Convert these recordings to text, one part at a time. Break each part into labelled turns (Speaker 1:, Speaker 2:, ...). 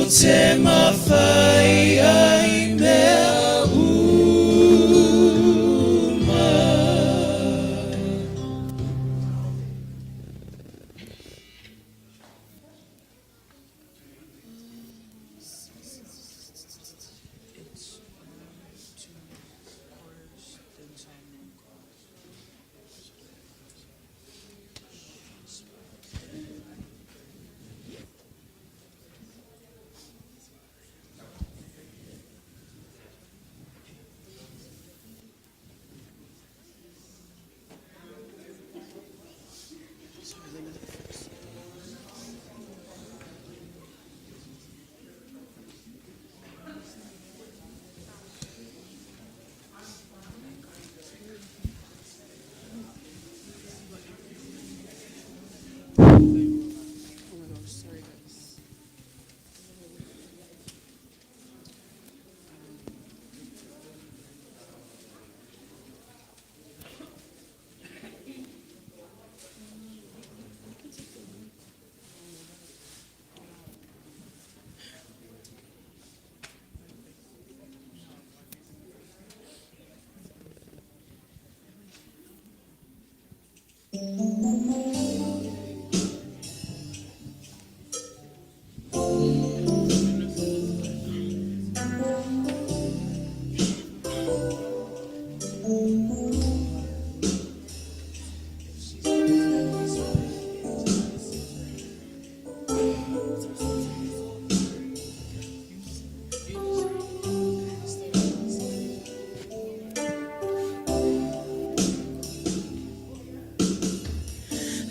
Speaker 1: te mawhai ai mea uma.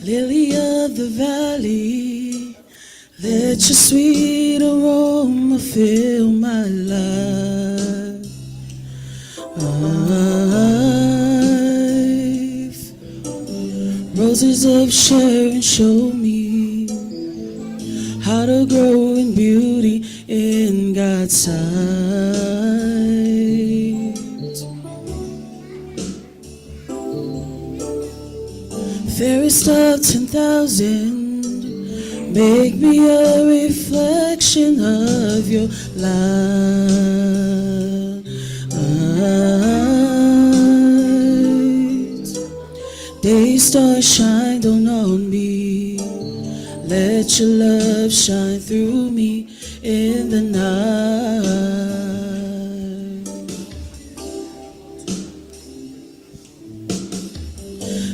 Speaker 2: Lily of the valley, let your sweet aroma fill my life. Roses of Sharon show me how to grow in beauty in God's sight. Fairest of 10,000, make me a reflection of your light. Day star shine down on me, let your love shine through me in the night.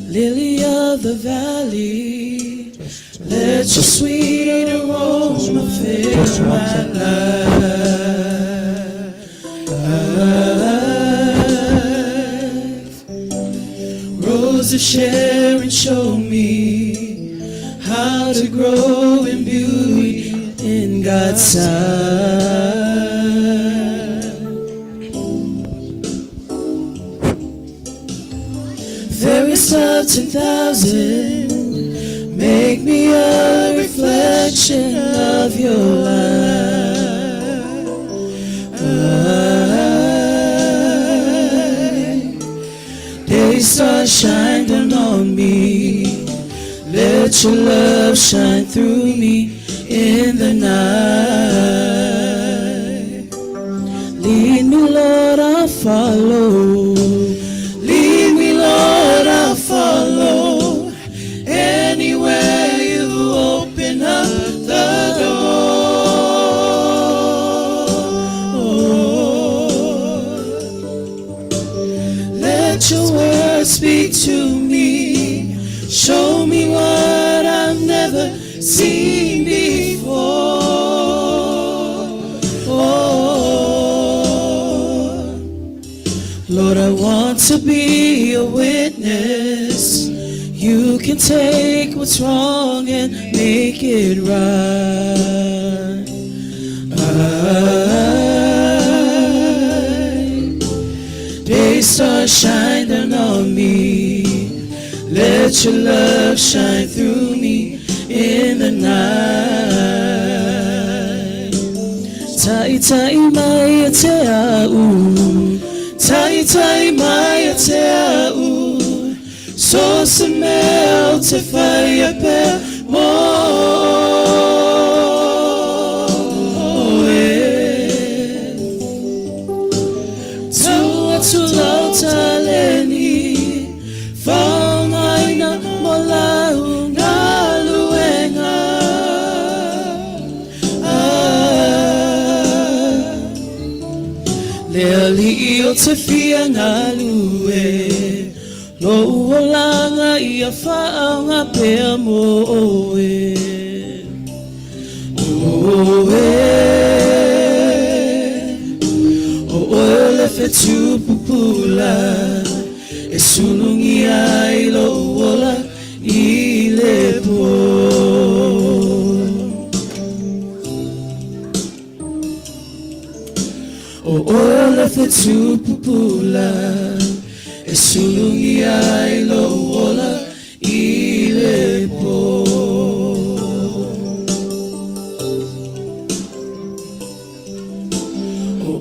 Speaker 2: Lily of the valley, let your sweet aroma fill my life. Rose of Sharon, show me how to grow in beauty in God's sight. Fairest of 10,000, make me a reflection of your light. Day star shine down on me, let your love shine through me in the night. Lead me, Lord, I'll follow. Lead me, Lord, I'll follow. Anywhere you open up the door. Let your word speak to me. Show me what I've never seen before. Lord, I want to be a witness. You can take what's wrong and make it right. Day star shine down on me, let your love shine through me in the night. Tai tai mai te au, tai tai mai te au, so se mea te whai a pe mo. Li o te feagai lue Lo langa ia whaanga pea mo e O le fetupupula E sulungi ai lo ola I le po O le fetupupula E sulungi ai lo ola I le po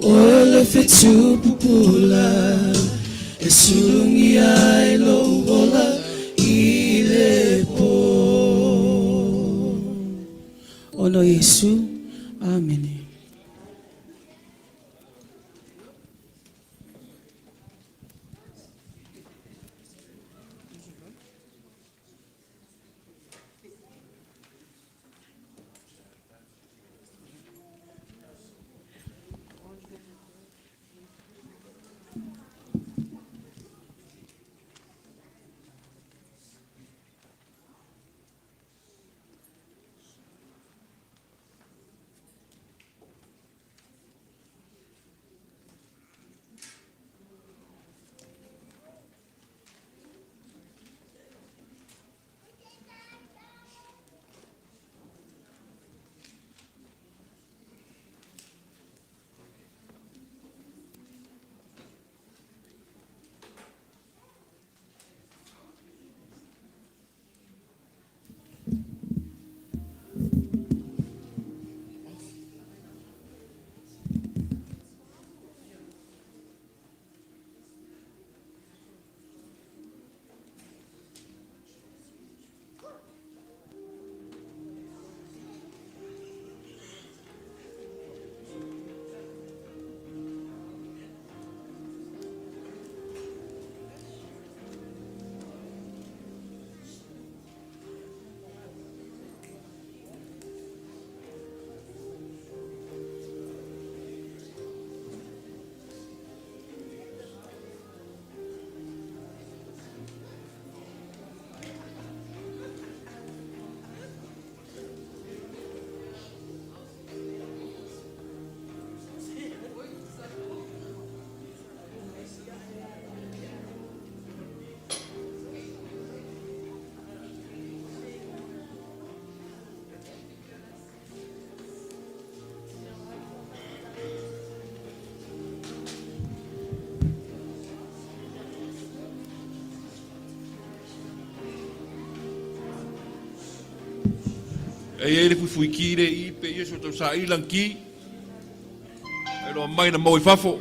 Speaker 2: O le fetupupula E sulungi ai lo ola I le po Ono Iesu, Amen.
Speaker 3: E le fui kire I pe Iesu to sa ilang ki. E lo mai na mo I fafo.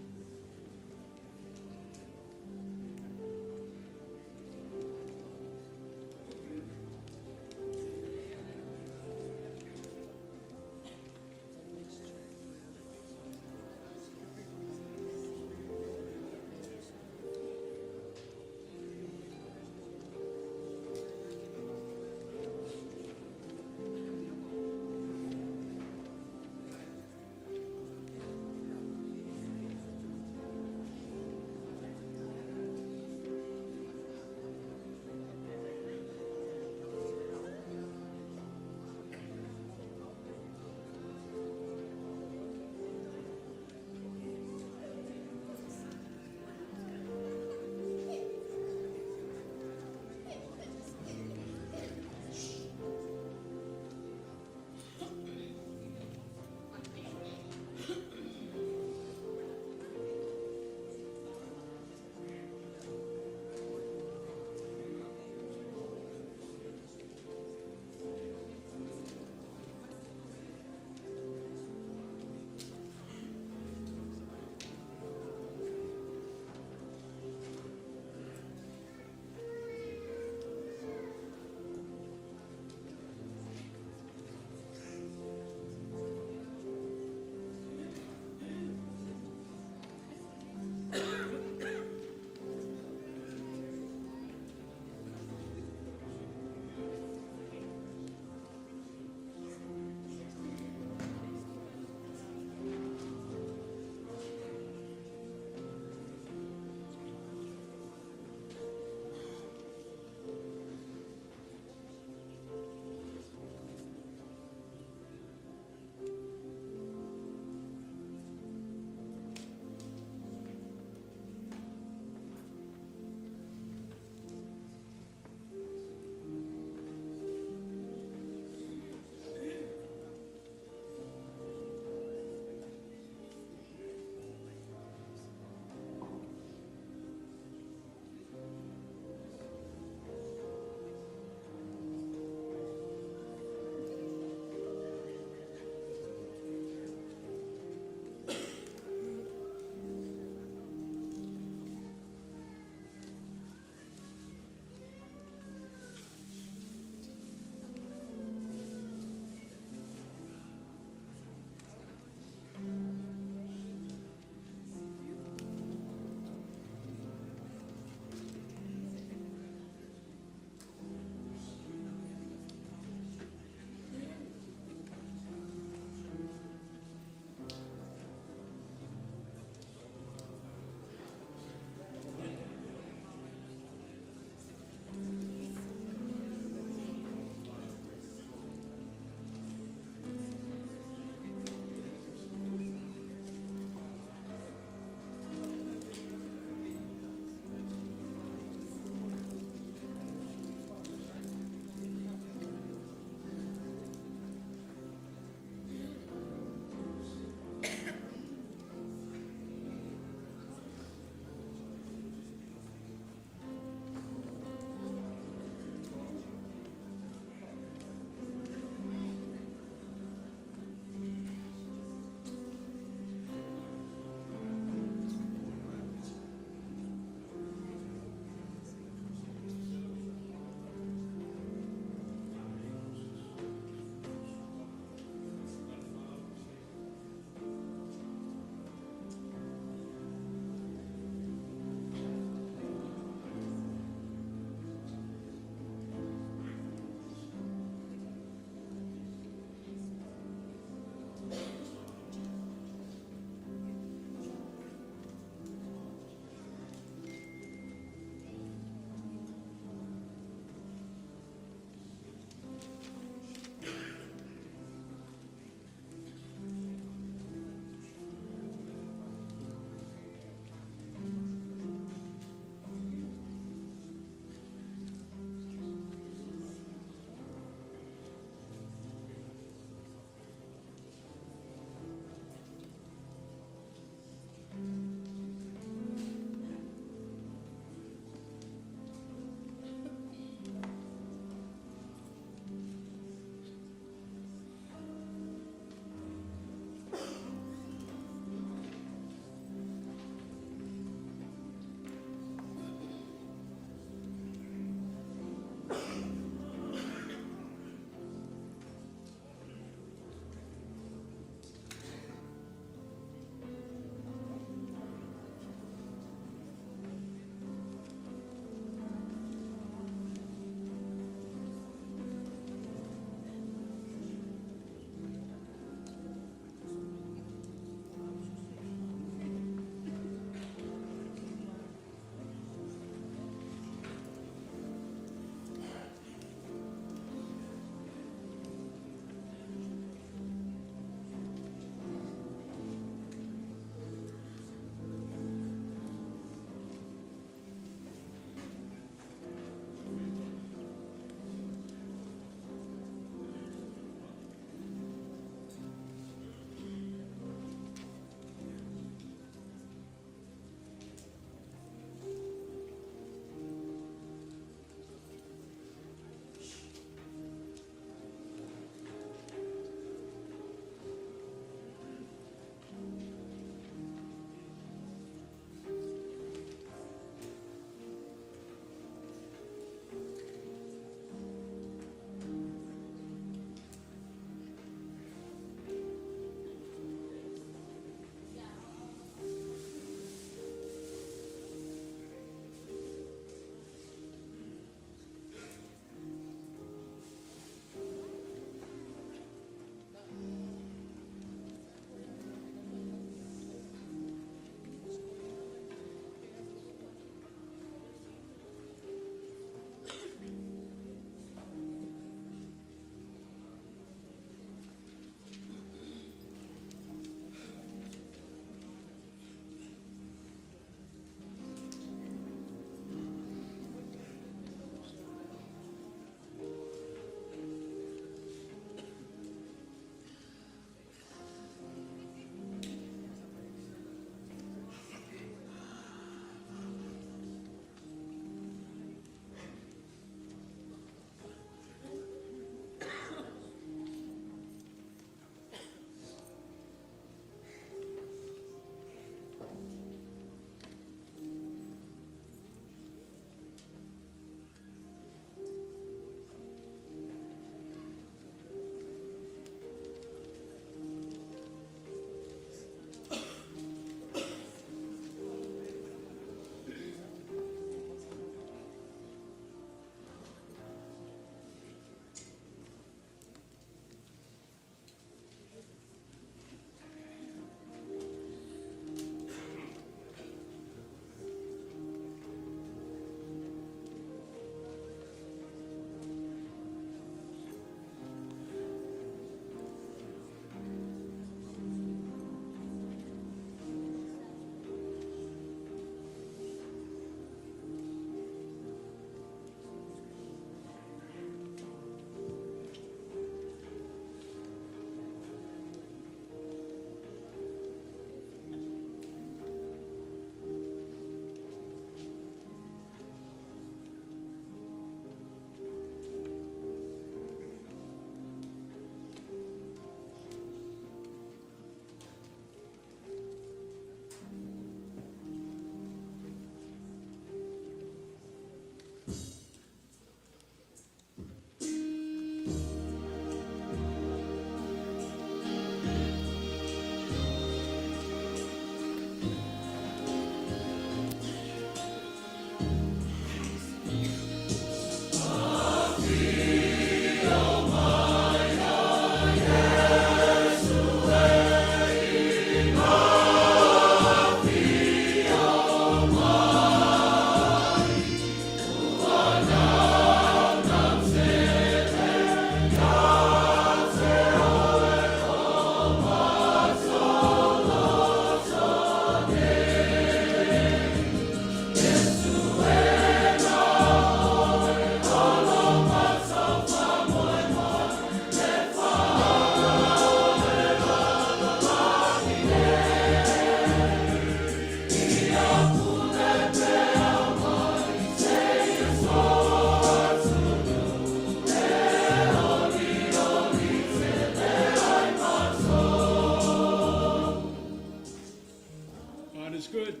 Speaker 4: is good.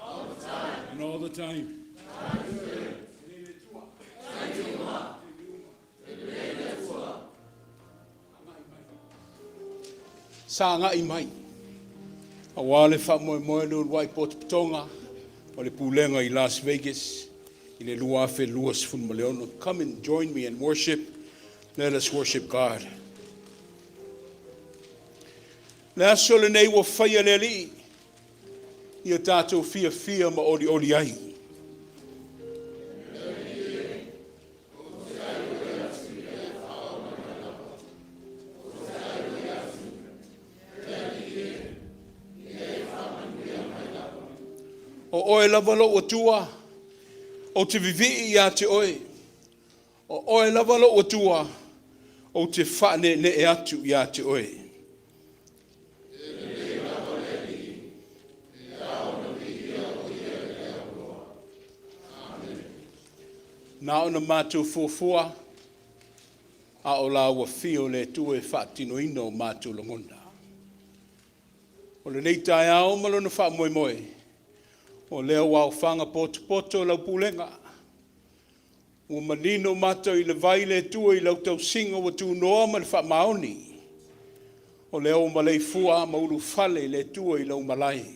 Speaker 4: All the time. And all the time. Sa nga imai. Awale fa moe no wai pot tonga. O le Pulega i Las Vegas. I le lua fe luas fun maleono. Come and join me in worship. Let us worship God. Le aso lenei wa faia le li. Ia tatou fia ma oli ai. O oe lava lo Atua, o te vivi ia te oe. O oe lava lo Atua, o te whane ne e atu ia te oe. Nā ona mātou fuafua, a o la ua fio le tue whaatino ino mātou langona. O le nei tai ao malona wha moe. O leo wau whanga poto lau pulenga. O manino mātou i le vai le tue i lau tau singa wa tu noa ma le wha maoni. O leo malei fua maulu fale le tue i lau malai.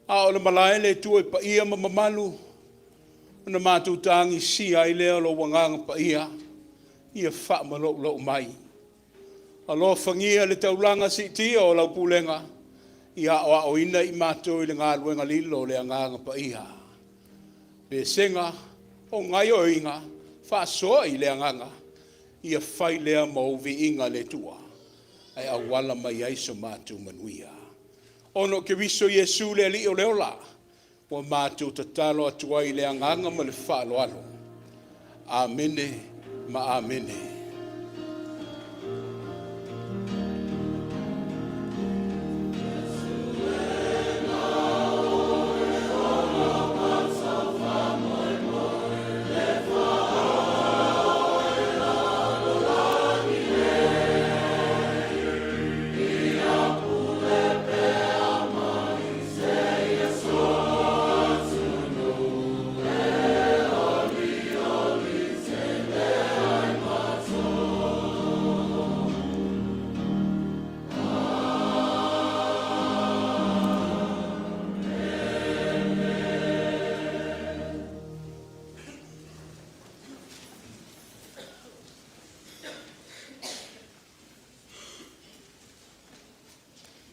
Speaker 4: A o le malai le tue pa ia ma mamalu. Ona mātou tāngi si ai leo lo wanganga pa ia wha ma lo mai. A lo whangia le taulanga si tia o lau pulenga, ia o ina i mātou i le ngā luenga lilo le anganga pa ia. Pe senga o ngai o inga, wha soa i le anganga, ia whai lea mauvi inga le tua, ai awala mai aiso mātou manuia. Ono ke wiso Iesu le li o leola, o mātou tatalo atua i le anganga ma le whaalo alo. Amene, ma amene.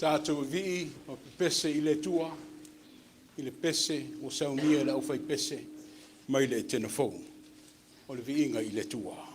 Speaker 4: Tātou vii o pese i le tua, i le pese o saunia le auaunaga pese, mai le Etena fou, o le viinga i le tua.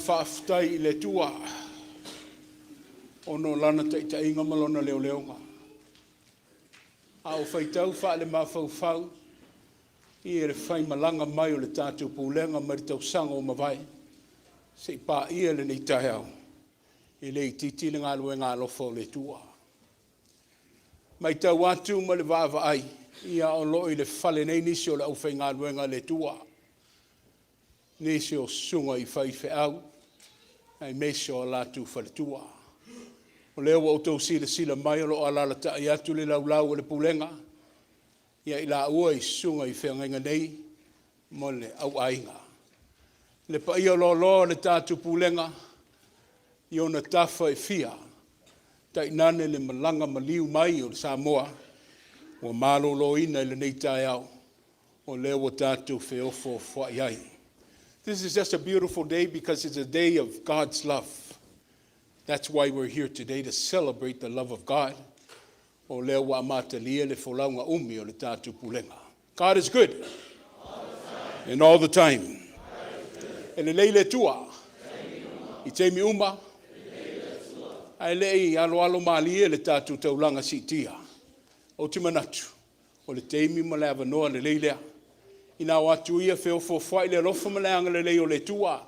Speaker 4: whaafutai I le tua. Ono lana ta inga malona leo leonga. Aofa'i tau wha le mawhau. I le whai malanga mai o le tatou pulenga mari tau sanga o mawai. Se pa ia le nei tae au. I le titi le ngā lue ngā lofo le tua. Mai tau atu ma le vāva ai. Ia o lo I le whale nei nisi o le aufai ngā lue ngā le tua. Nisi o sunga I whai whi au. Ai mesi o lātu whale tua. O leo wa utou sila mai o lo alala ta I atu le lau o le pulenga. Ia I la ua I sunga I whiangainga nei. Mo le au ainga. Le pa ia lo le tātu pulenga. I ona tafa fia. Tai nane le malanga maliu mai o le Samoa. O malo lo ina le nei tai au. O leo o tātu feofo whaiai. This is just a beautiful day because it's a day of God's love. That's why we're here today, to celebrate the love of God. O leo wa amata lia le folaunga umi o le tātu pulenga. God is good. And all the time. E le leile tua. I taimi uma. Ai lei alo malia le tātu taulanga sitia. O te manatu. O le taimi ma le avanoa le leilea. Ina watu ia feofo whai le lofa ma le anga le leo le tua.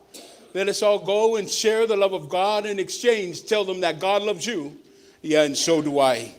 Speaker 4: Let us all go and share the love of God in exchange. Tell them that God loves you. Yeah, and so do I.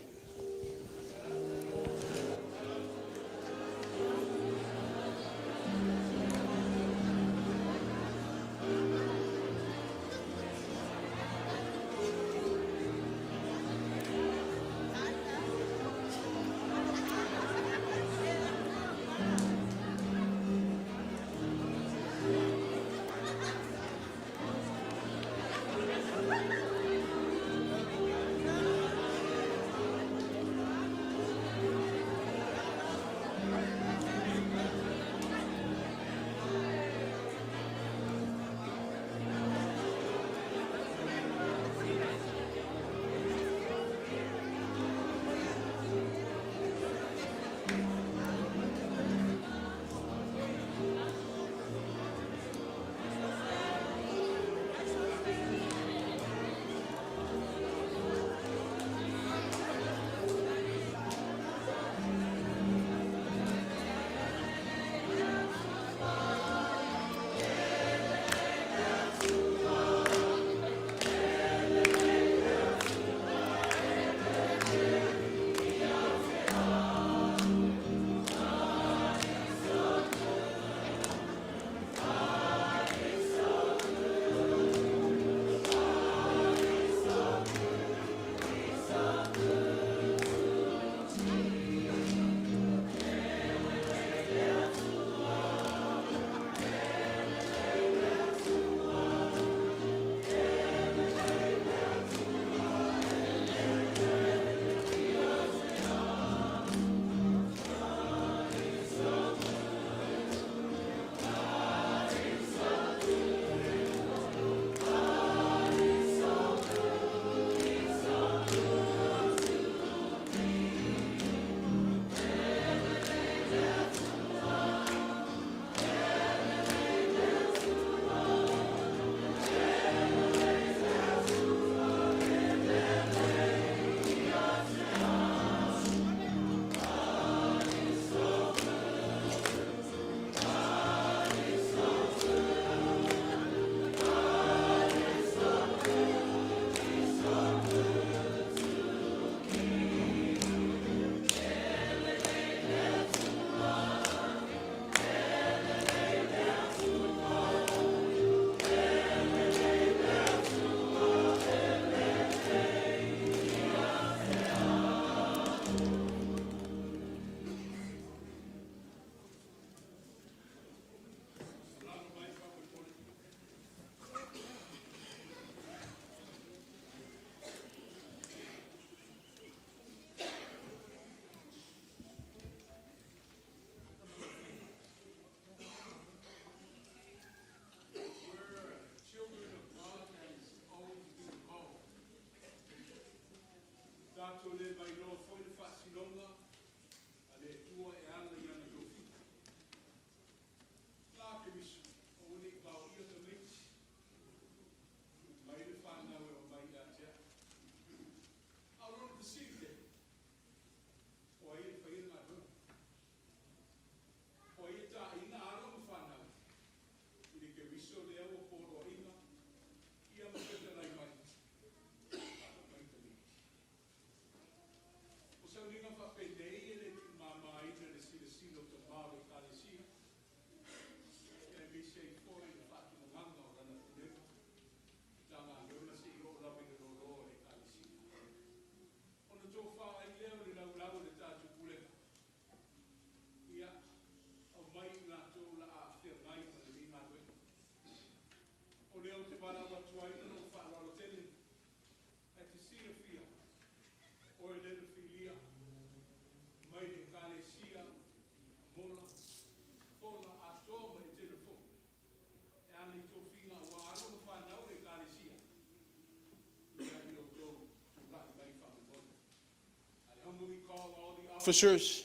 Speaker 4: officers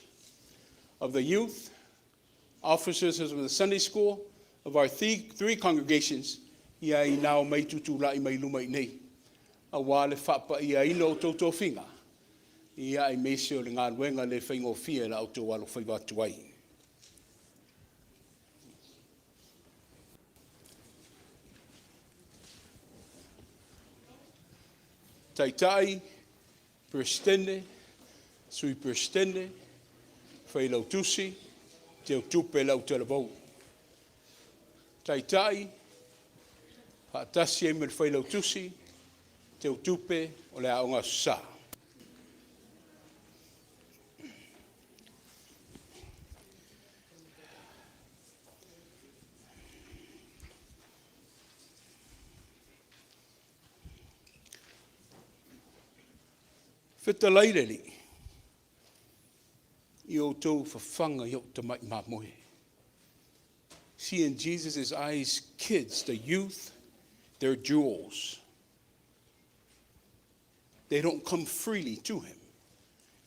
Speaker 4: of the youth, officers of the Sunday school, of our three congregations, ia I nao mai tutula I mai luma I nei. A wale whapa ia ino tofotofoga, ia I meise o le ngā luenga le whaingofia la auto walo whaiwatu ai. Taitai, perstende, sui perstende, whailau tusi, te tupe lau Talavou. Taitai, haatasi e me whailau tusi, te tupe o le aonga sa. Whitalaireli, I o tau whawhanga I o te mai mamoe. Seeing Jesus' eyes, kids, the youth, they're jewels. They don't come freely to him.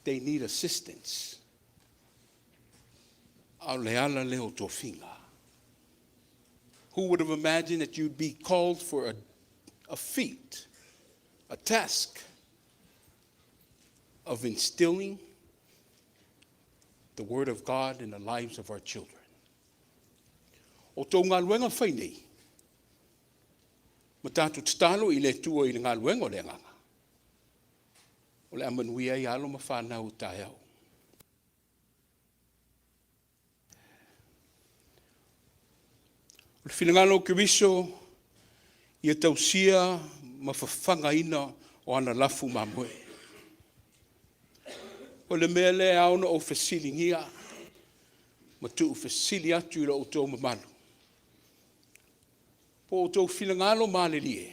Speaker 4: They need assistance. Auaunaga leo tofinga. Who would have imagined that you'd be called for a feat, a task, of instilling the Word of God in the lives of our children. O tō ngā luenga whai nei, ma tātou tatalo I le tua I ngā luenga o le nganga. O le amanuia I alo ma whanau tai au. O le whingalo Kiriso, ia tausia ma whawhanga ina o ana lafu mamoe. O le mea le aona o whasilingia, ma tu whasili atu I o tō mamalu. Po o tō whingalo mālelie,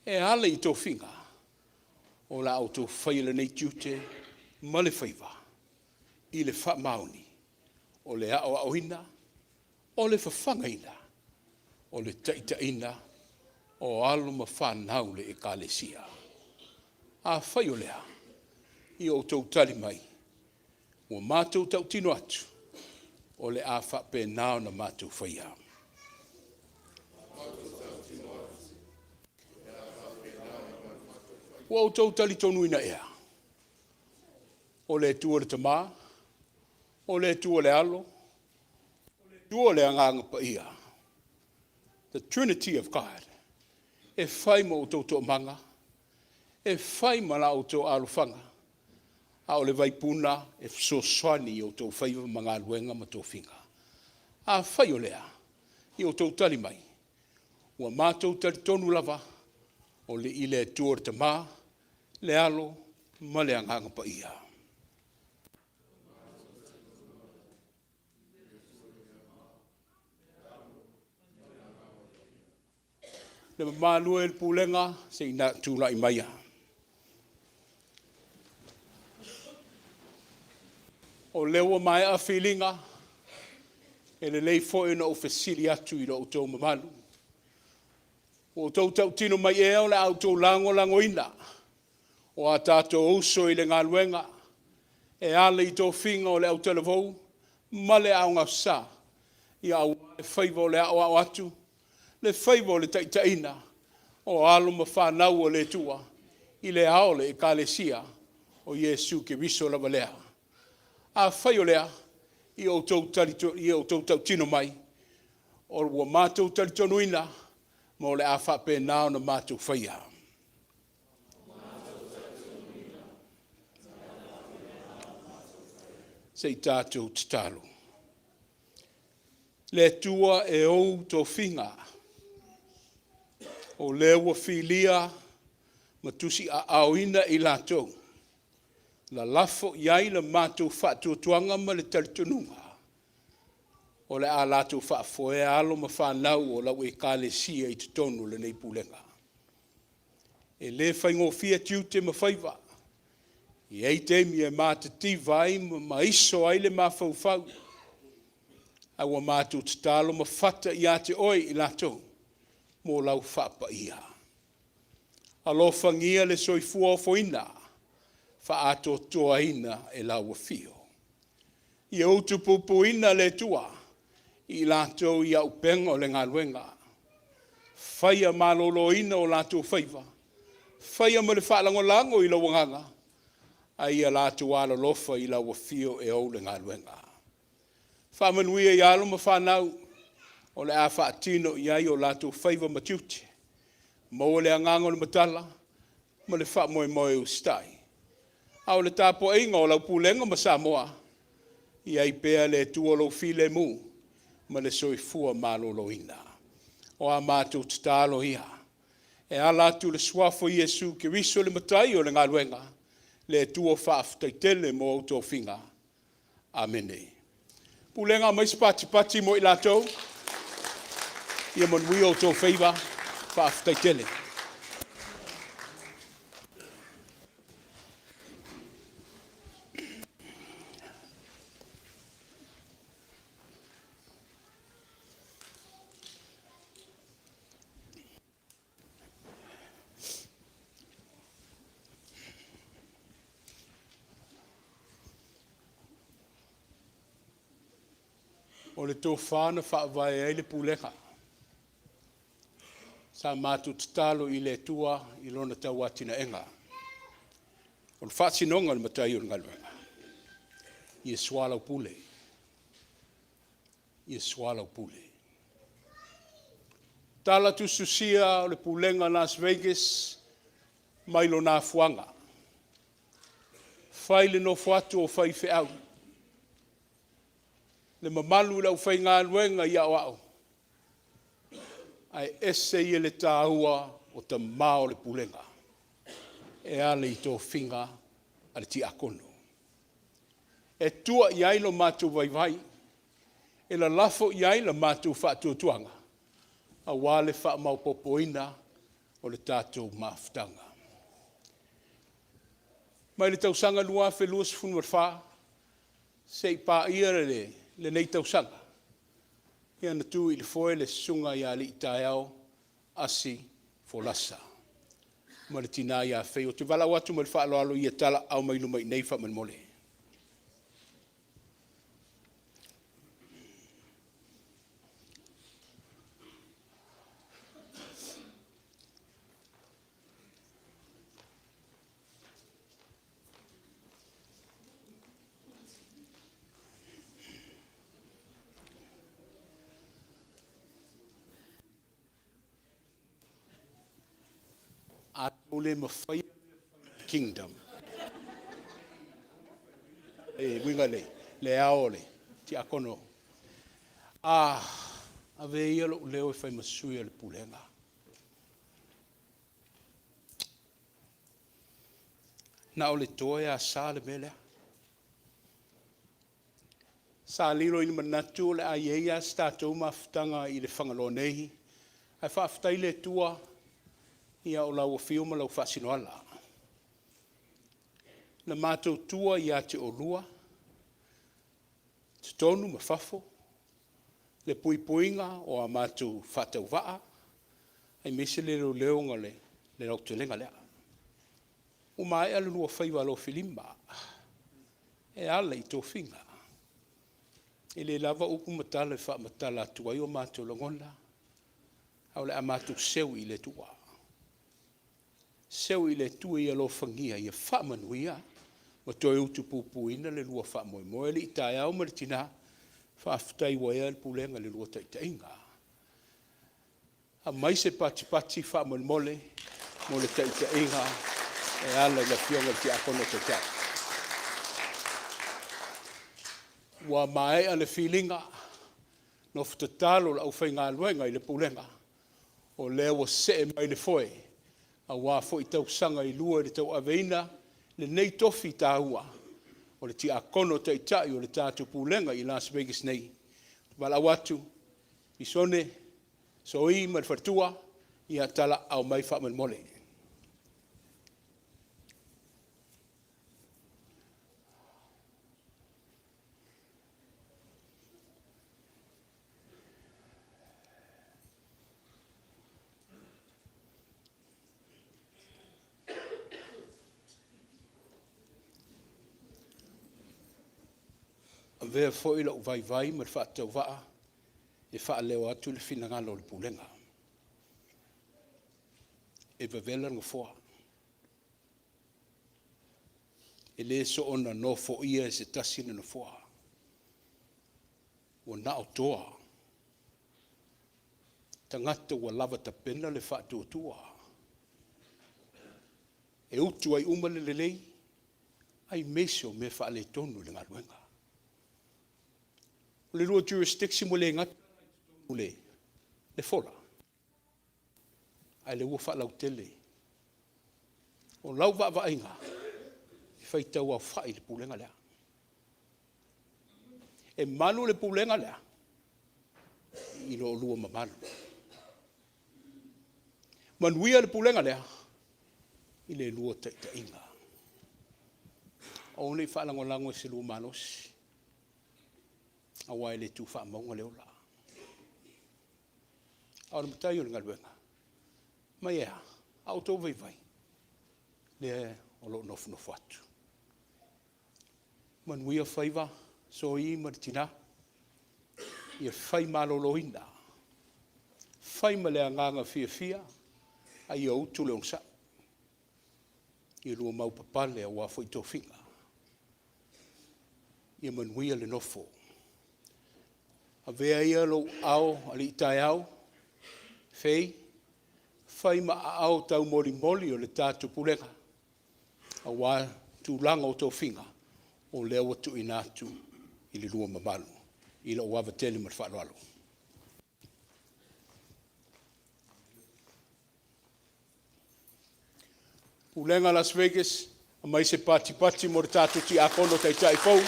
Speaker 4: e ala I tō whinga, o la o tō whaile nei tiute, ma le whaiva, I le whamaoni, o le ao aoina, o le whawhangaina, o le taitaina, o alo ma whanau le ekalesia. A whai o lea, I o tau tali mai, o mātou tau tino atu, o le a whape nao na mātou whaia. O tau tali tonu ina ea, o le tua le tamā, o le tua le alo, o le tua le anganga pa ia. The Trinity of God, e whai ma o tau tō manga, e whai ma la o tō alufanga, a o le vaipuna e fsoswani o tō whaiva mga luenga ma tō whinga. A whai o lea, I o tō tali mai, ua mātou tali tonu lava, o le ile tuar te mā, le alo, ma le anganga pa ia. Le mamālua el pulenga, se ina tūla I maia. O lewa mai a whilinga, e le lei foe na o whasili atu I o tō mamalu. O tau tau tino mai e au le au tō lango ina, o a tātou uso I le ngā luenga, e ale I tō whinga o le au Talavou, ma le au ngā sa, I au le whaiva o le au atu, le whaiva o le taitaina, o alo ma whanau o le tua, I le ao le ekalesia, o Iesu ke viso lava lea. A whai o lea, I o tau tino mai, o ua mātou tali tonuina, ma o le a whape nao na mātou whaia. Sei tātou tatalo. Le tua e ou tō whinga, o le ua whilia, ma tusi a aoina I lātou. La lafo iai le mātou whaatuatuanga ma le talitonunga. O le a lātou whaafoe alo ma whanau o lau e kālesia I tutonu le nei pulenga. E le whaingofia tiute ma whaiva. I ei teimi e mātati vai ma iso ai le mawhauwhau. Aua mātou tatalo ma whata I ate oi I lātou. Mō lau whaapa ia. Alofangia le soifua o foina. whaatotoaina e lau fio. Ia utu pupuina le tua, i lato ia upenga o le ngaluenga. Whaia maloloina o lato whaiva. Whaia mo le whaalangolango i la wanganga. Ai a lato ala lofa i la wafio e o le ngaluenga. Whamanuia i alo ma whanau o le a whaatino i ai o lato whaiva matiuti. Mo le angango le matala, mo le wha moe moe ustai. Au le tapo inga o lau Pulega ma Samoa, i ai pea le tuolo file mu, ma le soifua maloloina. O a mātou tatalo ia. E ala tu le swafo Iesu ke riso le matai o le ngaluenga, le tuo whaaftaitele mo auto finga. Amene. Pulega mais pati mo i latou, ia manui o tō whaiva, whaaftaitele. O le tō whāna whaavai ai le Pulega. Sa mātu tatalo i le tua i lona tau atina enga. O le whaatinonga le matai o le ngaluenga. I e swalau pule. I e swalau pule. Tala tu susia o le Pulega Las Vegas mai lo nā fuanga. Whai le no fuatu o whai feau. Le mamalu lau whai ngā luenga i au au. Ai ese i le tāua o ta mao le Pulega. E ale i tō whinga ale ti akono. E tua i ailo mātou vai vai. E la lafo i ailo mātou whaatuatuanga. A wale wha mau popoina o le tātou maftanga. Mai le tausanga lua whelua sifunu wha. Se i pā ia lenei tausanga. Ia na tu i le foe le sunga i ali i tāiao asi folasa. Ma le tina i a whei o te wala watu ma le wha alo i a tala au mai luma i nei wha man mole. Ole mawhai kingdom. E winga le aole, ti akono. Ave ia lo leo e whai masui le Pulega. Na ole toe a sa le melea. Sa lilo i manatu le a yeia statou maftanga i le whangalo nehi. Ai whaaftai le tua ia o lau fio ma lau whaasinoala. Na mātou tua ia te o lua, te tonu ma whafo, le puipuinga o a mātou whatau waa, ai mese le leonga le rau te lenga lea. O mai ala lua whaiwa lo filimba, e ala i tō whinga. E le lava uku matala e wha matala atua i o mātou langona, au le a mātou seu i le tua. Seu i le tua i alo whangia i a whamanuia, ma toi utu pupuina le lua whamoe moe li i tae au maritina, whaafutai waia le Pulega le lua taitainga. A mai se pati whamoe mole, mo le taitainga, e ala la fionga ti akono taitai. Wa mai ale filinga, no ftatalo la ufai ngā luenga i le Pulega, o leo se mai le foe, a wā fo i tau sanga i lua i tau aveina, le nei tofi tā hua, o le ti akono taitai o le tātou Pulega i Las Vegas nei. Wala watu, i sone, so i marfatua, i a tala au mai whaman mole. vea fo ilo vai ma fa tau va e fa leo atu le finangalo le pulenga e vevela ngo fo e le so ona no fo ia se tasina no fo o na otoa tangata wa lava ta pena le fa tua e utu ai uma le lei ai meso me fa le tonu le ngaluenga le lua jurisdiction mo le ngat le fola ai le ua fa lau tele o lau va inga e fai tau aufa'i le pulega lea e malu le pulega lea i lo lua mamalu manuia le pulega lea i le lua taʻitaʻiga o nei faalagolago e se lua malosi auā e le tufaamauga le ola ao le matai o le galuega mai ea aoutou vaivai lea o loo nofonofo atu manuia faiva soī ma le tinā ia fai malōlōina fai ma le agaga fiafia ai o utu le ogasaʻi ia lua mau papale auā foʻi tofiga ia manuia le nofo avea ia lou ao a le itaeao fei fai ma aao tau molimoli o le tatou pulega auā tulaga o tofiga o lea ua tuuina atu i le lua mamalu i loʻu avatele ma le faaloalo Pulega Las Vegas mai se patipati mo le tatou tiakono taitaʻi fou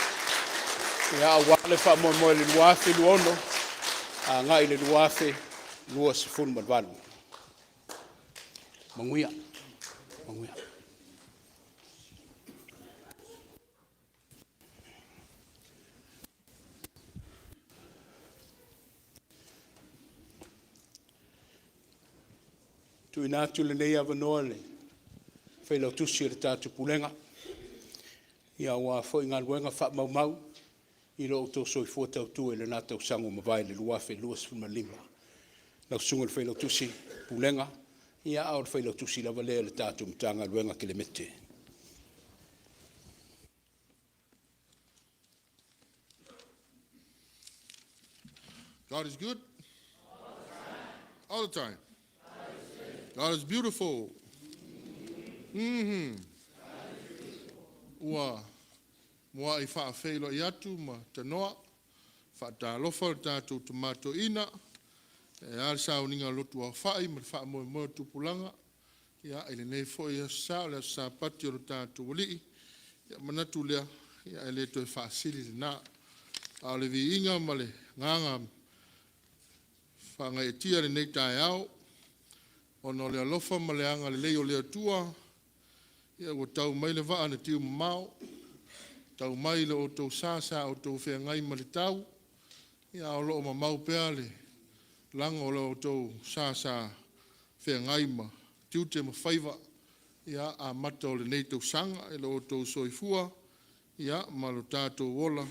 Speaker 4: ia auā le faamoemoe le luafe luono agaʻi le luafe 2.8 manguia tuuina atu lenei avanoa le failautusi o le tatou pulega ia auā foʻi galuega faamaumau i lo outou soifua tautua i lenā tausaga mavae le luafe 2.5 lausuga le failautusi pulega ia ao le failautusi lava lea le tatou matagaluega kelemete
Speaker 5: God is good all the time. God is beautiful. Ua moa I whaafeilo I atu ma tanoa, whaatalofa le tātou tamatoina, e ale sauninga Lotu Aofa'i ma le whaamoemoe Tupulaga, ia I lenei fo'i asa le asa pati o le tātou wali'i, ia manatu lea, ia ele toi whaasili le nā, a le viinga ma le nganga whaangaitia lenei tae au, ono le alofa ma le anga le lei o le Atua, ia ua tau mai le waa na tiu mamao, tau mai le o tau sasa o tau feagai ma le tau, ia o loo mamau pea le langa o le o tau sasa feagai ma tiu te mawhaiva, ia a mata o le nei tau sanga, e le o tau soifua, ia ma lo tātou wola,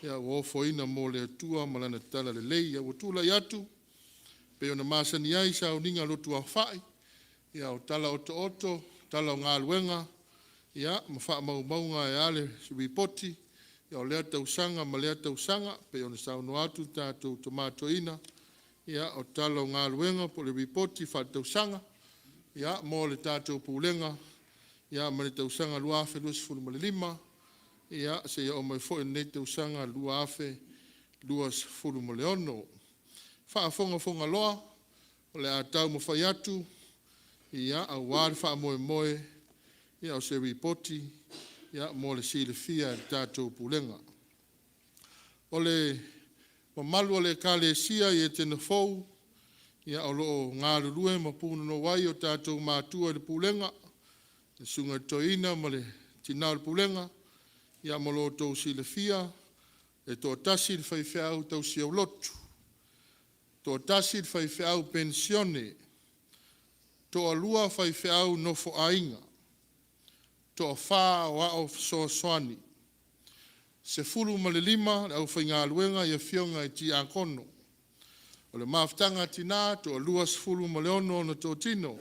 Speaker 5: ia ua ofoina mo le Atua ma lana tala le lei, ia ua tula I atu, pe ona masani ai sa o ninga Lotu Aofa'i, ia o tala oto, tala o ngaluenga, ia ma wha maunga e ale subipoti, ia o lea tausanga ma lea tausanga, pe ona sa ono atu tātou tomatoina, ia o tala o ngaluenga po le ripoti wha tausanga, ia mo le tātou pulenga, ia ma le tausanga luafe 2.5, ia se ia o mai fo nei tausanga luafe 2.8. Whaafonga loa, o le atau mo whai atu, ia a wāre whaamoemoe, ia o se ripoti, ia mo le silifia le tātou pulenga. O le mamalu o le kālesia I Etena fou, ia o loo ngārurue ma pūna no wai o tātou mātua le pulenga, le sunga toina ma le tinau le pulenga, ia mo loo tau silifia, e tō tasi le whaiwhiau tau siau lotu. Tō tasi le whaiwhiau pensione, tō alua whaiwhiau nofo ainga, tō whā o ao soaswani. se fulu ma le lima le aufa'i ngā luenga ia fionga i ti akono. O le maftanga tina to o lua se fulu ma le ono na tō tino.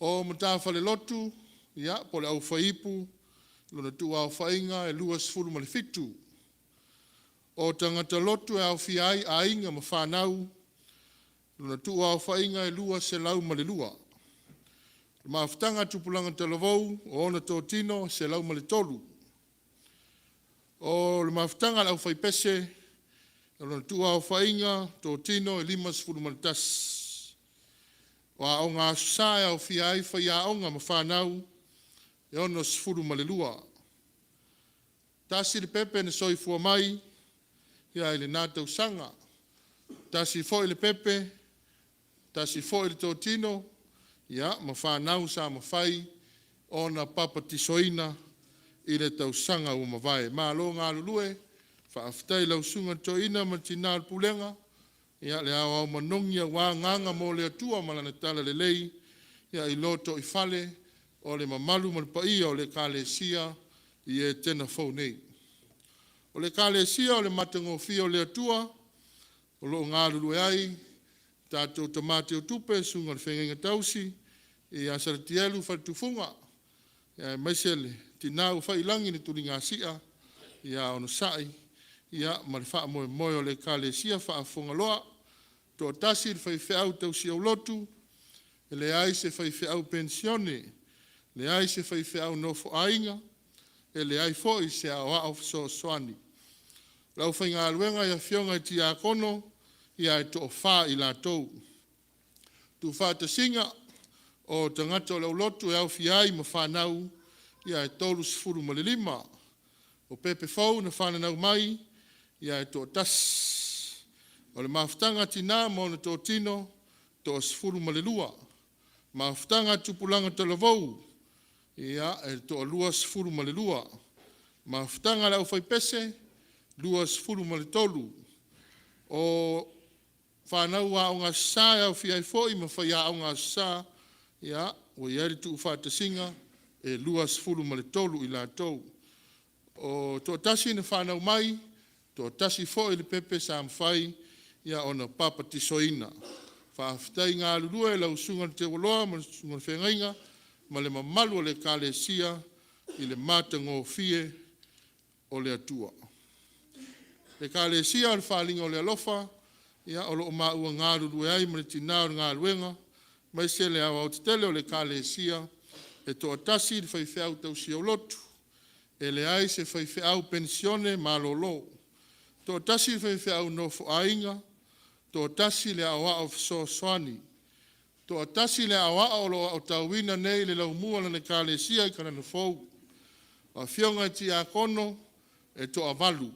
Speaker 5: O matafa le lotu, ia po le aufa'ipu, Lotu Aofa'i e lua se fulu ma le fitu. O tangata lotu e awhiai a inga ma whanau, Lotu Aofa'i e lua se lau ma le lua. Maftanga Tupulaga Talavou o ona tō tino se lau ma le tolu. O le maftanga le aufa'i pese, Lotu Aofa'i tō tino e lima se fulu ma le tas. O a o ngā sa e awhiai whai a onga ma whanau, e ono se fulu ma le lua. Tasi le pepe ne soifua mai, ia le nātou sanga. Tasi fo le pepe, tasi fo le tō tino, ia ma whanau sa ma whai, ona papa tisoina, i le tau sanga o ma vai. Ma lo ngā lulue, whaaftai lau sunga to ina ma tina Pulega, ia le au manongia wā nganga mo le atua malana tala le lei, ia i loto i fale, o le mamalu ma le paia o le kalesia i Etena fau nei. O le kalesia o le matangofia o le atua, o lo ngā lulue ai, tatou tamate o tupe sunga le whengenga tausi, i asaratielu whatufunga, ia maisele, tina u whailangi ni turi ngā sia, ia ono sai, ia ma le wha moe moe o le kalesia whaafunga loa, tō tasi le whaiwheau tausi au lotu, le ai se whaiwheau pensione, le ai se whaiwheau nofo ainga, le ai foi se au so swani. Lau whai ngā luenga ia fionga i ti a kono, ia e tō wha i la tau. Tu wha te singa, o tangata o lau lotu e au fiai ma whanau, ia e tolu sifuru ma le lima. O pepe fau na whananau mai, ia e tō tas. O le maftanga tina mo na tō tino, tō sifuru ma le lua. Maftanga Tupulaga Talavou, ia e tō lua sifuru ma le lua. Maftanga lau whai pese, lua sifuru ma le tolu. O whanau a o ngā sā au fiai foi, ma whai a o ngā sā, ia, o ieri tu whata singa, e lua sifuru ma le tolu i la tau. O tō tasi na whanau mai, tō tasi foi le pepe sa mwhai, ia ona papa tisoina. Whaaftai ngā lulua e lau sunga te waloa, ma sunga whengainga, ma le mamalu o le kalesia, i le matango fie o le atua. Le kalesia o le whalinga o le alofa, ia o loo maua ngā lulua ai, ma le tinao ngā luenga, mai se le awa o te tele o le kalesia, e tō atasi le whaiwheau tausi au lotu, e le ai se whaiwheau pensione ma lolo. Tō atasi le whaiwheau nofo ainga, tō atasi le awa o so swani, tō atasi le awa o lo o tauina nei le lau mua le kalesia i kanana fau, a fionga ti a kono e tō avalu,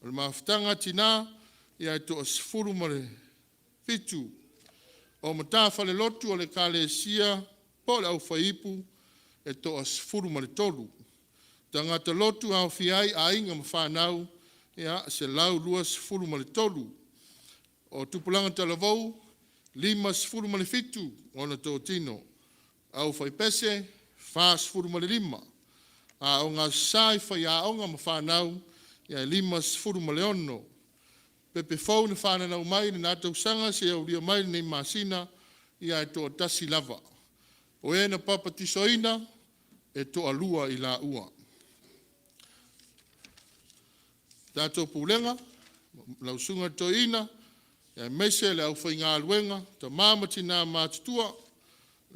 Speaker 5: o le maftanga tina ia e tō sifuru ma le fitu, o matafa le lotu o le kalesia, po le aufa'ipu, e tō sifuru ma le tolu. Tangata lotu Aofa'i a inga ma whanau, ia se lau lua sifuru ma le tolu. O Tupulaga Talavou, lima sifuru ma le fitu, o na tō tino. Aufa'i pese, wha sifuru ma le lima. A o ngā sai whai a onga ma whanau, ia lima sifuru ma le ono. Pepe fau na whananau mai ni nātou sanga se au ria mai nei masina, ia e tō tasi lava. O e na papa tisoina, e tō alua i la ua. Tātou Pulega, lausunga tō ina, ia meise le au whai ngā luenga, ta māmati nā mātutua,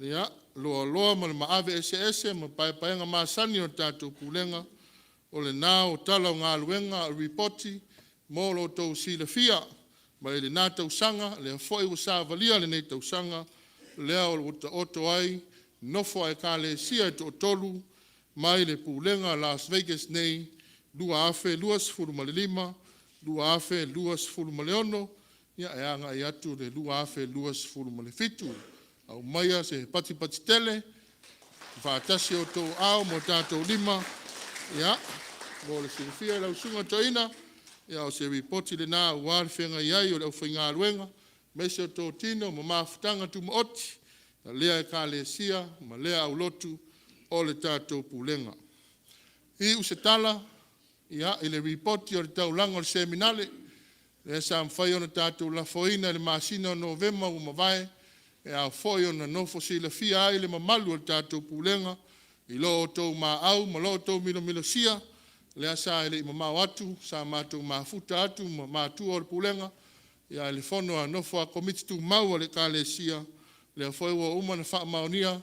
Speaker 5: ia loa loa ma le maave ese ma paepaenga māsani o tātou Pulega, o le nā o tala o ngā luenga a ripoti, mō lo tau sila fia, ma le nā tau sanga, le foi o sā valia le nei tau sanga, lea o oto ai, nofo e ka le sia e tō tolu, mai le Pulega Las Vegas nei, lua afe, lua sifuru ma le lima, lua afe, lua sifuru ma le ono, ia e anga i atu le lua afe, lua sifuru ma le fitu. Au maia se pati tele, whaatasi o tō ao mo tātou lima, ia, mo le silifia lau sunga toina, ia o se ripoti le nā uari whenga iai o le au whainga luenga, mese o tō tino, ma mafutanga tu ma oti, na lea e ka le sia, ma lea au lotu o le tātou Pulega. I u se tala, ia i le ripoti o le taulanga o le seminale, le sa mwhai o na tātou la foina le masina o Novema o mawai, e au foi o na nofo si le feagai le mamalu o le tātou pulenga, i lo o tau au, ma lo o tau milo sia, le asa ele i mamau atu, sa mātou mafuta atu, ma mātua o le pulenga, ia le fono a nofo a komiti tu mau le ka le sia, le a foi ua uma na wha maonia,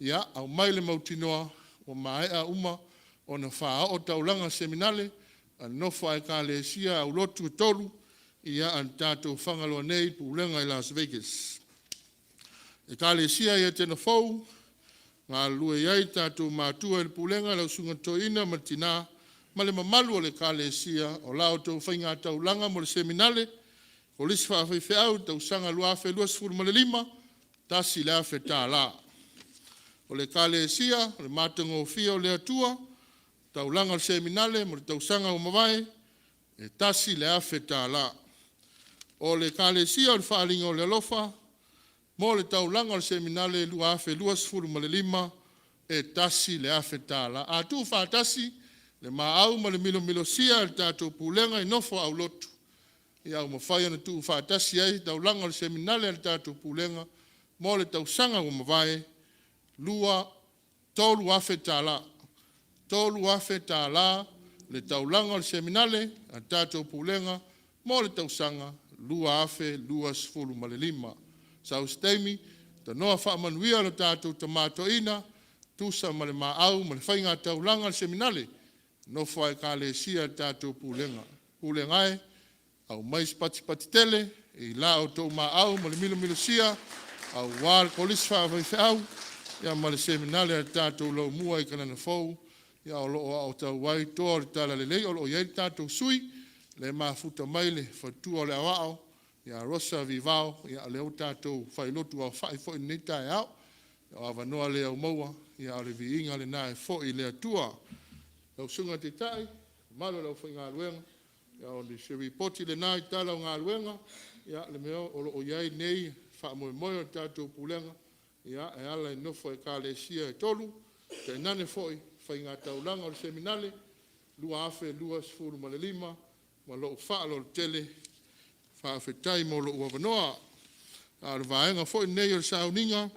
Speaker 5: ia au mai le mautinoa, o mai a uma, o na wha o taulanga seminale, a nofo a ka le sia au lotu tolu, ia an tātou whangaloa nei pulenga i Las Vegas. E ka le sia ia tena fau, ngā lue iai tātou mātua i le pulenga, lau sunga toina matina, ma le mamalu o le ka le sia, o lao tau whainga taulanga mo le seminale, o lisi whaafai whiau, tau sanga lua afe lua sifuru ma le lima, tasi le afe tā la. O le ka le sia, o le mātango fia o le Atua, tau langa le seminale, mo le tau sanga o mawai, e tasi le afe tā la. O le ka le sia, o le whaalinga o le alofa, mo le tau langa le seminale, lua afe lua sifuru ma le lima, e tasi le afe tā la. A tu whaatasi, le maau ma le milo sia, le tātou pulenga i nofo au lotu. Ia o mawhai ana tu whaatasi ai, tau langa le seminale, le tātou pulenga, mo le tau sanga o mawai, lua tolu afe tā la. Tolu afe tā la, le tau langa le seminale, a tātou pulenga, mo le tau sanga, lua afe, lua sifuru ma le lima. Sau taimi, ta noa whaamanuia le tātou tamatoina, tusa ma le maau, ma le whainga tau langa le seminale, no whai ka le sia tātou pulenga. Pulengai, au mais pati tele, i la o tau maau, ma le milo sia, au wāle kolisi whaavai whiau, ia ma le seminale a tātou lau mua i kanana fau, ia o loo au tau wai toa le tala le lei, o loo iei tātou sui, le mafuta mai le whatua le awao, ia rosa vivao, ia leo tātou whai lotu Aofa'i fo i nita e au, ia awanoa le au maua, ia o le viinga le nae fo i le Atua. Lau sunga te tai, malo lau whai ngā luenga, ia o le se ripoti le nae tala o ngā luenga, ia le meo o loo iei nei, wha moe o tātou pulenga, ia e ala i nofo e ka le sia e tolu, te nane fo i, whai ngā taulanga o le seminale, lua afe, lua sifuru ma le lima, ma loo whaalo le tele, whaafetai mo loo wawanoa, a le vaenga fo i nei o le sauninga,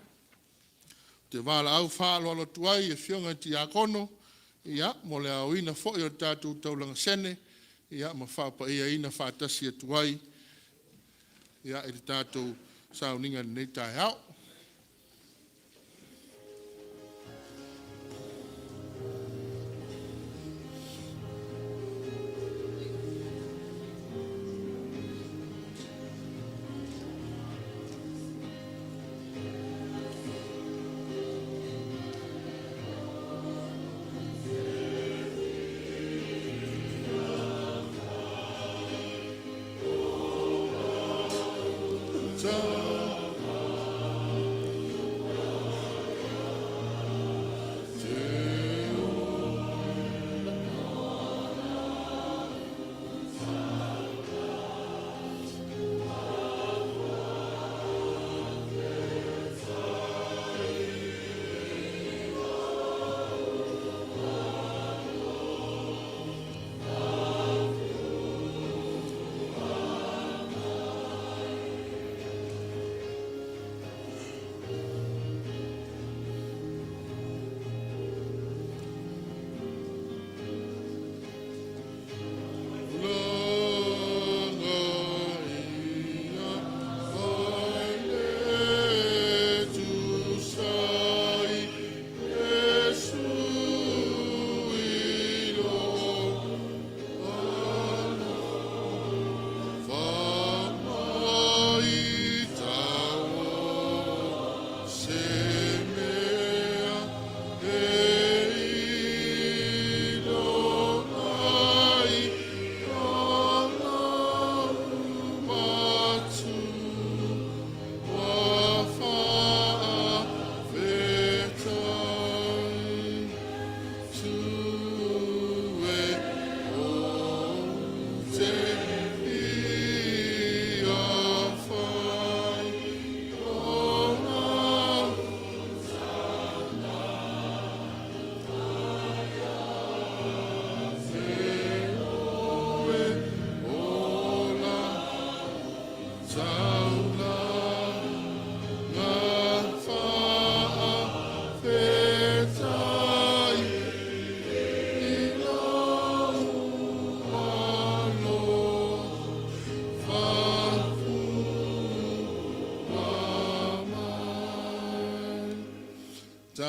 Speaker 5: te wala au whaalo alo tuai e fionga ti a kono, ia mo le au ina fo i o tātou taulanga sene, ia ma whaapa ia ina whaatasi e tuai, ia e le tātou sauninga nei tai hao.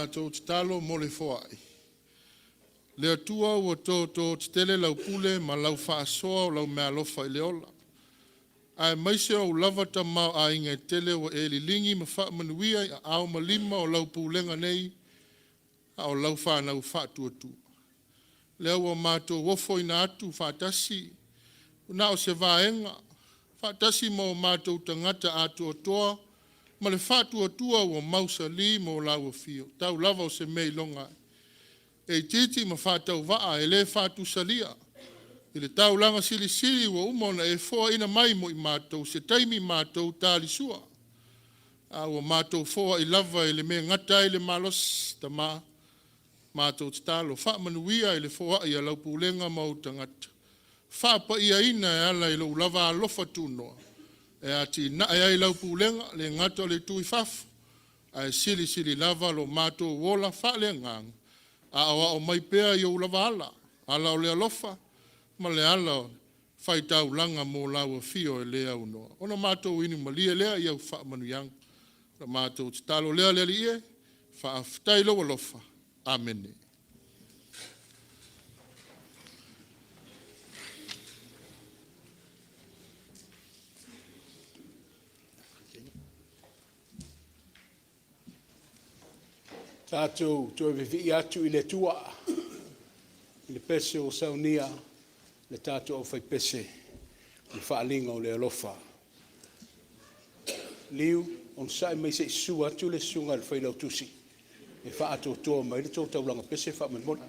Speaker 5: tātou te talo mo le foai. Le atua ua tō te tele lau pule ma lau whaasoa o lau mea lofa I le ola. Ai maise o lava ta mau a inga tele o e li lingi ma wha manuia I au ma lima o lau pulenga nei a o lau whanau whaatua tu. Lea ua mātou wofo ina atu whaatasi una o se vaenga whaatasi ma o mātou tangata atu o toa ma le whaatua tua o mausa li mo lau o fio. Tau lava o se mei longa. E titi ma whaatau waa e le whaatu salia. I le tau langa sili sili wa umona e foa ina mai mo I mātou se taimi mātou Tali sua. A wa mātou foa I lava I le me ngata I le malos ta mātou te talo. Wha manuia I le foa I a lau pulenga mau tangata. Wha pa ia ina e ala I lau lava alofa tunoa. E ati na e ai lau pulenga le ngata le tui fafu. A e sili sili lava lo mātou wola wha le ngang. A awa o mai pea I o lava ala. Ala o le alofa. Ma le ala whai tau langa mō laua fio e lea unoa. Ona mātou inu malia lea I au wha manuyang. La mātou te talo lea lea li e. Wha aftai loa lofa. Amen.
Speaker 4: Tatou toi vivi atu I le tua. I le pese o saunia. Le tatou Aofa'i pese. Le whaalinga o le alofa. Liu, on sai mai se su atu le sunga le whailau tusi. E whaato toa mai le tō taulanga pese whaamanmona.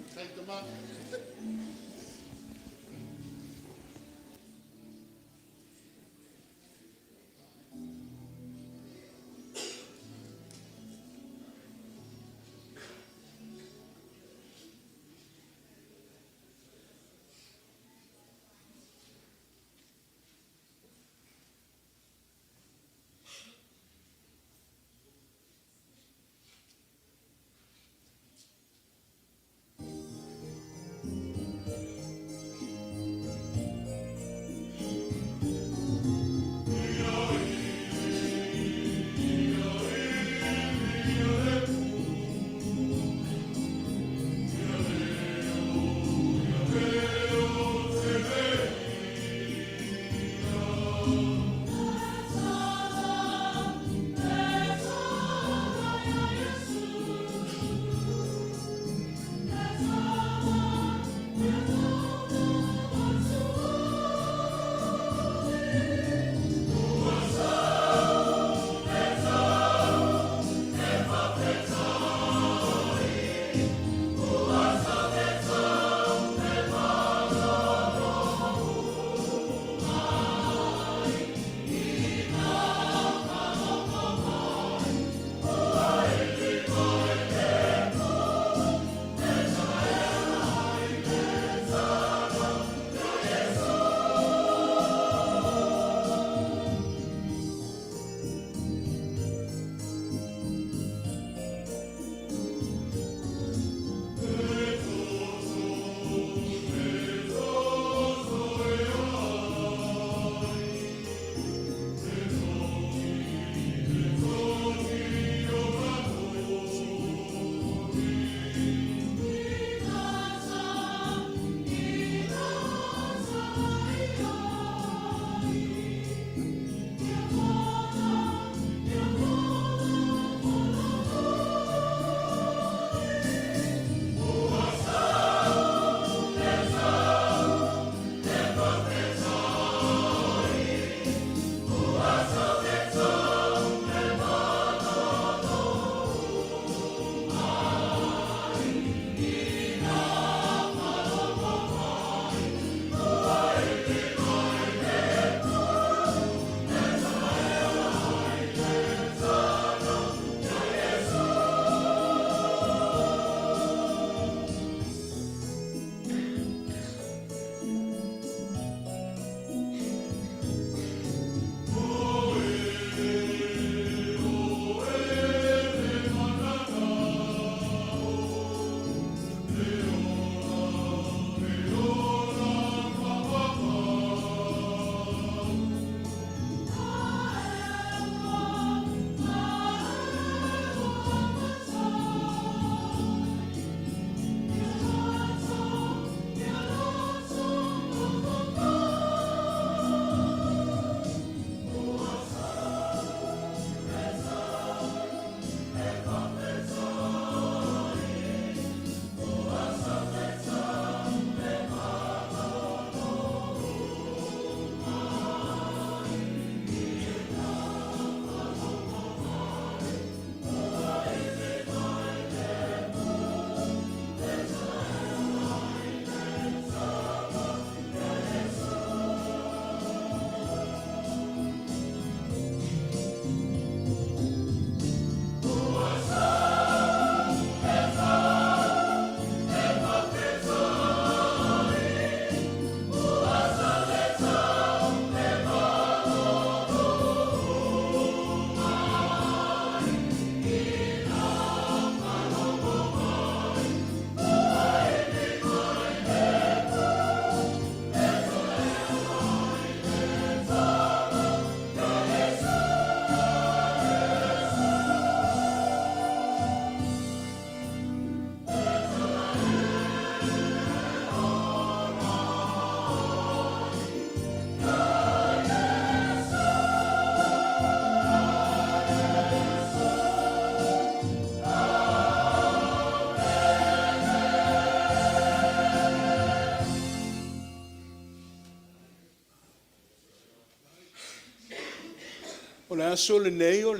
Speaker 4: O le aso lenei o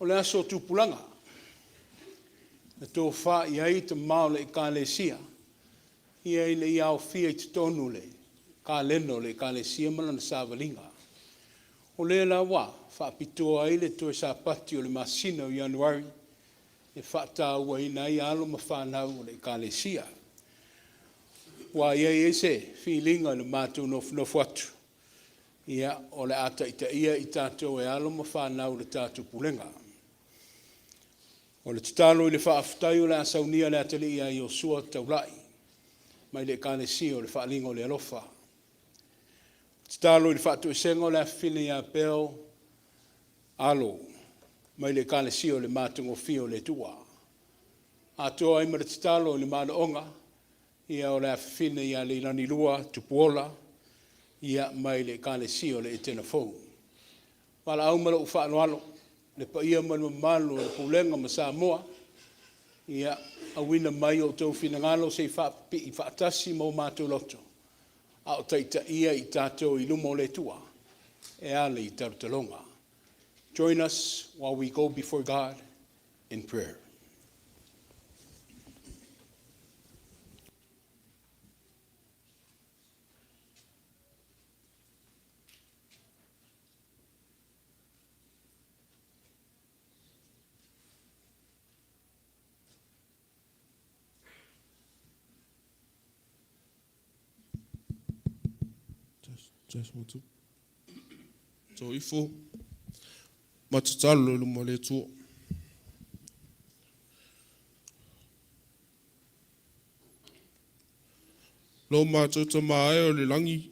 Speaker 4: le aso tupulaga. Le tofaeono ai te mau le ekalesia. Ia i le Aofa'i Tupulaga le kaleno le ekalesia ma lana savalinga. O le lawa, whaapitoa ai le toe sapati o le masina o Januari, e whaataua ina i alo ma whanau o le ekalesia. Wa ia i se feelinga le mautonu nofu atu. Ia o le ata ita ia i tatou e alo ma whanau le tatou pulenga. O le tatalo i le whaafutai o le asaunia le atali ia i o sua taulai. Mai le ekalesia o le whaalinga o le alofa. Tatalo i le whaatu e sengo le afine ia peo alo. Mai le ekalesia o le matungo fio le tua. Atua ai ma le tatalo o le mana onga. Ia o le afine ia le ilani lua tupuola. Ia mai le ekalesia o le Etena fou. Wala au mala ufa alo. Le pa ia manu malu le Pulega ma Samoa. Ia awina mai o tau finangalo se i whaatasi mo mātou loto. A o taita ia i tātou i lumo le tua. E ale i tarutalonga. Join us while we go before God in prayer.
Speaker 5: Just motu. So ifo matatalo lumo le tua. Lo matata mai o le langi.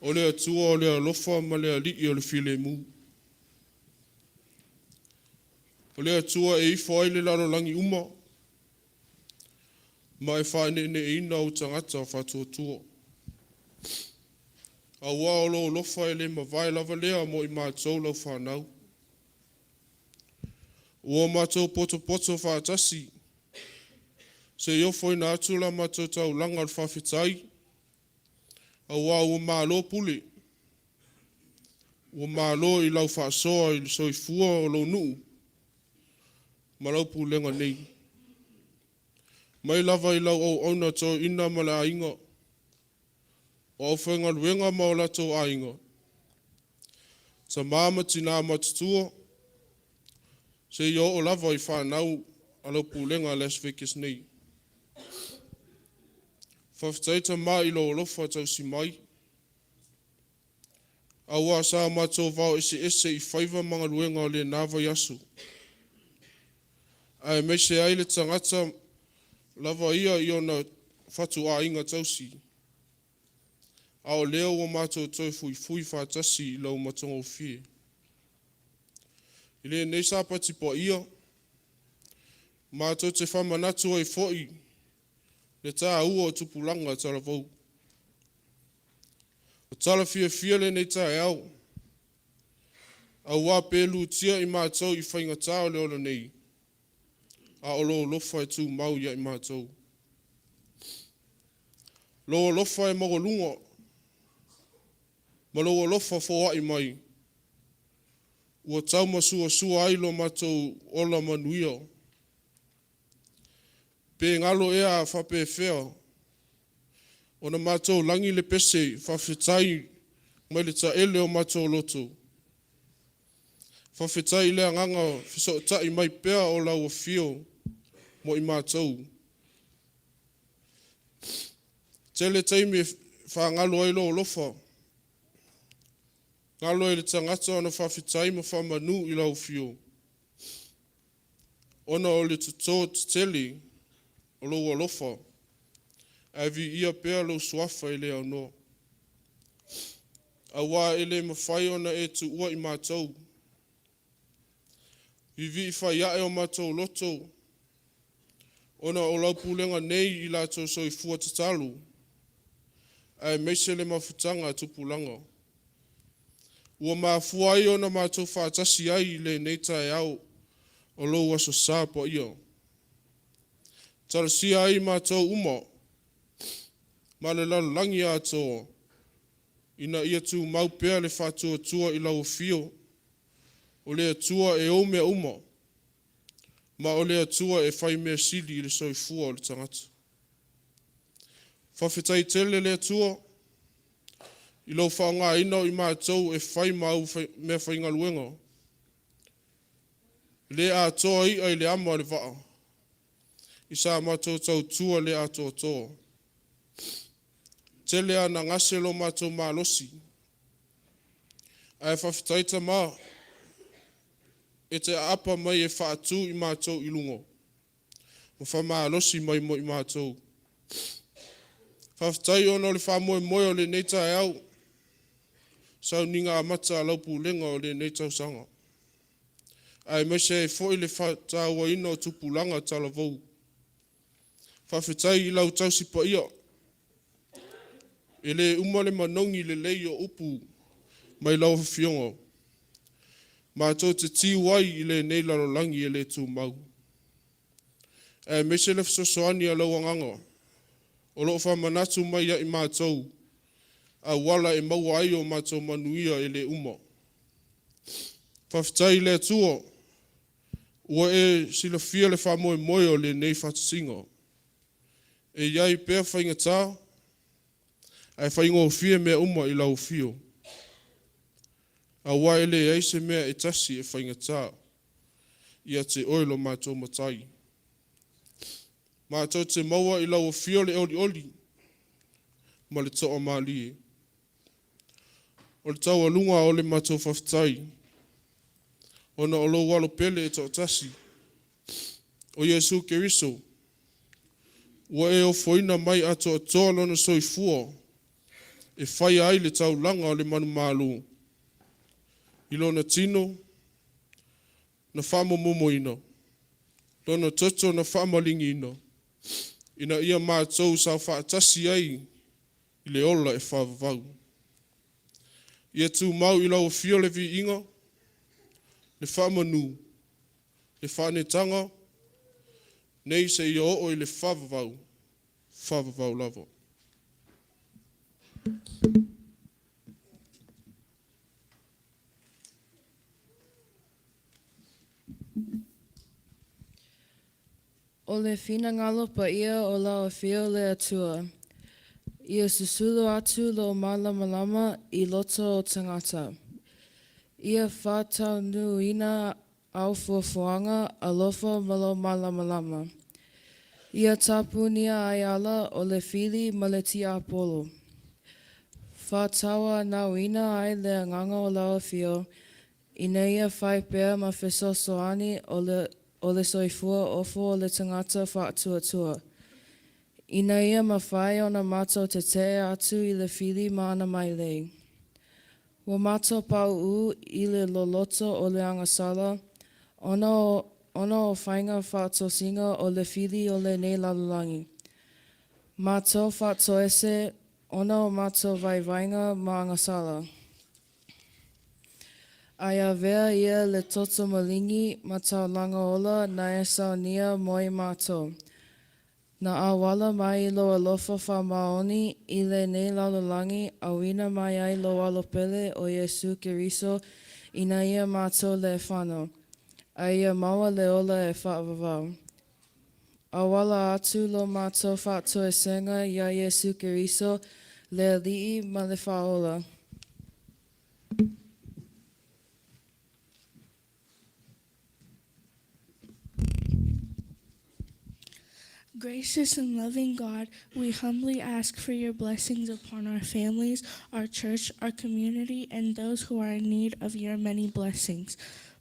Speaker 5: O le atua o le alofa ma le alii o le filemu. O le atua e ifo ai le lalo langi uma. Ma e whaene ne ina o tangata o whatuatua. A wā lo lofa e le mawai lava lea mo i mātou lau whanau. Ua mātou poto whaatasi. Se iofo ina atu la mātou tau langa al whawhitai. A wā ua mālo pule. Ua mālo i lau whaasoa i soifua o lau nuu. Ma lau pulenga nei. Mai lava i lau au auna tau ina ma la inga. O au whenga luenga maola tau ainga. Sa māma tina matutua. Se i o lava i whanau a lau Pulega Las Vegas nei. Whawhitaita mai lo lofa tau si mai. A wā sa mātou vau ese i whaiva mga luenga o le nāwa Iesu. Ai me se aile tangata lava ia i ona whatu a inga tausi. A o leo o mātou toi fui whātasi i lau matongo fie. I le nei sāpati po ia. Mātou te whamanatu ai fōi. Le tā ua o Tupulaga Talavou. O tala fia le nei tā e au. A wā pēlu tia i mātou i whainga tāo leo le nei. A o lo lofa e tū mau ia i mātou. Lo lofa e mago lunga. Ma lo lofa fōa i mai. Ua tau masua ai lo mātou ola manuia. Pe ngalo ea whape whea. O na mātou langi le pese whawhetai mai le ta ele o mātou loto. Whawhetai lea nganga whisootai mai pea o lau o fio mo i mātou. Tele taimi whangalo ai lo lofa. Ngalo e le tangata ona whawhitai ma whamanu i lau fio. Ona o le tuto tele o lo alofa. Avi ia pea lo suafa i le ano. A wā ele mawhai ona e tu ua i mātou. Vivi i whai ae o mātou loto. Ona o lau Pulega nei i lātou so i fua tatalu. Ai meise le mawhutanga Tupulaga. Ua mafuai ona mātou whātasi ai le nei tae au o lo aso sāpo ia. Tala sia ai mātou uma. Ma le lalangi atoa. ina ia tu mau pea le whatua tua I lau fio, o le atua e o mea uma, ma o le atua e whai mea sili I le soifua o le tangata. Whawhetai tele le atua, I lau whaonga ina I mātou e whai mau mea whainga luenga. Le atoa I ai le ama le waa. I sa mātou tau tua le atoa toa. Tele ana ngase lo mātou mālosi. Ai whawhetaita mā. E te apa mai e whaatu I mātou I lungo. Mo wha mālosi mai mo I mātou. Whawhetai ono le whamoe moe o le neita e au. Sau ninga amata lau Pulega o le neita usanga. Ai mai se e fo I le whataua ina o Tupulaga Talavou. Whawhetai I lau tau sipa ia. E le umale manongi le lei o upu mai lau fiongo. Mātou te tiwai I le nei lalolangi e le tū mau. E me se le fsosoani a lau anganga. O loo whamanatu mai I mātou. A wala e maua ai o mātou manuia e le uma. Whawhetai le atua. Ua e sila fia le whamoe moe o le nei whatasinga. E iai pēr faigata. Ai whaingo fia mea uma I lau fio. A wa ele ai se mea e tasi e whaingata. Ia te oilo mātou matai. Mātou te maua I lau fio le oli oli. Ma le toa mālie. O le tau alunga o le mātou whawhetai. Ona o lo walo pele e toa tasi. O Iesu Keriso. Wa e o foina mai ato toa lona soifua. E whai ai le tau langa o le manu malu. I lona tino, na whamo momo ina. Lona toto na whamalingi ina. Ina ia mātou sa whaatasi ai I le ola e whavavau. Ia tū mau I lau fio le vi inga, le whamanu, le whanetanga, nei se ia o I le whavavau, whavavau lava.
Speaker 6: O le whina ngalo pa ia o lau whio le atua. Ia susulu atu lo malamalama I loto o tangata. Ia whātau nuina au fuafuanga a lofa malo malamalama. Ia tapunia ai ala o le fili ma le tia apolo. Whātaua nauina ai le nganga o lau whio. Ina ia whai pēr ma whesosoani o le soifua ofo o le tangata whaatuatua. Ina ia mawhai o na mātou te te atu I le fili maana mai lei. Wa mātou pau u I le loloto o le angasala, ona o whainga whaatosinga o le fili o le nei lalulangi. Mātou whaatoese, ona o mātou vaivainga ma angasala. Aia vea ia le toto malingi ma tau langa ola na e saunia moi mātou. Na awala mai lo alofa whamaoni I le nei lalolangi awina mai ai lo alopele o Iesu Keriso ina ia mātou le whano. A ia maua le ola e whaavavau. Awala atu lo mātou whātua e senga ia Iesu Keriso le alii ma le whaola.
Speaker 7: Gracious and loving God, we humbly ask for your blessings upon our families, our church, our community, and those who are in need of your many blessings.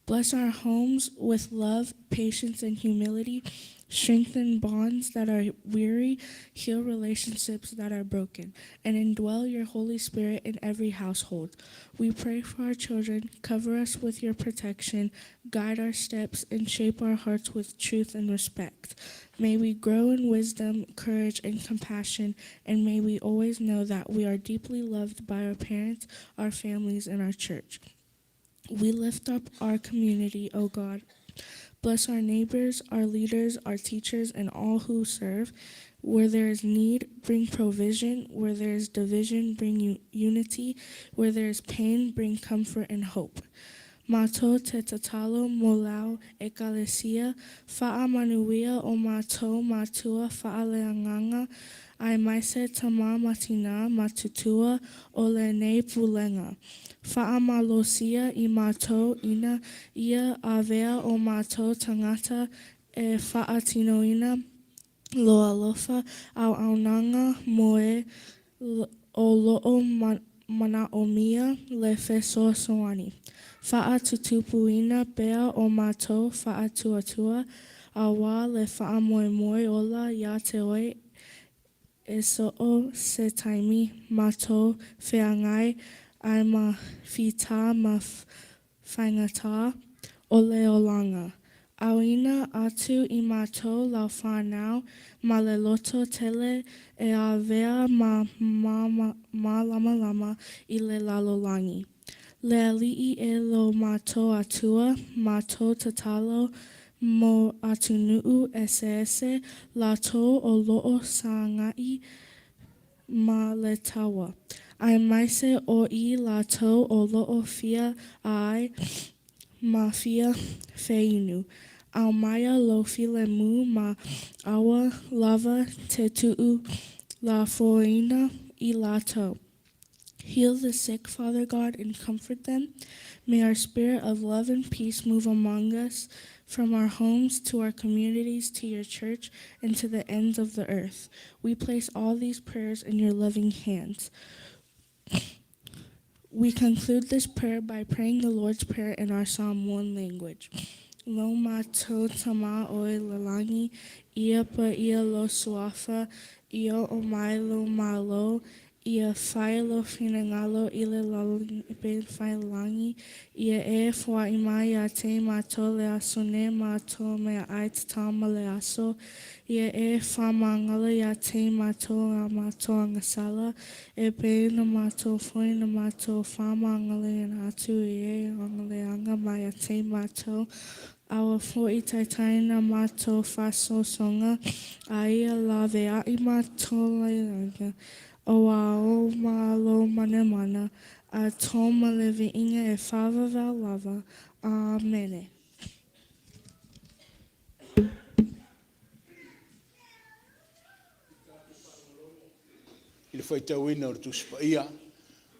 Speaker 7: Bless our homes with love, patience, and humility. Strengthen bonds that are weary, heal relationships that are broken, and indwell your Holy Spirit in every household. We pray for our children, cover us with your protection, guide our steps, and shape our hearts with truth and respect. May we grow in wisdom, courage, and compassion, and may we always know that we are deeply loved by our parents, our families, and our church. We lift up our community, O God. Bless our neighbors, our leaders, our teachers, and all who serve. Where there is need, bring provision. Where there is division, bring unity. Where there is pain, bring comfort and hope. Mātou te tatalo molau ekalesia, fa'a manuia o mātou matua fa'a leanganga, ai maise tama matina matutua o lenei pulenga. Fa'a malosia I mātou ina ia avea o mātou tangata e fa'a tinoina loa lofa auaunaga moe o lo'o mana o mia le fesoasoani. Fa'a tutupuina pea o mātou fa'a tuatua awa le fa'a moe moe ola ia te oi e so'o se taimi mātou feagai ai ma fita ma faigata o le olanga. Auina atu I mātou lau whanau ma le loto tele e a vea ma lama lama I le lalolangi. Le ali'i e lo mātou atua, mātou tatalo mo atunuu ese lātou o lo'o sāngai ma le tawa. Ai maise o I lātou o lo'o fia ai ma fia feinu. Au maya lo file mu ma awa lava te tu'u la foina I lātou. Heal the sick, Father God, and comfort them. May our spirit of love and peace move among us, from our homes to our communities to your church and to the ends of the earth. We place all these prayers in your loving hands. We conclude this prayer by praying the Lord's Prayer in our Psalm 1 language. Lo mātou tama oe lalangi, ia pa ia lo suafa, ia o mai lo malo, ia whai lo whinangalo I le lalangi whailangi, ia e fwa I mai a te mātou le aso ne mātou mea ai te tama le aso, ia e whamangala ia te mātou a mātou angasala, e pe na mātou fwoi na mātou whamangala in atu I e angaleanga mai a te mātou, awa fwoi taitaina mātou whaso songa, a ia lawe a I mātou leilanga, o a o malo mana, a toma leve inga e whawa val lava. Amen.
Speaker 4: I le whaitauina o le tusipaia,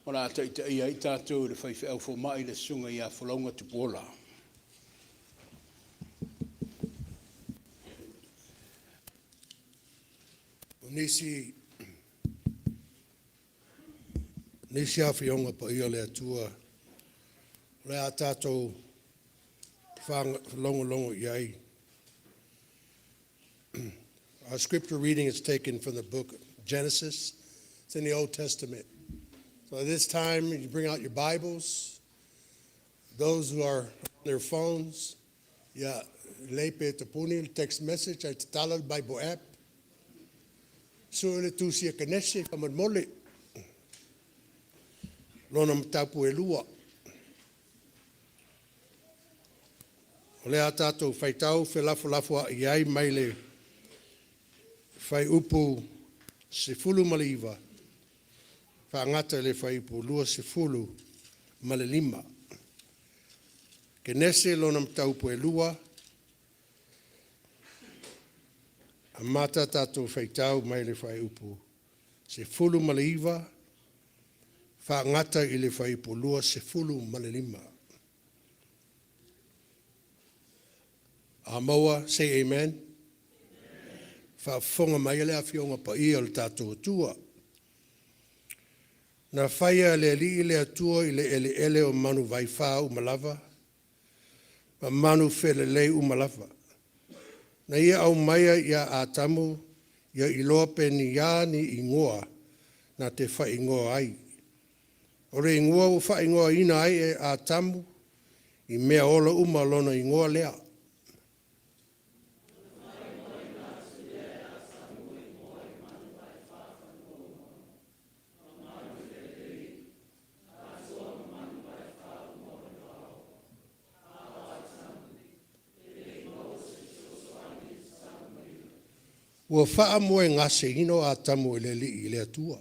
Speaker 4: o la taitaia I tātou le whaiwhau fo mai le sunga I a whalaunga tupola.
Speaker 8: Nisi awhionga pa ia le atua, le a tātou whalongo iai. Our scripture reading is taken from the book of Genesis. It's in the Old Testament. So at this time, you bring out your Bibles. Those who are on their phones, ya leipe te puni, text message, ai te tala Bible app. So le tusia kanese kamadmole. Lona mtapu e lua. O le a tātou whaitau, whelafo iai mai le whai upu se fulu maliva. Whaangata le whai upu lua se fulu malilima. Ke nese lona mtaupu e lua. A mata tātou whaitau mai le whai upu se fulu maliva. Whaangata I le whai upu lua se fulu malilima. A maua, say amen. Whaafonga mai le a whionga pa ia le tātou tua. Na whaia le li le atua I le ele o manu vai wha umalava. Ma manu whele lei umalava. Na ia au maia ia a tamu, ia iloa pe ni ia ni ingoa, na te wha ingoa ai. Ore ingoa u wha ingoa ina ai e a tamu, I mea ola umalona ingoa lea. Ua faa moe ngase ino a tamu le li i le atua.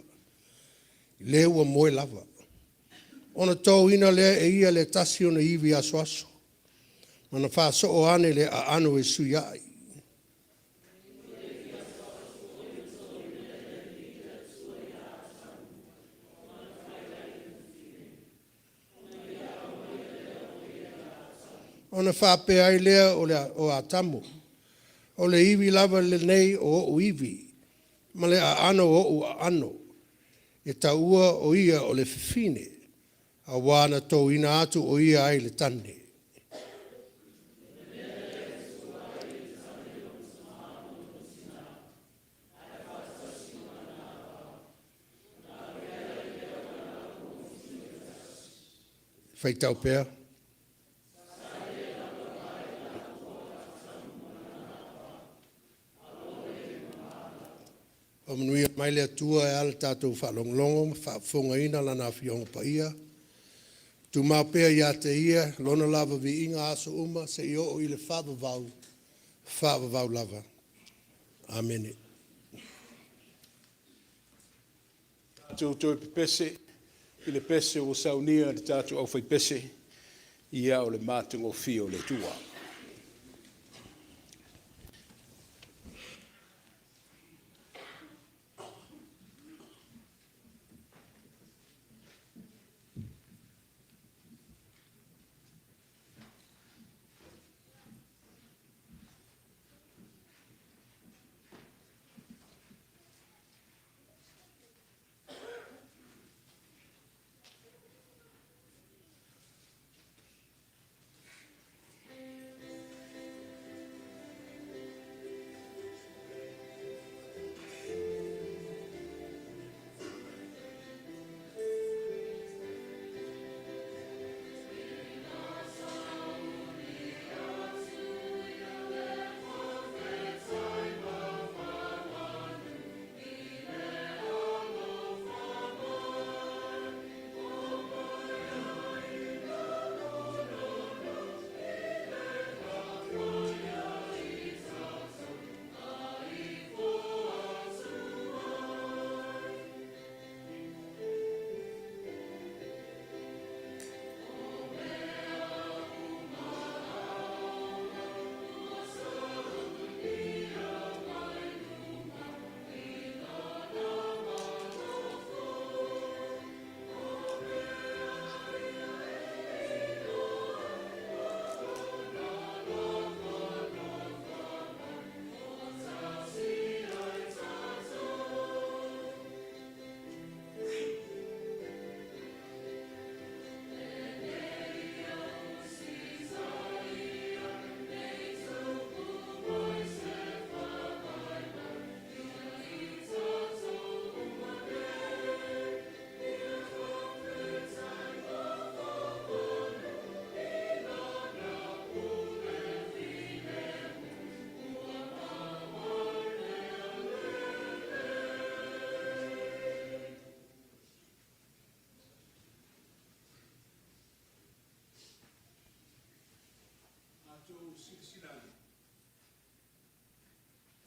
Speaker 8: Le ua moe lava. Ona tau ina lea e ia le tasi ona iwi aso aso. Mana faa so o ane le a anu e sui ai. Ona faa pe ai lea o a tamu. O le iwi lava le nei o iwi. Ma le a ano o a ano. E taua o ia o le fifine. A wana tau ina atu o ia ai le tane. Faitau pea. O manuia mai le atua e ala tātou whaalonglongo, whaafonga ina lana whionga pa ia. Tu mapea ia te ia, lona lava vi inga aso uma, se i o i le whaavavau lava. Amene.
Speaker 4: Tātou toi pese, i le pese o saunia le tātou au whai pese, ia o le mātungo fio le tua.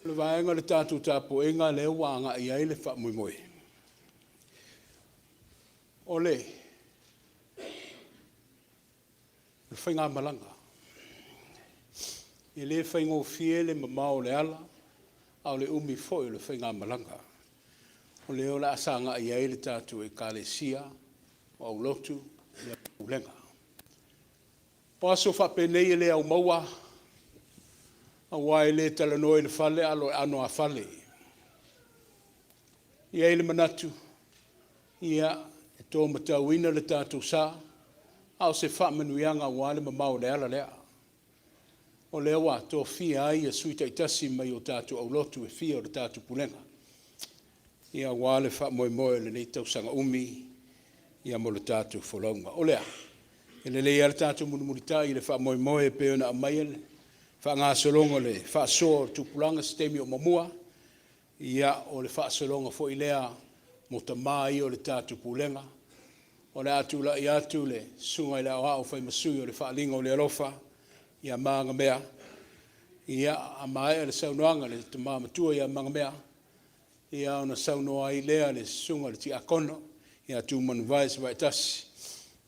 Speaker 4: Le vaenga le tātou tāpoenga le wanga i ai le whamoimoe. Ole, le whainga malanga. I le whaingo fie le mamao le ala, au le umi foi le whainga malanga. O le o le asanga i ai le tātou e kālesia, o au lotu, le Pulega. Paso whapenei le au maua, a wai le talanoe le fale alo ano a fale. Ia ele manatu, ia e tō matauina le tātou sā, au se whamanuianga wale mamau le ala lea. O lea wā tō fia ai a sui taitasi mai o tātou au lotu e fia o le tātou Pulega. Ia wale whamoemoe le nei tausanga umi, ia mo le tātou wholaunga. O lea, ele le ia le tātou munumuritai le whamoemoe peona a maiele, wha solonga le wha soa tupulanga sistemi o mamua, ia o le wha solonga fo ilea mo ta mai o le tātou Pulega, o le atu la i atu le sunga i le au fai masui o le wha linga o le alofa, ia maanga mea, Ia a mai le saunoanga le te matua ia mangamea. Ia ona saunoa I lea le sunga le ti akono. Ia tu manuvai se vaitasi.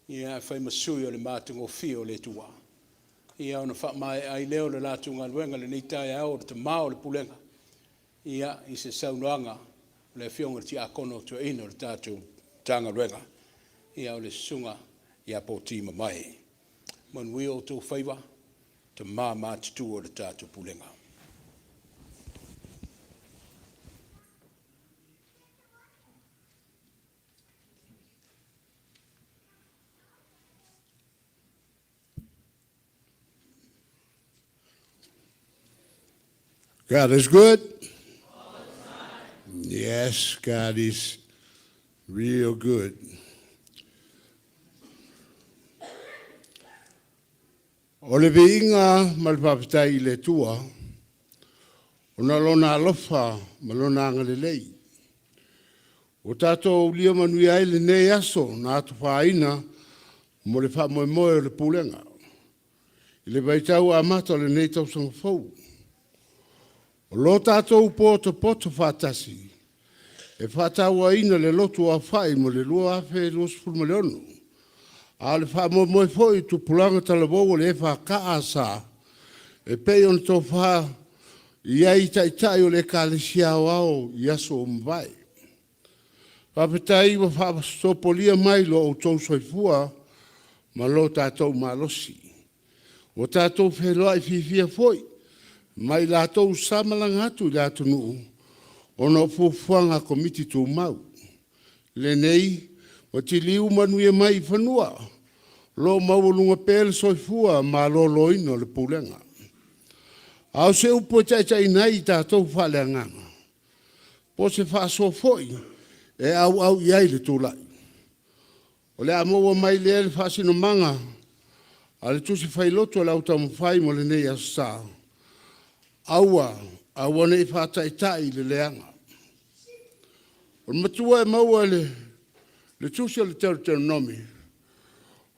Speaker 4: Ia fai masui o le mātungo fio le tua. Ia ona wha mai ai leo le lātu ngā luenga le neitai au o te mao le pulenga. Ia I se saunoanga le fionga le ti akono tua ino le tātu tanga luenga. Ia o le sunga ia pōtima mai. Manui o tō whaiwa. Te mātu o le tātou pulenga.
Speaker 8: God is good. Yes, God is real good. O le veinga ma le papatai le tua, o na lona alofa ma lona anga le lei. O tātou lia manui ai lenei aso na atuwhaina mo le wha moe moe o le pulenga. I le baitau a mata le nei tau sanga fau. O lo tātou poto whatasi, e whatau a ina le lotu Aofa'i mo le lua afe lua sefulmaleonu. A le wha moe foi Tupulaga Talavou le EFKAS e pei on tō wha ia I taitai o le kālesia au Iesu o mwai. Papetai wa wha sopolia mai lo o tō soifua ma lo tātou malosi. O tātou wheloa I fifia foi mai lātou samalanga atu le atunu o no fufuanga komiti tō mau. Lenei o ti liu manuia mai whanua, lo maulunga pēle soifua ma lo loino le pulenga. Au se upo tai nai tātou whaleanganga. Po se whaaso foi, e au iai le tūlai. O le amoa mai le ele whaasino manga, a le tusi whai loto le autamu whai mo le nei asa. Aua nei whaataitai le leanga. O matua e maua le tusi le Deuteronomy.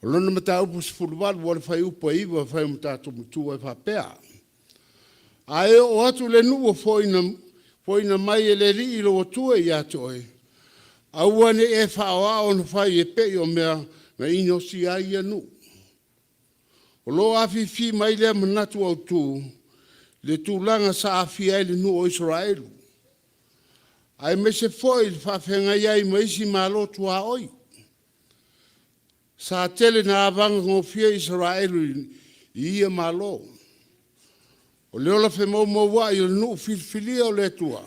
Speaker 8: O lona mata upu sifuluwalu wale whai upo iwa whai matato mutua e whapea. Ae o atu le nuwa foina mai e le ri ilo o tua I ato e. Aua ne e whaoa o na whai e pe o mea na ino si ai anu. O lo afifi mai le manatu au tu, le tūlanga sa afi ai le nu o Israelu. Ai me se foi le whawhenga iai maisi ma lotu a oi. Sa tele na avanga ngofia Israelu I ia ma lo. O le ola fe mau wai o le nu filifiliga o le atua.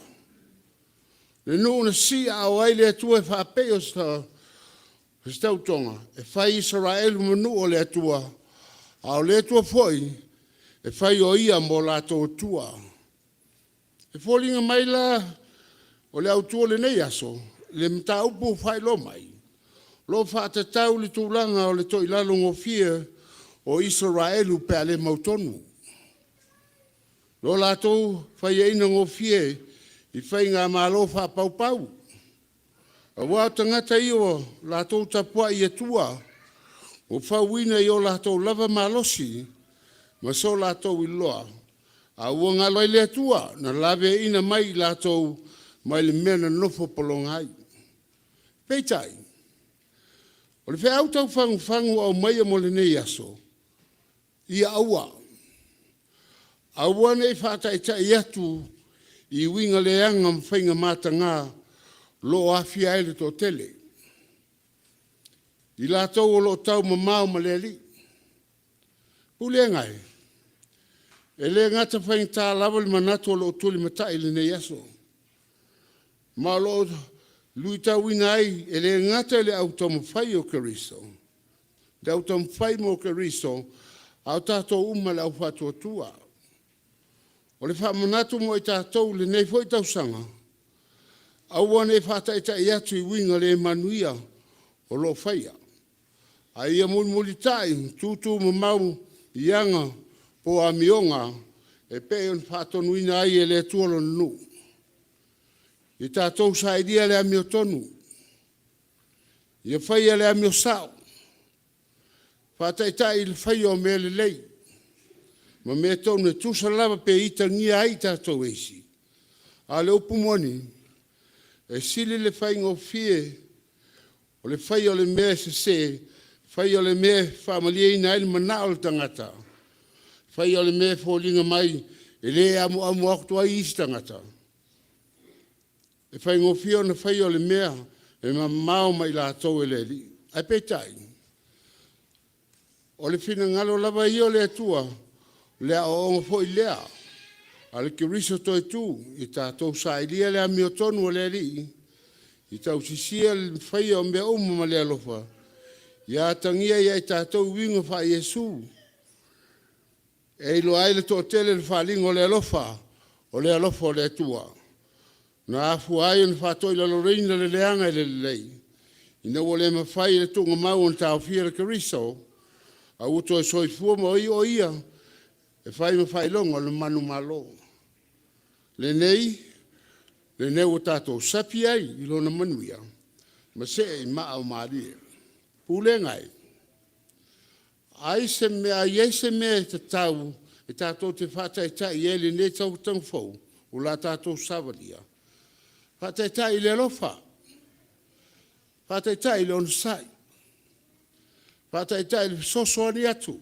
Speaker 8: Le nu na si au ai le atua e whape o stau tonga. E whai Israelu manu o le atua. Au le atua foi e whai o ia mo la tō tua. E fōlinga mai la o le autua le nei aso, le mta upu whai lo mai. Lo whaatatau le tūlanga o le toi lalo ngofia o Israelu pe ale mautonu. Lo la tō whai eina ngofia I whai ngā malo whapaupau. A wā tangata I o la tō tapua I atua, o whauina I o la tō lava malosi, ma so la tō I loa. A ua ngā lai le atua, na lawe ina mai la tō mai le mena nofo polongai. Peitai. O le whea autau whangu au mai mo le nei aso. Ia aua. Aua nei whātai tai atu I winga le anga mwhainga mātanga lo awhi aile tō tele. I la tau o lo tau mamau ma le li. Pule ngai. E le ngata whainga tā lawa le manatu o lo tuli matai le nei aso. Ma lo lui tau ina ai e le ngata le auto mwhai o keriso. Le auto mwhai mo keriso au tātou uma le au whatua tua. O le whamanatu mo I tātou le nei fwoi tau sanga. Aua nei whataita I atu I winga le manuia o lo whaia. A ia muli tai tūtū mamau I anga po a mionga e pe on whatonu ina ai e le tuolo nu. I tātou sa idia le amio tonu. I whaia le amio sao. Whataita I le whaia o me le lei.
Speaker 5: Ma mea tonu tu salava pe ita ngia ai tatou eisi. A le upu moni, e sili le fai ngofie, o le fai o le mea se, fai o le mea whamalia ina ele mana o le tangata. Fai o le mea fōlinga mai, e le amu akutua i isi tangata. E fai ngofie o na fai o le mea, e mamau mai la tau e le li. Ai petai. O le fina ngalo lava i o le atua, le a o fo i lea. Ale ke riso toi tu, i tatou sa ilia le ami o tonu o le li. I tau sisia le fai o mea ma le alofa. Ia tangia ia i tatou winga fa Iesu. E ilo aile to tele le whalingo le alofa, o le alofa o le atua. Na afu ai on fatoi la loreina le leanga le lei. Ina wole mawhai le tunga mau on tau fia le kariso. A uto e soifua mo i o ia. E whai mawhai longa le manu malo. Lenei o tātou sapi ai i lona manuia. Ma se e maa o maaria. Pulega ai. Ai se mea, iei se mea e tātou, e tātou te whātaitai i ele ne tau tangfou, o la tātou savaria. Whātaitai i le alofa. Whātaitai i le onasai. Whātaitai i le sosoani atu.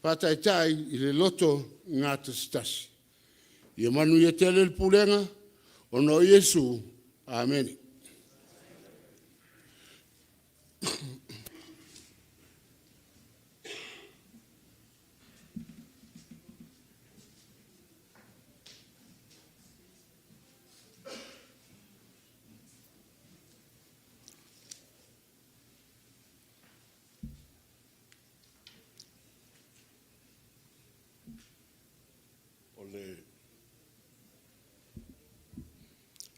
Speaker 5: Whātaitai i le loto ngāta stasi. Ia manu ia tele le pulenga, o no Iesu. Amen.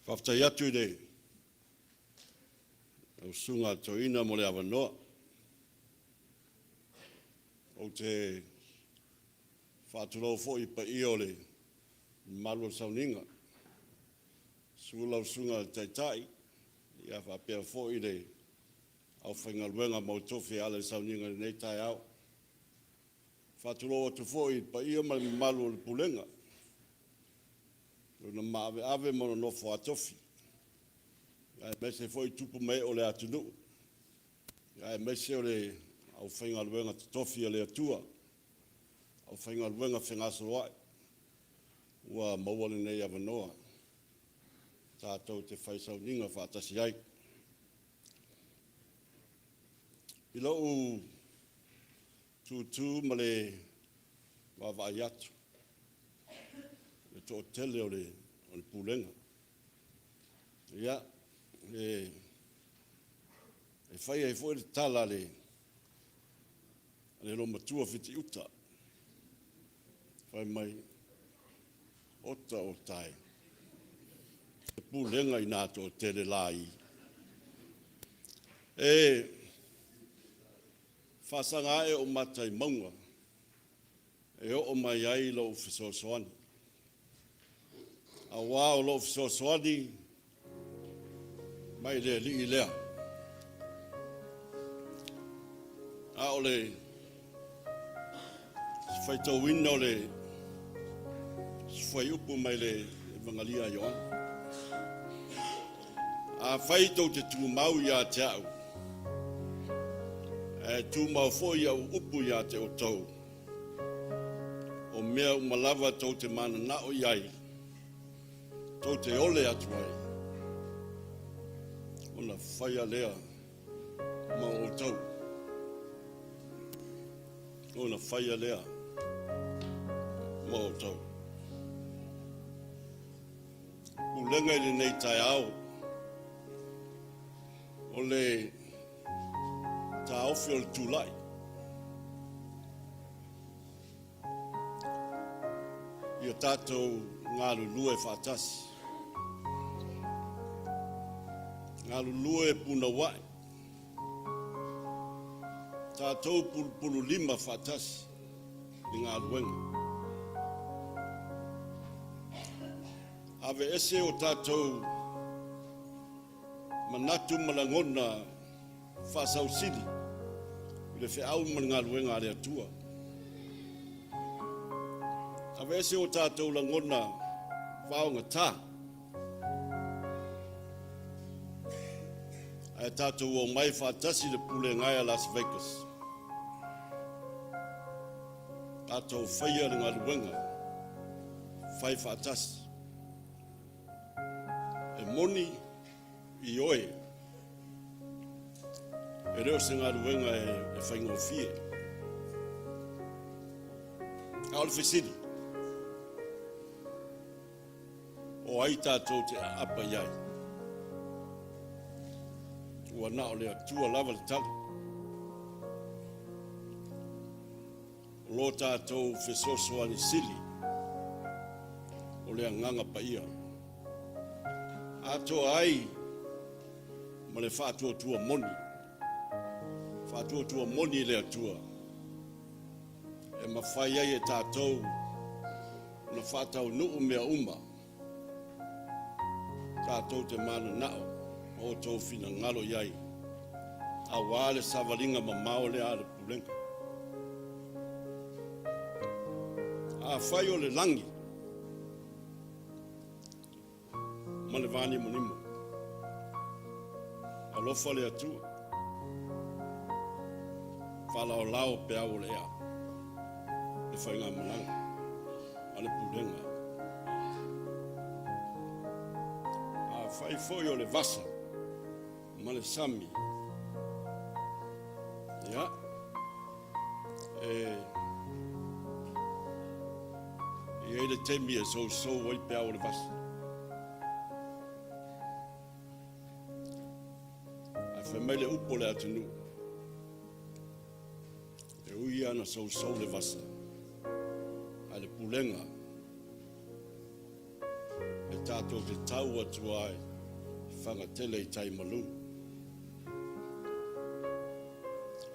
Speaker 9: Whaftai atu ne, au sunga toina mo le awanoa. O te whāturau fo i pa i o le malu sauninga. Sulau sunga taitai, ia whapea fo i le au whaingaluenga mautofi ale sauninga nei tai au. Whāturau atu fo i pa i o malu le pulenga. Na maave ave mo no fo atofi. Ai mese foi tupu mai o le atunu. Ai mese o le au whainga luenga tofi o le atua. Au whainga luenga whengasaroai. Ua mauale nei avanoa. Tātou te whaisau ninga whaatasi ai. Ilo u tūtū ma le wawai atu. To tele o le pulenga. Ia, e whai e fo e tala le lo matua whiti uta. Whai mai ota o tai. E pulenga i nā to tele lai. E whasanga e o matai maunga. E o mai ai lo fisosoani. A wao lo fisosoani mai le li lea. A ole fai tau wina o le fai upu mai le evangalia yoan. A fai tau te tu mau ia te au. E tu mau fo ia upu ia te o tau. O mea umalava tau te mana na o iai. Tau te ole atu ai. Ona whaia lea ma o tau. Ona whaia lea ma o tau. Pulega i nei tai au. O le ta ofi o le tūlai. Ia tātou ngā lulue whātasi. Ngā lulue puna wai. Tātou pulu lima whātasi i ngā luenga. Ave ese o tātou manatu malangona whasau sili. I le whiau man ngā luenga ale atua. Tawese o tatou langona whaonga tā. Ai tatou o mai whatasi le Pulega Las Vegas. Tatou whaia le ngā ruenga. Whai whatasi. E moni I oe. E reo se ngā ruenga e whaingofie. Aole whisiri. O ai tātou te apa iai. Ua nao lea tua lava le tali. O lo tātou whesoso ani sili. O lea nganga pa ia. Ato ai ma le whātua tua moni. Whātua tua moni lea tua. E ma whai ai e tātou na whātau nuu mea uma. Tātou te mana nao o tō whina ngalo iai. A wāle savalinga ma mao le ale Pulega. A whai o le langi. Ma le vāni monimo. A lofa le atua. Whalao lao pe au le ea. Le whainga malanga. A le Pulega. A whai foi o le vasa. Ma le sami. Ia. E le taimi e so oi pe au le vasa. Mai le upo le atunu. E ui ana so le vasa. A le Pulega. E tātou te tau atu ai. Whangatele I tai malu.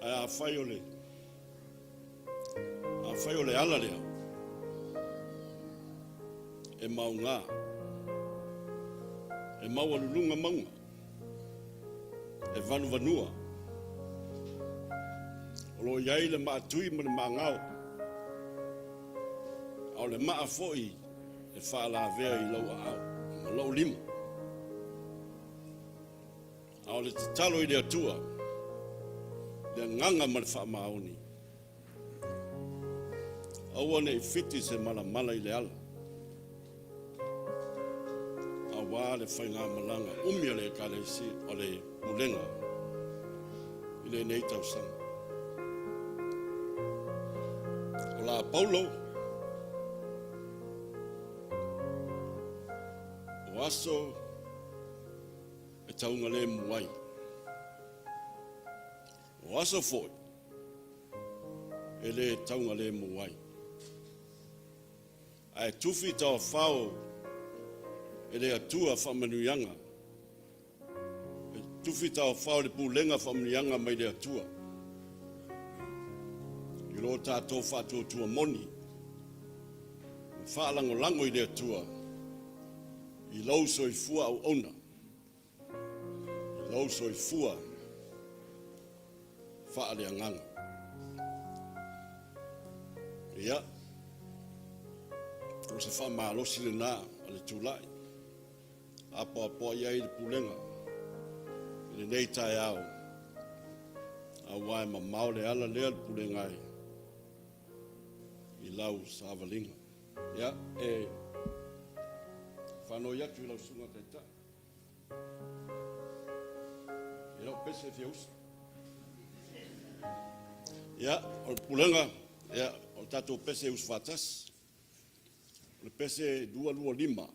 Speaker 9: Ai a whai o le. A whai o le ala lea. E mau ngā. E mau alulunga maunga. E vanua. O lo iai le maatui ma le maangau. Au le maa foi e whaalavea I lau a au. Ma lau lima. Au le talo I le atua. Le nganga ma le whaamaoni. Au ane I fiti se mala I le ala. Au wā le whainga malanga. Umia le kalesi o le Pulega I lenei tausanga. O la Paulo o aso e taunga le muai. O aso foi e le taunga le muai. Ai tufi tau whao e le atua whamanuianga. Tufi tau whao le Pulega whamanianga mai le atua. I lo tātou whātua tua moni. Whaalango lango I le atua. I lau soifua auauna. I lau soifua whaaleanganga. Ia. O se whamalosi le nā a le tūlai. Apo iai le Pulega. Lenei tai au. A wai ma mau le ala lea le Pulega I lau savalinga. Ia, e whanau iatu I lau sunga taita. I lau pese fiausa. Ia, o le Pulega, ia, o tatou pese us fatas. O le pese 225.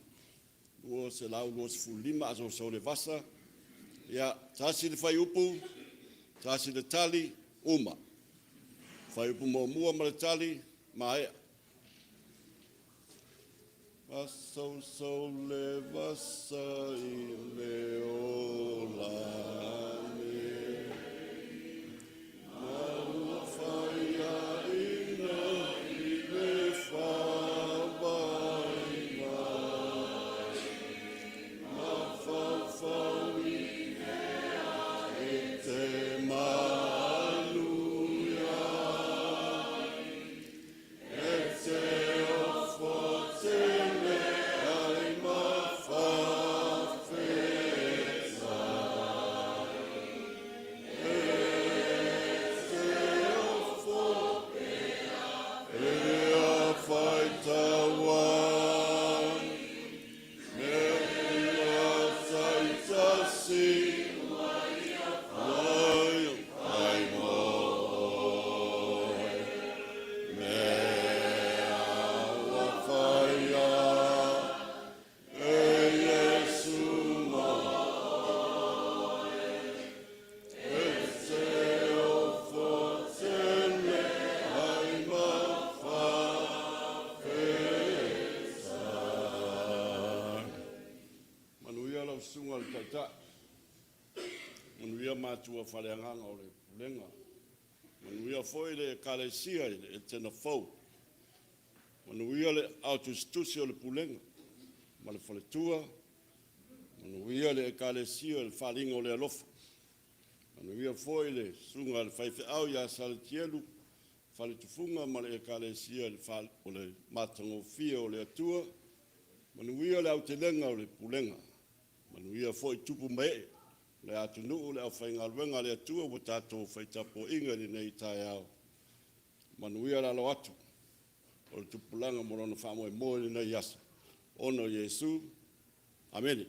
Speaker 9: Lua se lau, lua se fulima, aso so le vasa. Ia, tasi le whai upu, tasi le tali, uma. Whai upu mua ma le tali, ma ea. Vaso so le vasa I le olane. Maua whaia ina I le whawaina. Ma whawhau I te manuia. E te ofo au sunga le taita. Manuia matua whaleanganga o le pulenga. Manuia foi le kalesia le Etena fau. Manuia le autostusi o le pulenga. Ma le whaletua. Manuia le kalesia le whalinga o le alofa. Manuia foi le sunga le whaifeau ia salitielu. Whaletufunga ma le kalesia le whal o le matangofia o le atua. Manuia le autelenga o le pulenga. Manuia foi tupu mei. Le atunu le auaunaga luenga le atua o tatou faitapo inga lenei taiao. Manuia la lo atu. O le tupulanga morona whamoe moe lenei asa. Ono Iesu. Amen.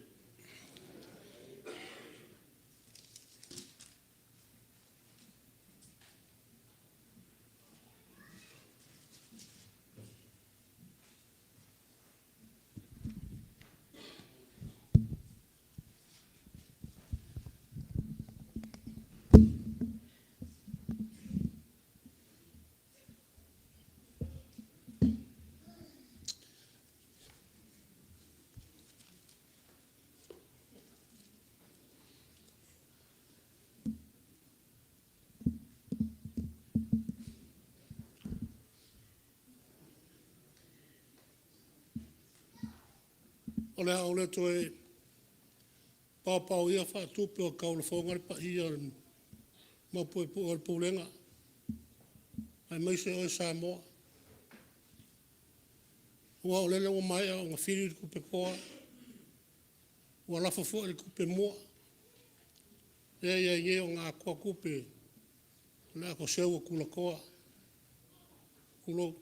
Speaker 8: O le toe pāpau ia whātupe o kaulafonga le pahi o le mapuepu o le pulenga. Ai maise o Samoa. Ua o lele o mai o ngā whiri kupe koa. Ua lafa fo le kupe mua. Ia o ngā koa kupe. Nā ko seua kula koa. Kulo.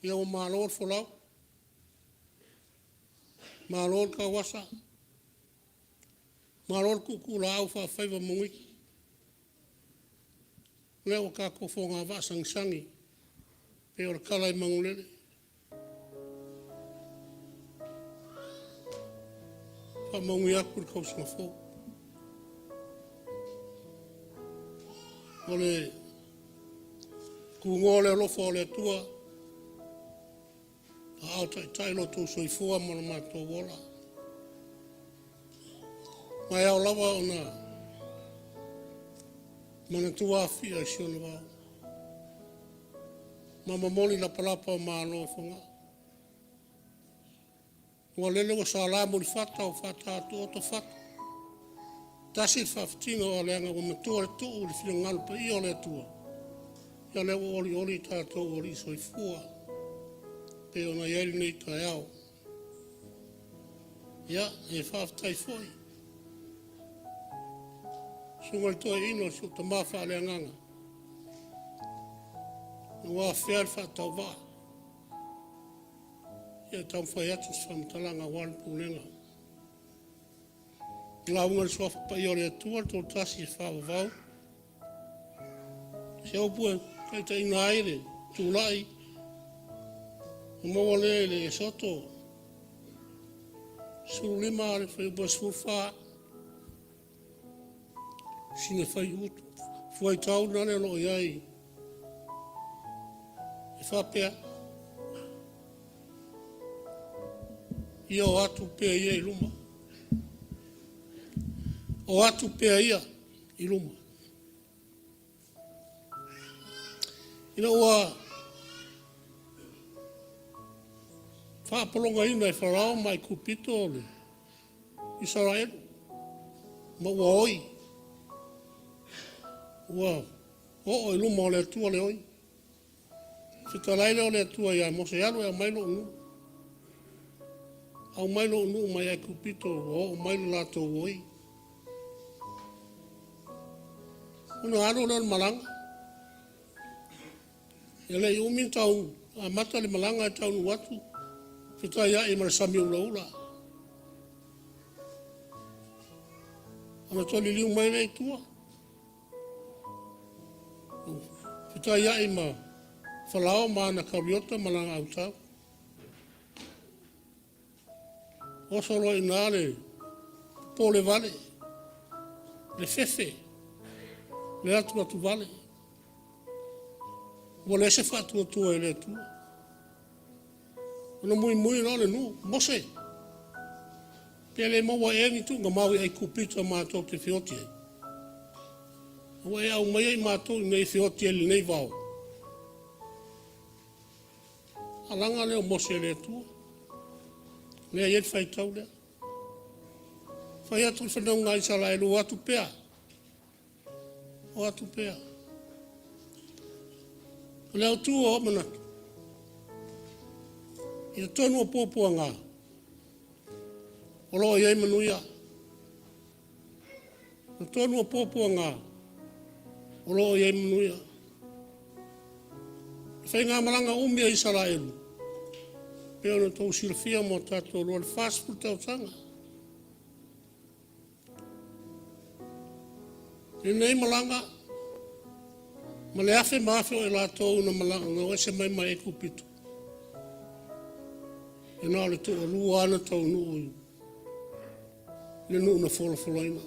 Speaker 8: Ia o mālor folau. Malol ka wasa. Malol kukula au whawhaiva mungiki. Leo ka kofonga wa sangi. Pe o kalai mangulele. Pa mangi aku le kausinga fo. Ole kungole lofo le tua. Au Tali Lotu soifua mo na matou wola. Mai au lava ona manatua fia i siona wau. Mama moli la palapa o maalo fonga. Ua lele wa salamu li fata o fata atu o to fata. Tasi whaftinga o leanga o matua le tuu li fina nganu pa i o le tua. Ia le oli tatou oli soifua. Pe ona ieri nei taiao. Ia, whaftai foi. Sunga i toa ino si o ta mawha le anganga. Ua whea whatau wā. Ia tau whai atu si whamtalanga wāli pūlenga. Ngā unga si wafa pa i ore atua tō tasi i whawa wau. Se au pue, kai ta ina aere, tūlai. Mo le soto. Su lima le fai bas fufa. Sine fai ut. Foi tau na le lo iai. E fa pea. Ia o atu pea ia i luma. O atu pea ia i luma. Ina ua whapolonga ina e wharao mai kupito o le Israel. Ma ua oi. Ua o luma o le atua le oi. Whitalaile o le atua ia mose alu e mailo unu. Au mailo unu mai e kupito o mailo lato oi. Una alu le malanga. Ia le umi tau a mata le malanga e tau nu watu. Kita ia i marasami ula. Ana toli liu mai nei tua. Kita ia i ma whalao ma na kauriota malanga au tau. Osolo i nare po le vale. Le fefe. Le atu vale. Wale se fatu tua i le tua. Ono mui no le nu, mose.
Speaker 10: Pele mo wa engi tu ngamawi ai kupita mātou te whioti ai. Wa e au mai ai mātou nei whioti ai nei vau. Alanga leo mose le tua. Lea iet whai tau lea. Whai atu whanau ngai sala e lu atu pea. O atu pea. Leo tua o manatu. Ia tonu o pōpua ngā. O loa iei manuia. Ia tonu o pōpua ngā. O loa iei manuia. Whai ngā malanga umia i sala elu. Pea ona tau silafia mo tatou loa le fast food tau tanga. Lenei malanga. Ma le afe maafe o e la tau na malanga. Ngā oese mai mai e kupitu. E nā le tau lua ana tau nuu. Le nuu na fola folaina.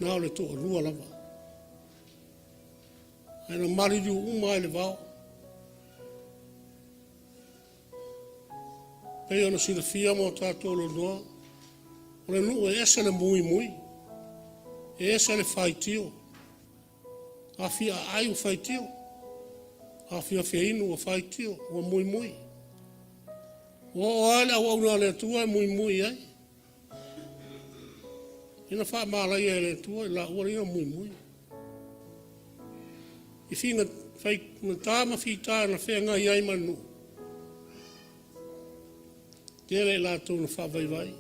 Speaker 10: Nā le tau lua lava. Ai na maridu uma le vau. Pei ona silafia mo tatou le noa. O le nuu e ese le mui mui. E ese le whaitio. A fia ai o whaitio. A fia inu o whaitio o mui mui. O ale au auna le tua mui mui ai. Ina wha maalai e le tua la uarina mui mui. I finga whai na tāma whita na whenga i ai manu. Tere la tō na wha vai vai.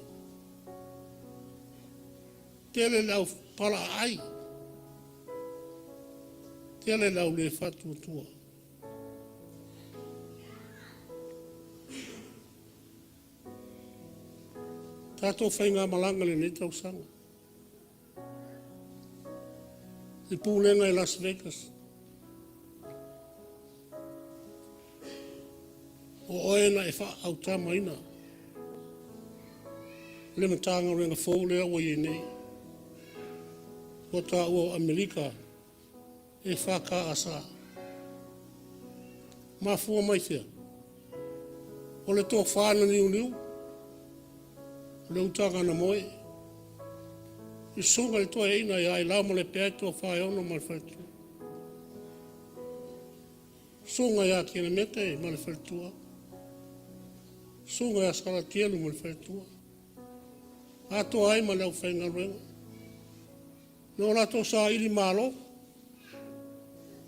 Speaker 10: Tere lau pala ai. Tere lau le whatu tua. Tātou whainga malanga le nei tau sanga. I Pulega Las Vegas. O oena e wha au tamaina. Le matanga renga fōu lea o i nei. O tā ua Amerika e wha ka asa. Ma fua mai fia. O le tō whāna niu niu. Le utanga na moe. I sunga le toa eina i Ailao M le pea Tofaeono ma le whaitua. Sunga ia kina mete ma le whaitua. Sunga ia skala tielu ma le whaitua. Atua ai ma le au whainga renga. No lato sa ili malo.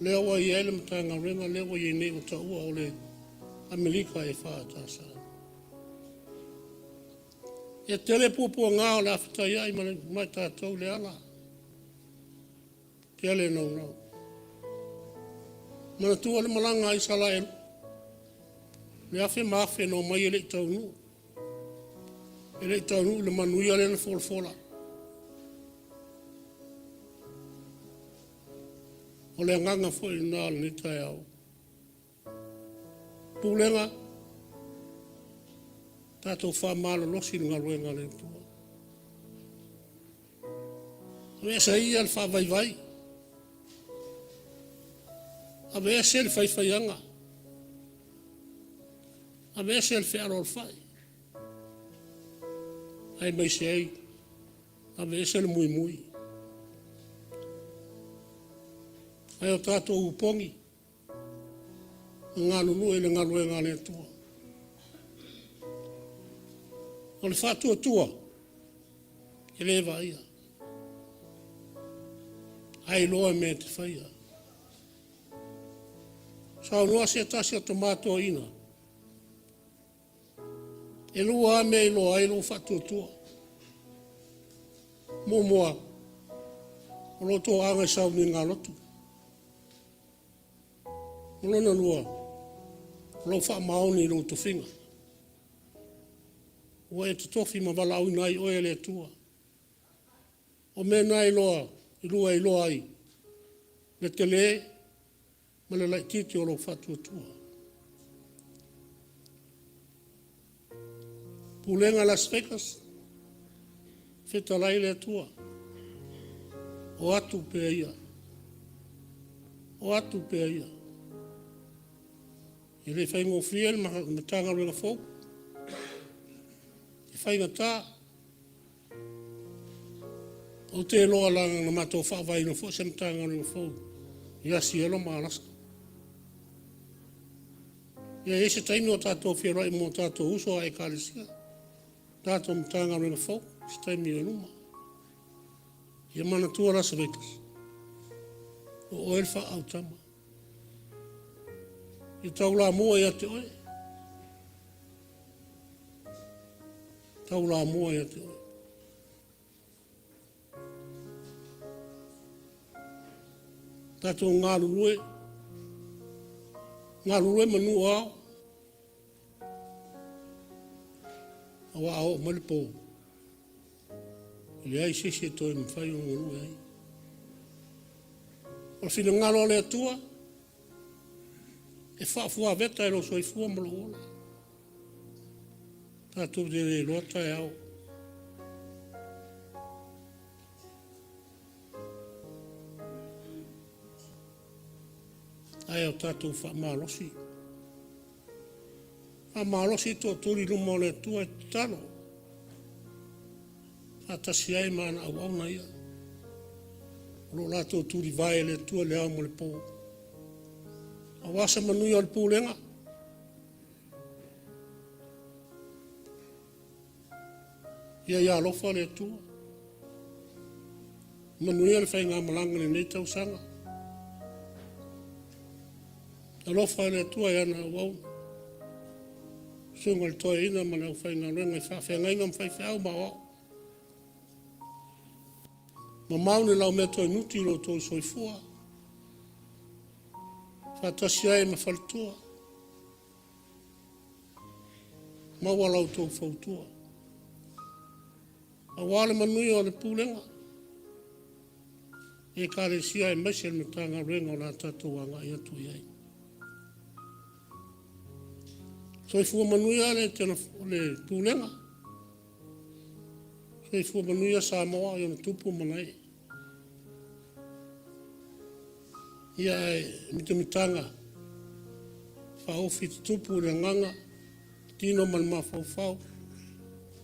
Speaker 10: Leo wa i ele matanga renga, leo wa i nei o ta ua o le Amerika e whaatasa. E tele pupua ngā o le awhitai ai mai tātou le ala. Tele nau nau. Mana tua le malanga i sala elu. Le awhi mawhi no mai ele i tau nu. Ele i tau nu le manuia le na fola fola. O le nganga fwoi nā le ni tai au. Pulega. Tātou whamalo losi ngā ruenga le tua. Ame sa ia le whawai vai. Ame ese le whaiwhaianga. Ame ese le whearo le whai. Ai mai se ei. Ame ese le mui mui. Ai o tātou upongi. Ngā nunu e le ngā ruenga le tua. O le whatua tua, e lewa ia. Ailao M te whaia. Sao noa se tasi a tomato ina. E lua ame e loa ai lo whatua tua. Momoa, o loto anga sau ni ngā lotu. O lona lua, o lo wha maoni lo to whinga. O e te tofi ma wala au nai o e le tua. O me nai loa, i loa ai. Le te le, ma le lai titi o lo whatua tua. Pulega Las Vegas, feta lai le tua. O atu pea ia. O atu pea ia. I le whaingo fria, ma tanga renga fōu. faigata. O te loa langa na mato whaavai no fo, semtanga no fo. Ia sielo maalasa. Ia ese taimi o tatou whiaroi mo tatou uso a ekalisia. Tatou mtanga no fo, se taimi o numa. Ia manatua Las Vegas. O oel wha au tama. Ia taula mua ia te oe. Taula mua ia te oe. Tatou ngā lulue manu ao. Awa ao malipo. Ile ai sese toi mwhai o nguru ai. O whina ngalo le atua. E whaafua veta e lo soifua malaola. Tatou de le loata e ao. Ai o tatou whaamalosi. Whaamalosi tō turi lumo le tua e tano. Atasi ai mana auauna ia. Lo lato turi vai le tua le au mo le pō. Awasa manui o le pūlenga. Ia lofa le tua. Manui le whainga malanga le nei tausanga. Alofa le tua ia na wau. Sunga le toa ina mana u whainga renga i whawhenga inga mwhai ma o. Ma maune lau mea toi nuti lo tō soifua. Whatasi ai ma whalitua. Ma walau tō whautua. A wale manui o le pūlenga. E kare sia e maise le tanga renga o la tatou anga i atu iai. Soifua manuia le tena le pūlenga. Soifua manuia Samoa i ona tupu manai. Ia e mitamitanga. Whaofi tupu le nganga. Tino malma whauwhau.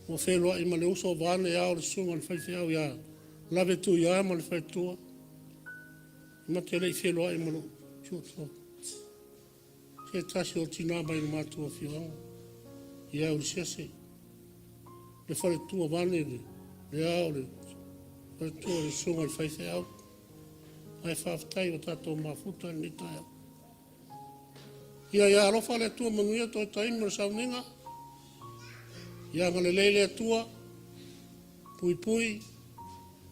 Speaker 10: Mo whelua i male uso vane ia o le sunga le whaiwhiau ia. Lave tu ia ma le whaitua. Ima te lei whelua i malo. Se tasi o tina mai na matua whiwanga. Ia o le sese. Le whaitua vane le ao le whaitua le sunga le whaiwhiau. Ai whawhtai o tatou mafuta ni taia. Ia arofa le tua manuia toi taimi mo le sauninga. Ia ngale leile atua. Pui pui.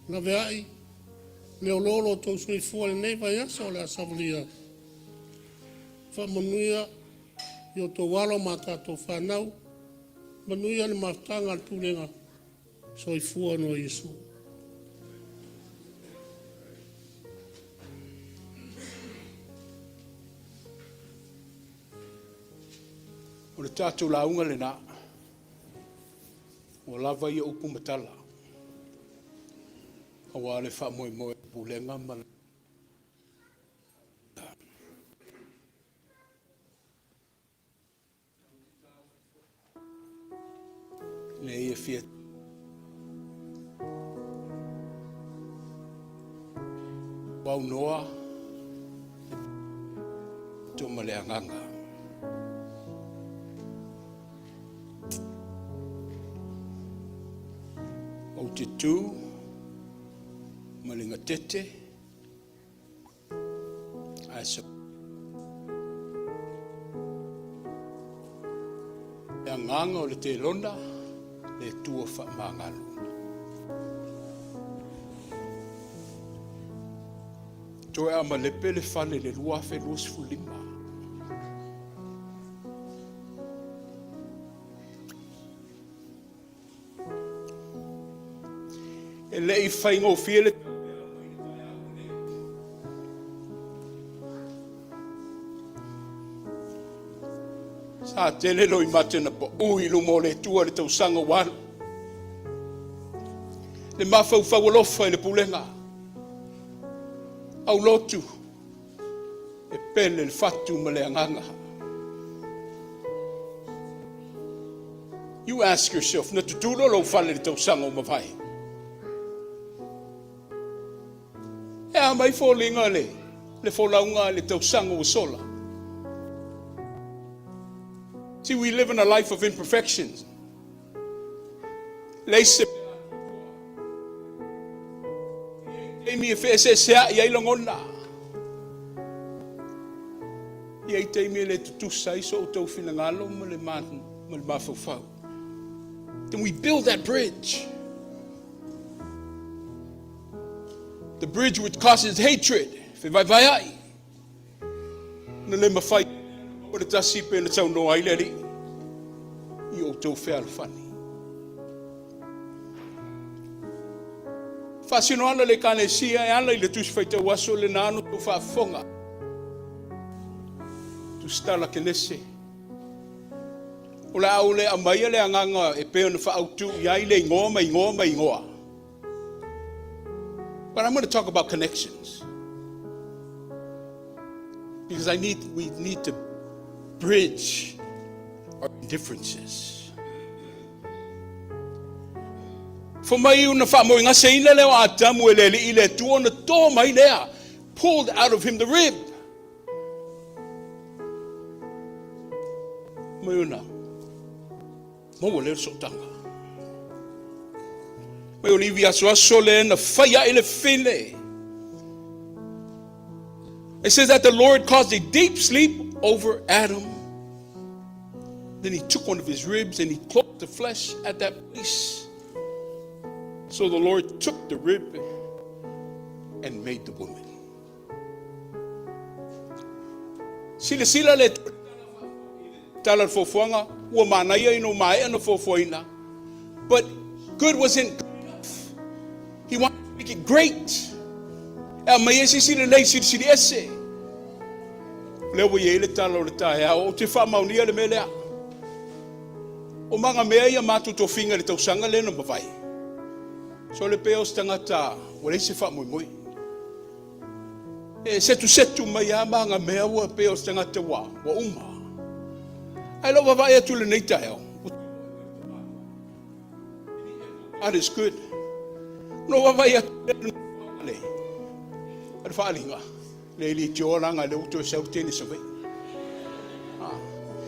Speaker 10: Na veai. Leo lolo tau sui fua le nei vai asa o le asavalia. Whamanuia. Io to walo ma tatou whanau. Manuia le maftanga al pulenga. Soi fua no Iesu.
Speaker 4: O le tātou launga le nā. O lava ia upu matala. A wā le wha moe moe pulenga ma le ia fia. Wau noa. Tō ma le anganga. O te tū, malinga tete, aisa. E nganga o le te lona, le tua wha mangalu. Toe a malepe le whale le luafe luasfu lima. E le I whaingo whiele. Sa tele loi matena po ui lumo le tua le tau sanga wanu. Le mawhau whawalofa I le pulenga. Au lotu. E pele le fatu ma le anganga. You ask yourself, na tutulo lo fale le tausanga o mawhai. Ea mai fōlinga le fōlaunga le tausanga o sola. See, we live in a life of imperfections. Leise taimi e whese sea i ailangona. I taimi le tutusa iso o tau finangalo ma le mafawfau. Then we build that bridge. The bridge which causes hatred. Feagai. Na le mawhai o le tasi pe na tau no aileri. I o tau whea alfani. Fasino ana le kanesia e ana i le tusi whaita waso le nano tu whaafonga. Tu stala kenese. O la au le amaia le anganga e peo na whaautu iai le ingoa. But I'm going to talk about connections. Because we need to bridge our differences. For mai una whamoe ngā seina leo a tamu e lele I le tua na tō mai lea, pulled out of him the rib. Mai una, mau leo sotanga. Mai olivi aso le na whaia ele whine. It says that the Lord caused a deep sleep over Adam. Then he took one of his ribs and he closed the flesh at that place. So the Lord took the rib and made the woman. Sila le tala fofuanga ua manaia ino mai ana fofuina. But good wasn't good enough. He wanted to make it great. El mai ese sila le sila ese. Lewa ye le tala le tae o te whamaunia le melea. O manga mea ia matu to finga le tausanga le na mawai. So le peos tangata, wale se wha moi. E setu mai a manga mea ua peos tangata wa uma. Ailao wawai atu le nei taeo. God is good. No wawai atu le. Ar whaalinga. Le li tioranga le uto e sauteni sa wei.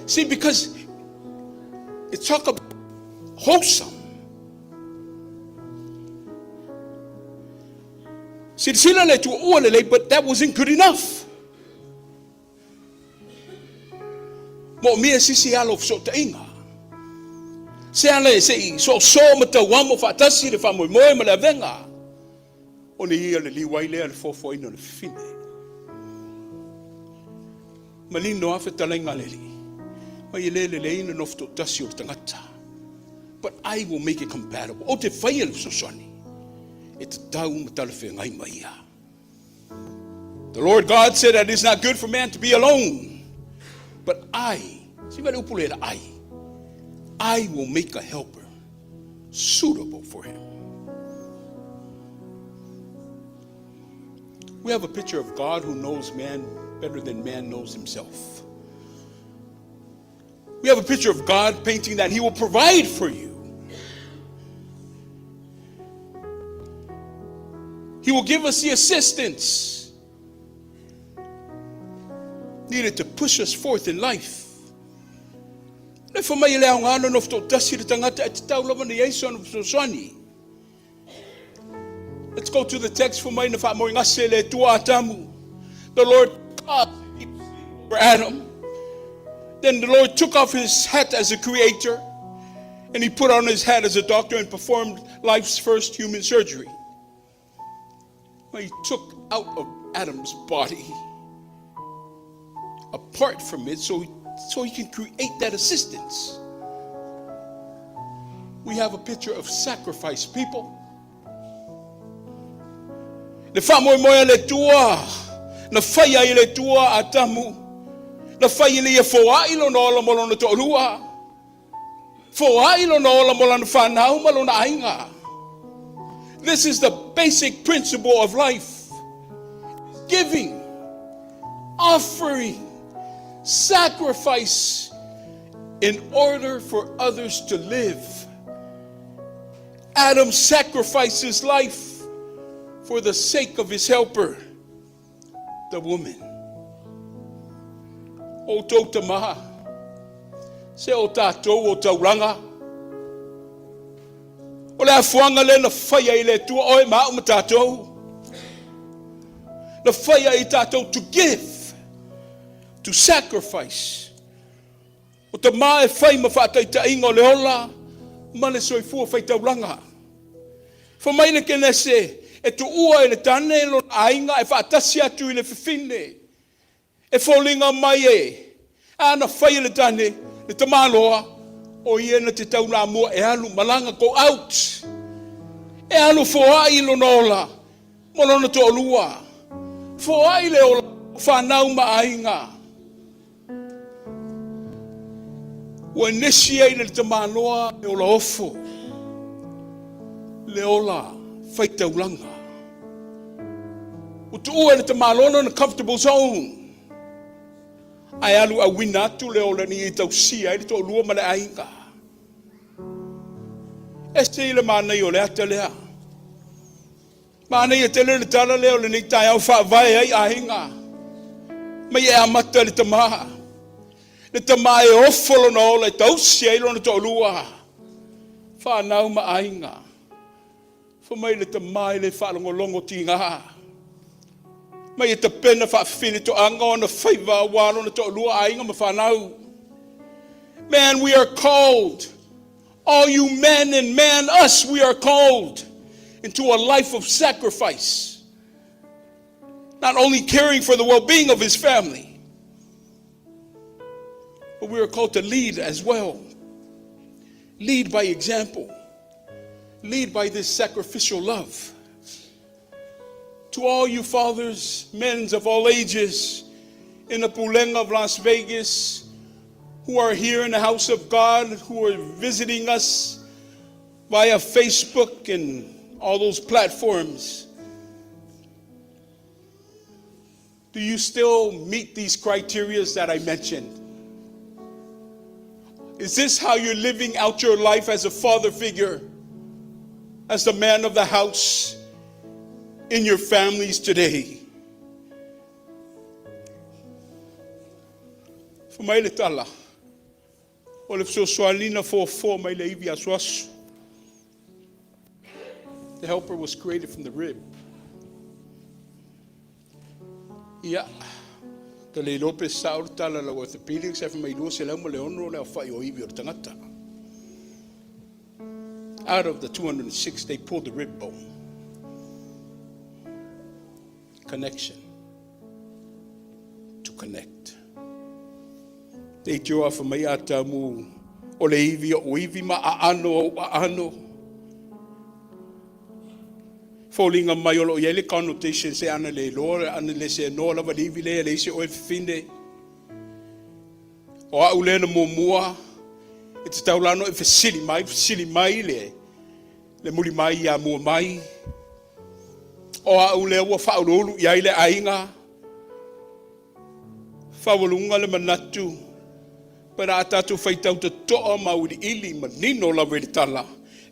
Speaker 4: See, because it's talk about wholesome. Sila le tu ualele, but that wasn't good enough. Mo mea sisi alo so tainga. Se ale se so mata wamo fatasi le famo moe ma le venga. O ni ia le liwai le al fofo ino le fine. Malino afe talenga leli. Ma ile le ino nofto tasi o tangata. But I will make it compatible. O te whai al so soni. The Lord God said that it's not good for man to be alone. But I will make a helper suitable for him. We have a picture of God who knows man better than man knows himself. We have a picture of God painting that he will provide for you. He will give us the assistance needed to push us forth in life. Let's go to the text for the Lord God for Adam. Then the Lord took off his hat as a creator and he put on his hat as a doctor and performed life's first human surgery. He took out of Adam's body a part from it so he can create that assistance. We have a picture of sacrifice people. Na whamoemoea le tua, na whaia I le tua atamu, na whaia le foailo na ola molo na to'olua, foailo na ola molo na whanau malo na ainga. This is the basic principle of life. Giving, offering, sacrifice in order for others to live. Adam sacrificed his life for the sake of his helper, the woman. O tau tamaha, se o tatou o tauranga, o le afuanga le na whaia I le tua oe maa ma tatou. Na whaia I tatou to give, to sacrifice. O te maa e whai ma whaatai ta inga o le ola, ma le soifua whai tauranga. Whamaina ke nese, e tu ua e le tane e lo ainga, e whaatasi atu I le whiwhine. E wholinga mai e, ana whai le tane, le tamaloa, o iena te tauna mua e alu malanga go out. E alu foai lo nola, molona to olua. Foai le ola, whanau ma ainga. Ua initiate le tamaloa e ola ofo. Le ola, whaitaulanga. Utu ua le tamalona in a comfortable zone. Ai alu a wina atu le ola ni I tausia, I le to olua ma le ainga. Este I le manai o le ata lea. Manai e tele le tala leo le ni tai au whaavai ai ainga. Mai e amata le tamaha. Le tamaha e ofolo na ola e tausia I lona to olua. Whanau ma ainga. Whamai le tamaha le whalongolongo tingaha. Mai e te pena whaafini to anga o na whaiva walo na to olua ainga ma whanau. Man, we are called. All you men and man, us, we are called into a life of sacrifice. Not only caring for the well-being of his family, but we are called to lead as well. Lead by example. Lead by this sacrificial love. To all you fathers, men of all ages, in the Pulega Las Vegas, who are here in the house of God, who are visiting us via Facebook and all those platforms, do you still meet these criteria that I mentioned? Is this how you're living out your life as a father figure, as the man of the house in your families today? For my litala, or if so swalina for my levi aswas. The helper was created from the rib. Yeah. Tali Lotu Tupulaga orthopedics have made Ailao M. Out of the 206, they pulled the rib bone. Connection. To connect. They drew off of my atamu. Oleivi ma ano. Falling on my yellow connotation, say Anale Lord, Anale say no lava livile, they say finde. Or Ulena Momua, it's Taulano if a silly maile, the Mulimai Yamumai, or Ulewa Faulu, Yaile Ainga, Faulunga Manatu, but I tattoo fight out the Toama with Ili, Manino Lavetala,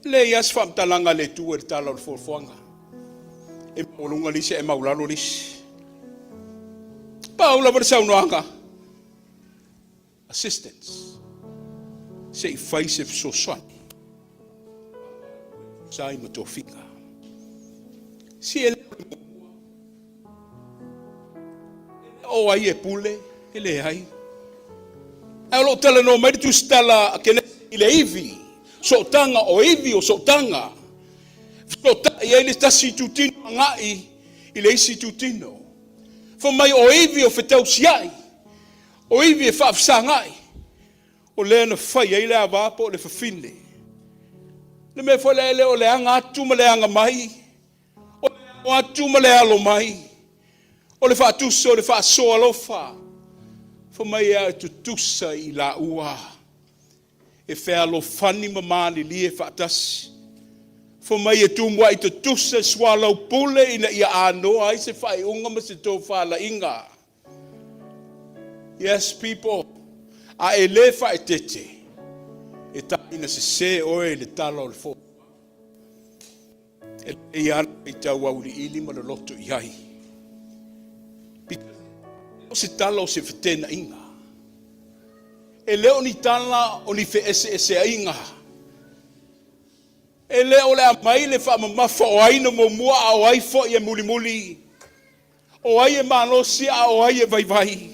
Speaker 4: lay as from Talanga le tu et Tala for Fanga. E maulunga lise e maulalo lise. Paula versaunoanga. Assistance. Say face if so swan. Sai tofotofoga. Si ele o ai e pule, ele ai. Alo tala no mai tu stala kele ile ivi. So tanga o ivi o so tanga. E ele está situtino ngai, ele situtino. For mai o ivi o fetau siai, o ivi e whaafsangai, o lea na whai e le avapa o le whawhine. Le me whale o le anga atu ma le anga mai, o le atu ma le alo mai, o le whaatusa o le whaasoa alofa. For mai e tutusa I la ua, e whea lo whani mamani li e whaatasi. For my tumwa ito tusa swallow pule ina ia ano ai se fai unga ma se tofa la inga. Yes, people, a elefa etete. E ta ina se oe le tala o le fo. E ana i tau au li ili ma le loto iai. O se tala o se whetena inga. E leo ni tala o ni fe ese inga. E leo le amai le wha mamafa o aina mo mua a o ai fo i e muli muli. O ai e manosia a o ai e vai vai.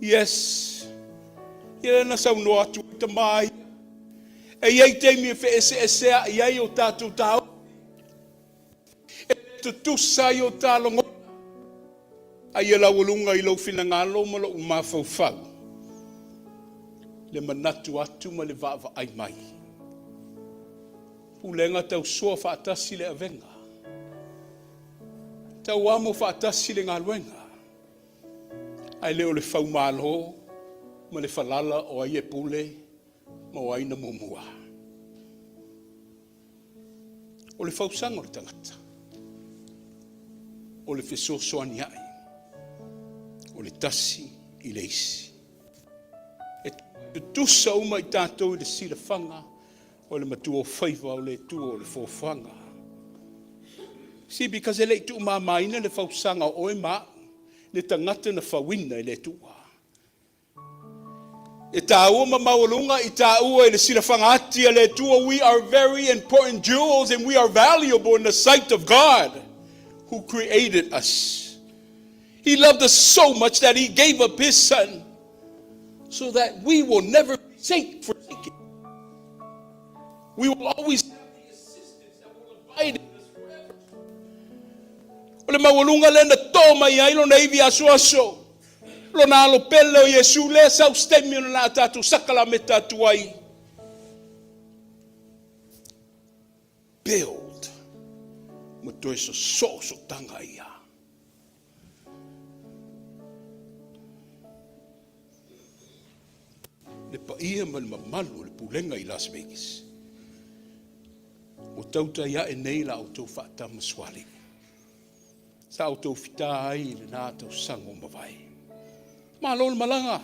Speaker 4: Yes. Ia na sau no atu ta mai. E iei teimi e fe ese a iei o tātou tau. E tutusa i o tālongo. A ia la walunga i lau fina ngalo ma lau mafau. Le manatu atu ma le vava ai mai. Pulega tau soa whaatasi le avenga. Tau amo whaatasi le ngaluenga. Ai leo le whau malo, ma le falala o ai e pule, ma o aina mumua. O le whau sanga o le tangata. O le fesoso ani ai. O le tasi i le isi. E tutusa uma i tātou i le sila whanga, o le matua o whaiva o le tua o le fōwhanga. See, because e le tu mamaina le whausanga o e maa, le tangata na whawina i le tua. E tāua mamawalunga i tāua i le sila whangati a le tua, we are very important jewels and we are valuable in the sight of God who created us. He loved us so much that he gave up his son so that we will never be forsaken. We will always have the assistance that will abide in us forever. Ole mawalunga le na toma i ailo na iwi aso. Lo na alo pele o Iesu le sa ustemi o na tatu sakala me tatu ai. Build. Mato eso so tanga ia. Le pa ia ma le mamalu le pulenga i Las Vegas. O tauta ia e nei la auto whaata maswali. Sa auto fita ai le nā tau sango mawai. Ma lol malanga.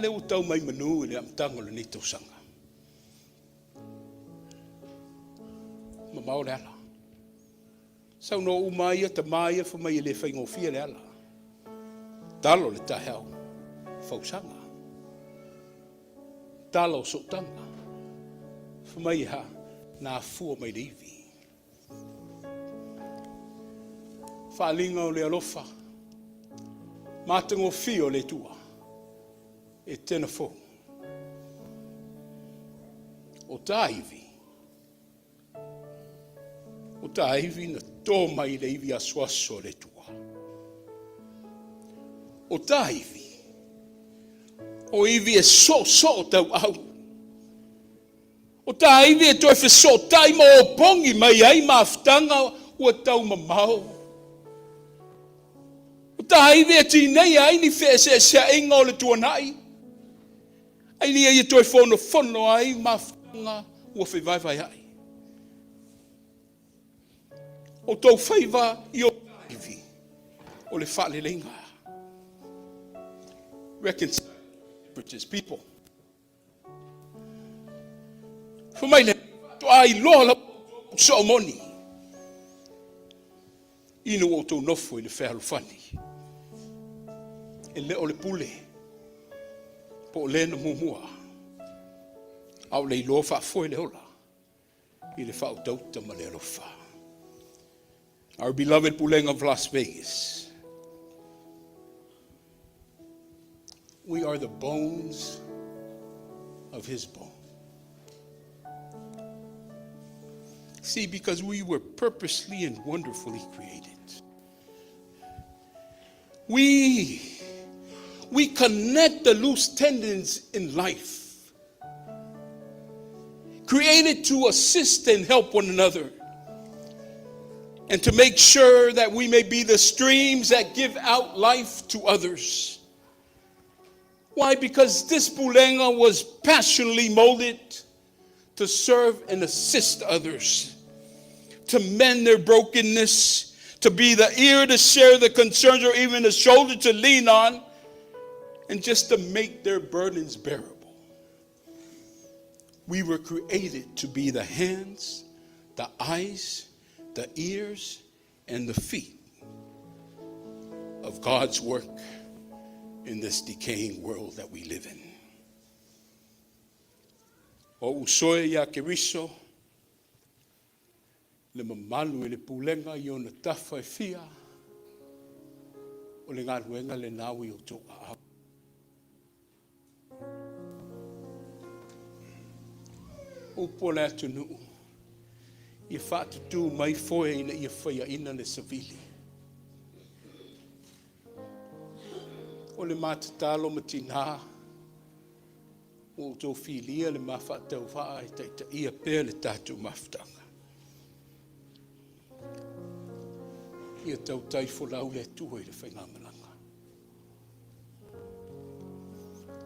Speaker 4: Le o tau mai manu le amtango le nei tau sanga. Ma mau le ala. Sa no umaia ta maia fa mai le whaingo fia le ala. Talo le tahau. Fau sanga. Talo so tanga. Fa mai ha. Na fua mai leivi. Whalinga o le alofa. Matango fio le tua. Etena fo. O taivi. O taivi na tō mai leivi aswaso le tua. O taivi. O ivi e so tau au. O taivi e toi so tai mo o pongi mai ai maftanga ua tau mamau. O taivi e tinei ai ni fese se inga o le tuanai. Ai ni e toi fono ai maftanga ua vai ai. O tau whaiva i o taivi o le whale lenga. Reconcile British people. Fumaile to ai lola so moni. Ino o to nofo i le whehalo whani. E le o le pule. Po le na mumua. Au le ilo wha foi le hola. I le whao tauta ma le alofa. Our beloved Pulega of Las Vegas. We are the bones of his bone. See, because we were purposely and wonderfully created. We connect the loose tendons in life. Created to assist and help one another. And to make sure that we may be the streams that give out life to others. Why? Because this Pulega was passionately molded to serve and assist others, to mend their brokenness, to be the ear to share the concerns or even the shoulder to lean on, and just to make their burdens bearable. We were created to be the hands, the eyes, the ears, and the feet of God's work in this decaying world that we live in. O usoe ia keriso, le mamalu le pulenga i ona tafa e fia, o le ngaruenga le nawi o tō a. O pole atu nuu, ia whaatutu mai foe ina ia whaia ina le savili. O le mātatalo matina, o tō filia le mawhatau whaa e teita ia pēr le tātou mawhtanga. Ia tau taifo lau le tuho i le whaingamalanga.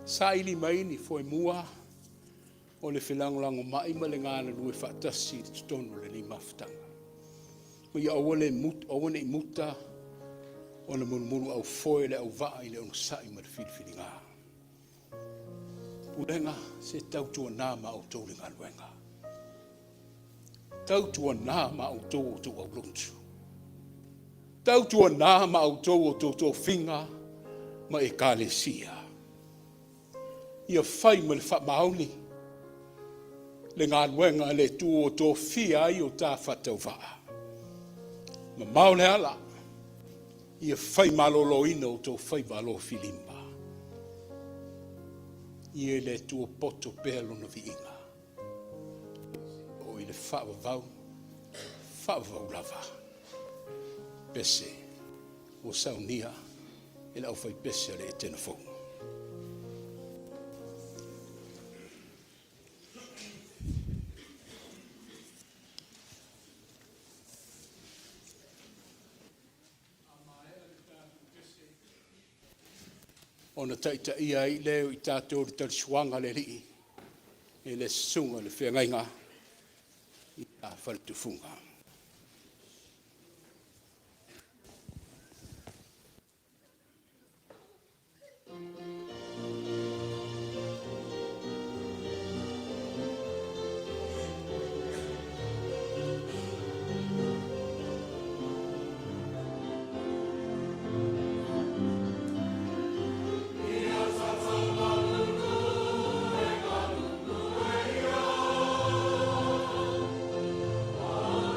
Speaker 4: Sa ili mai ni foe mua, o le whelangolango mai ma le ngāna lue whaatasi le tutonu le ni mawhtanga. Ma ia awane i muta, o le munu au foe le au waa i le ono sai ma le filifiliga. Pulega se tautua nā ma au tau le ngaluenga. Tautua nā ma au tau o tau au lotu. Tautua nā ma au tau o tau finga ma e kālesia. Ia whai ma le whamaoni. Le ngaluenga le tu o tau fia i o tā whatau waa. Ma maule ala. Ia whai malolo ina o tau whai malo filimba. Ia le tua poto pēlo na vi inga. O i le whaavavau lava. Pese, o saunia, e lau whai pese le Etena fōu. Ona taita ia i leo i tātou le talisuanga le rii, e le sunga le feagai i tā whalitufunga.
Speaker 1: Oh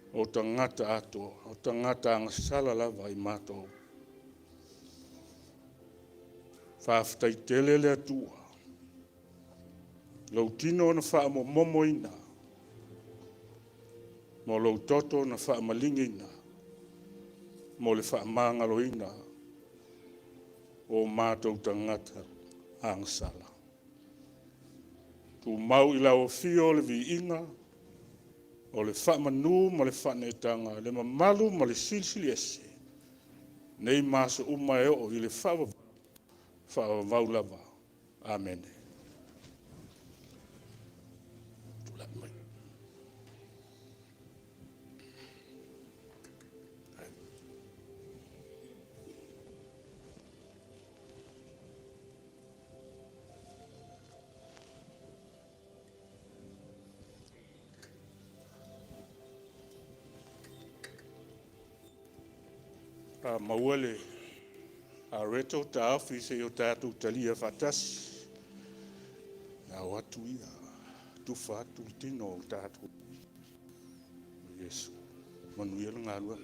Speaker 5: o tangata ato, o tangata ang sala lava i mātou. Whaafitai tele le atua. Lau tino na wha mo momoina. Mo lau toto na wha malingina. Mo le wha mangaloina. O mātou tangata ang sala. Tu mau ila o fio le vi inga. O le wha manu ma le wha netanga. Le mamalu ma le silsili ese. Nei maso umae o i le wha vaulava. Amen. Mauele a reto ta afi se o tatou talia fatasi. Na watu ia tufa atu tino o tatou. Iesu. Manuel ngalua.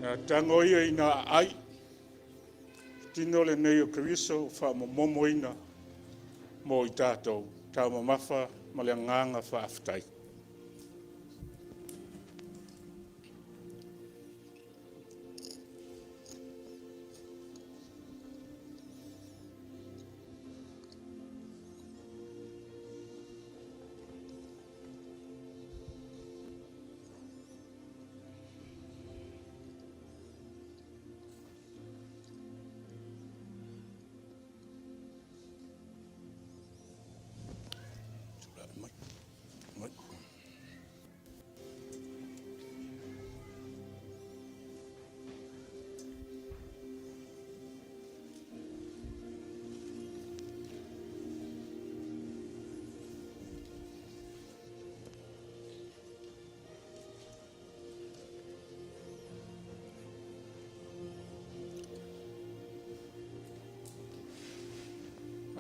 Speaker 5: Na tango ia ina ai. Tino lenei o kariso wha momo ina mo i tātou. Tau mamafa ma le nganga wha aftai. Mai.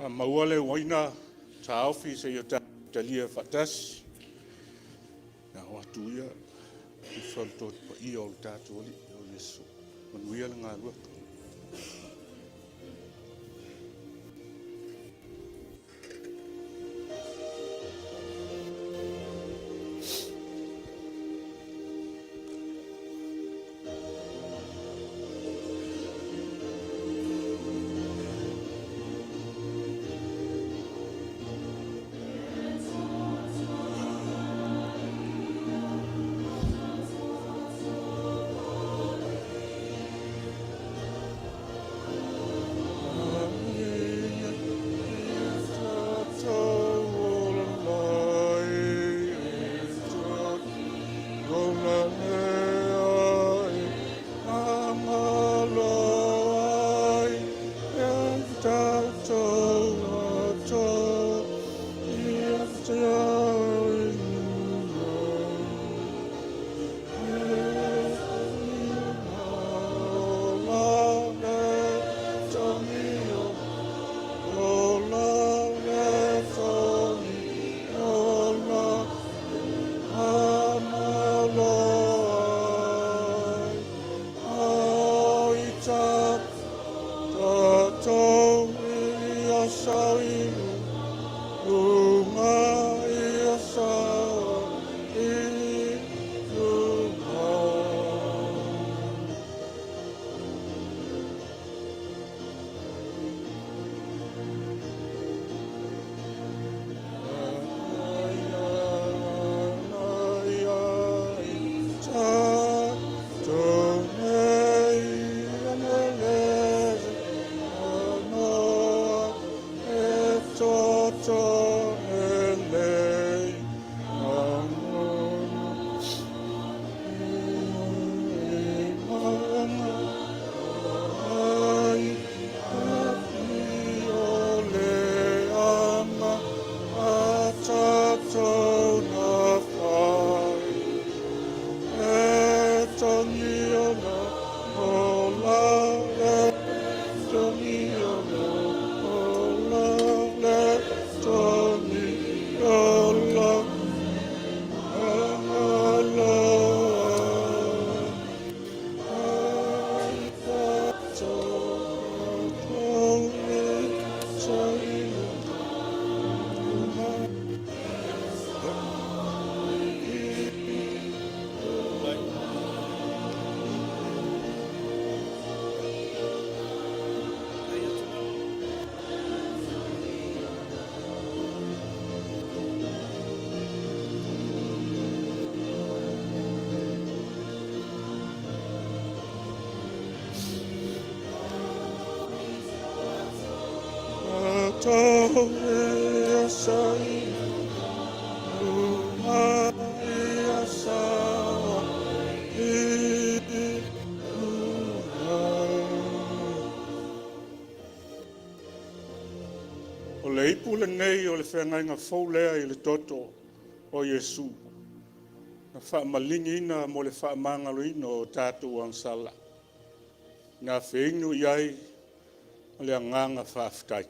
Speaker 4: Maua le waina taofi se yo talia fatasi. Na watu ia i whantot pa ia o tatou ali o Iesu. Manuia le ngā lua. O le ipu lenei o le feagai ngā fau lea i le toto o Iesu. Na whaamalingi ina mo le whaamangaloina o tātou ansala. Nā whiingu iai o le anganga whaafitai.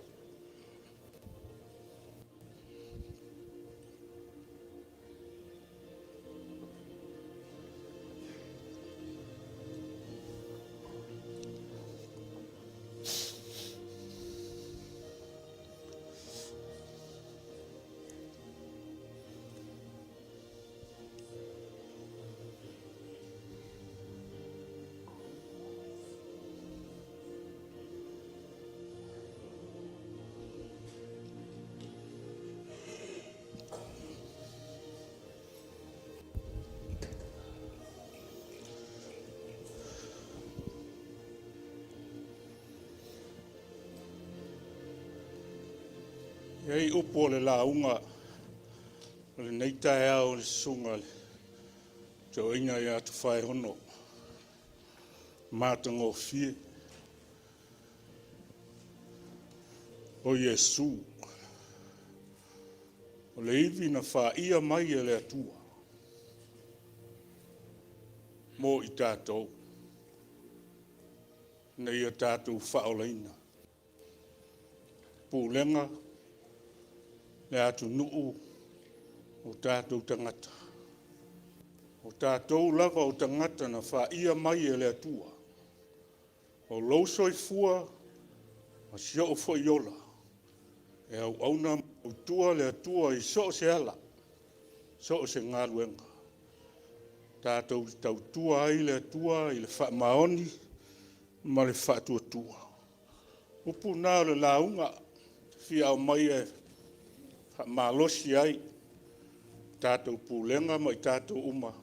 Speaker 4: Ei upo le launga o le neitai au le sunga le tau inga ia Tofaeono mātango fie o Iesu o le iwi na wha ia mai e le atua mo i tātou na ia tātou whaolaina pūlenga, le atu nuu o tātou tangata. O tātou lava o tangata na wha ia mai e le atua. O lousoi fua, a sio o fo iola. E au auna utua le atua i so se ala. So se ngā luenga. Tātou tau tua ai le atua i le wha maoni, ma le wha tua tua. Upu nā le launga, fia au mai e wha malosi ai. Tātou pūlenga mai tātou uma.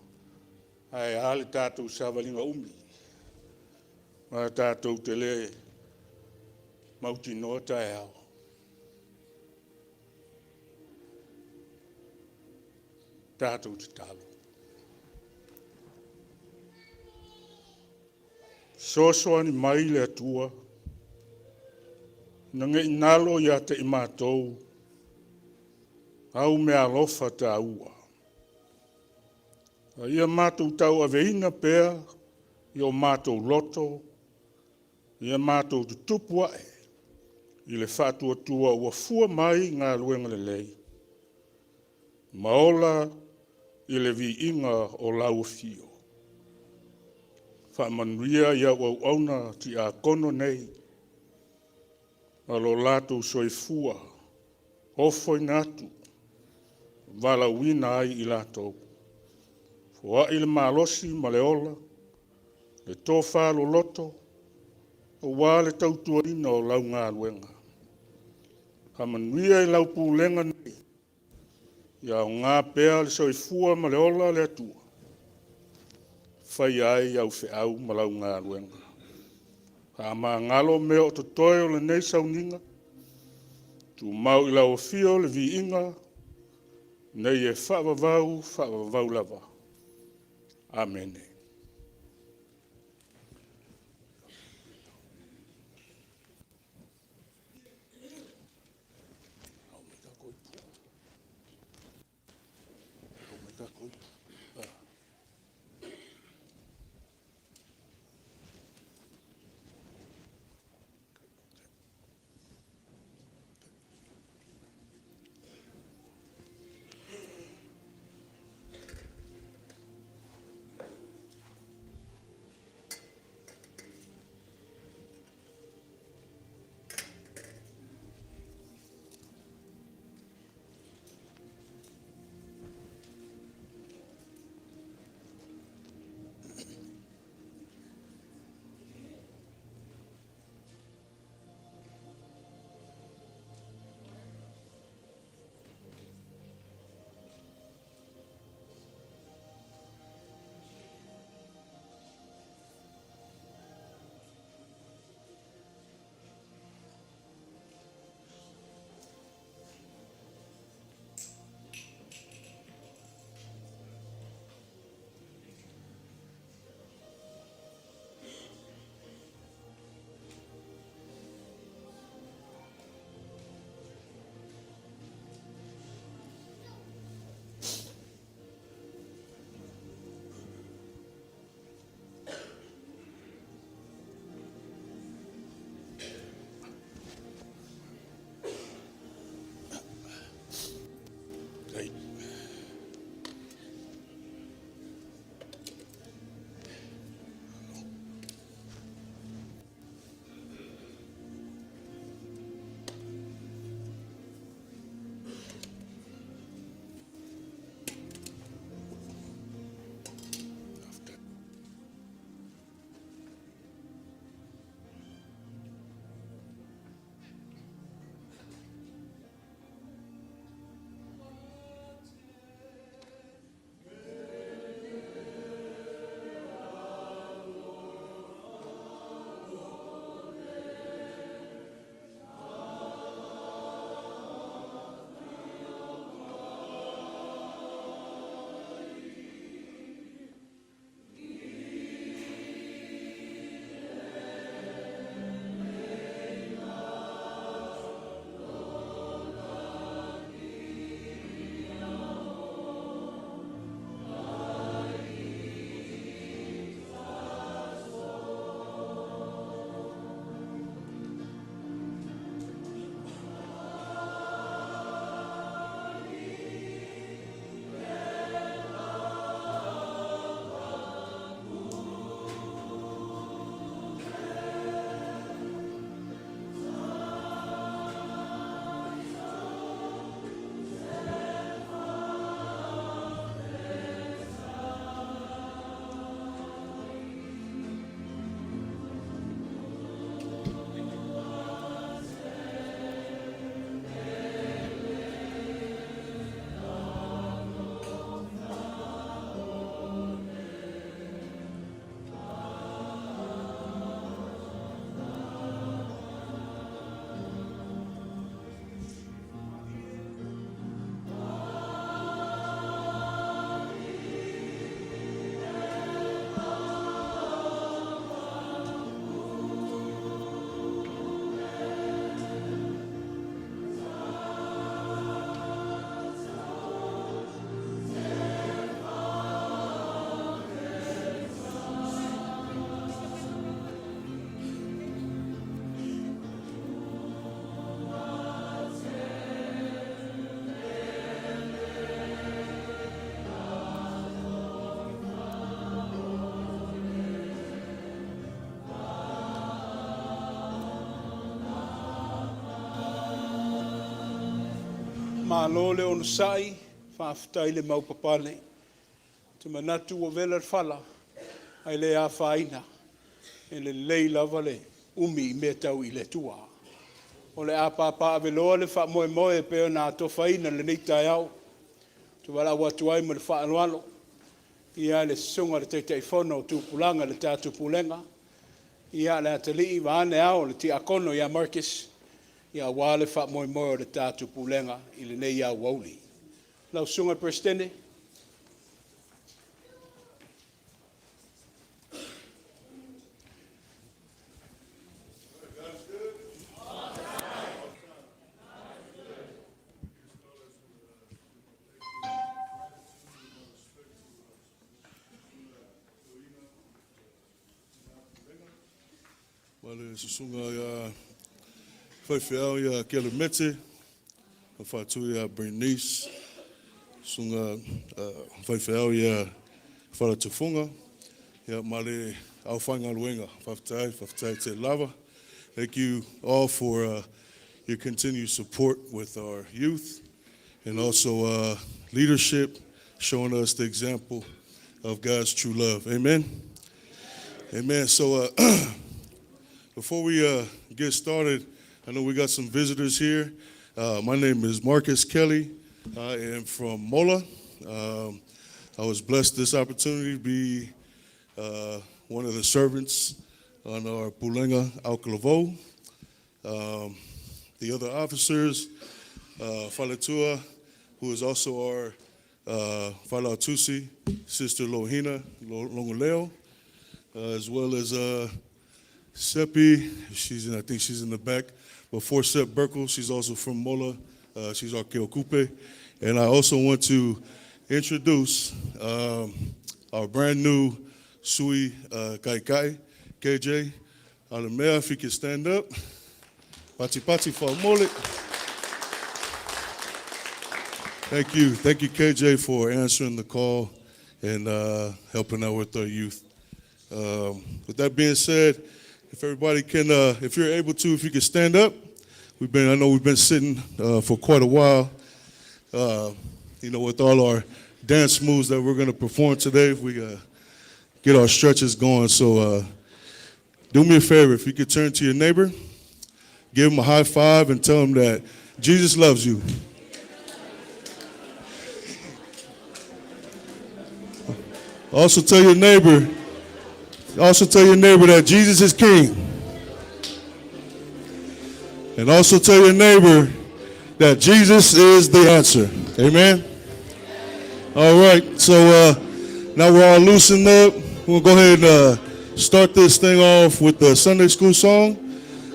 Speaker 4: Ai ale tātou savalinga umi. Ma tātou te le mautonu tae au. Tātou te talo. Sosoani mai le atua. Nange inalo ia te imatou. Au me alofa ta ua. Ia mātou tau aveina pēr, ia o mātou loto, ia mātou tu tupua e, i le whātua tua ua fua mai ngā luenga lei. Maola i le vi inga o lau fio. Whamanuia ia auaunaga ti a kono nei, alo lātou soifua, ofoi natu, vala wina ai i lātou. Wa ile malosi maleola, le tofa lo loto, o wa le tautua ina o lau ngā luenga. Hamanuia i lau pūlenga nei, ia o ngā pēa le soifua maleola le atua. Feagai au feau ma lau ngā luenga. Ha ma ngalo mea o totoe o le nei sauninga, tu mau i lau fio le vi inga, nei e whaavavau lava. Amen. malo le ono sai, whaafutai le maupapale. Te manatu o vela whala, ai le awhaina, e le lei lava le umi I mea tau I le tua. O le apapa aveloa le wha moe moe peo nā tofaina le nei tai au. Tu wala watu ai ma le wha anualo. Ia le sunga le teitei whono tupulanga le tatou Pulega. Ia le atali I waane au le ti akono ia Marcus. Ia wale wha moe moe o le tatou Pulega I le nei au wauli. Lau sunga Presidente.
Speaker 5: Wale susunga ya whaiwhiao ya Kele Mete, a whātua ya Bernice, sunga whaiwhiao ya Wharatufunga, ya male auaunaga luenga, whaftai te lava. Thank you all for your continued support with our youth and also leadership, showing us the example of God's true love. Amen? Amen. So, before we get started, I know we got some visitors here. My name is Marcus Kelly. I am from Mola. I was blessed this opportunity to be one of the servants on our Pulega Talavou. The other officers, Falatua, who is also our Falau Tusi, Sister Lohina Longoleo, as well as Seppi, I think she's in the back. Before Sep Burkle, she's also from Mola. She's our Keokupe. And I also want to introduce our brand new Sui Kaikai, KJ. Alamea, if you can stand up. Pati pati for Mole. Thank you, KJ, for answering the call and helping out with our youth. With that being said, if everybody can, if you're able to, if you can stand up. I know we've been sitting for quite a while, with all our dance moves that we're going to perform today. We get our stretches going. So do me a favor, if you could turn to your neighbor, give him a high five and tell him that Jesus loves you. Also tell your neighbor that Jesus is king. And also tell your neighbor that Jesus is the answer. Amen? All right, so now we're all loosened up. We'll go ahead and start this thing off with the Sunday school song.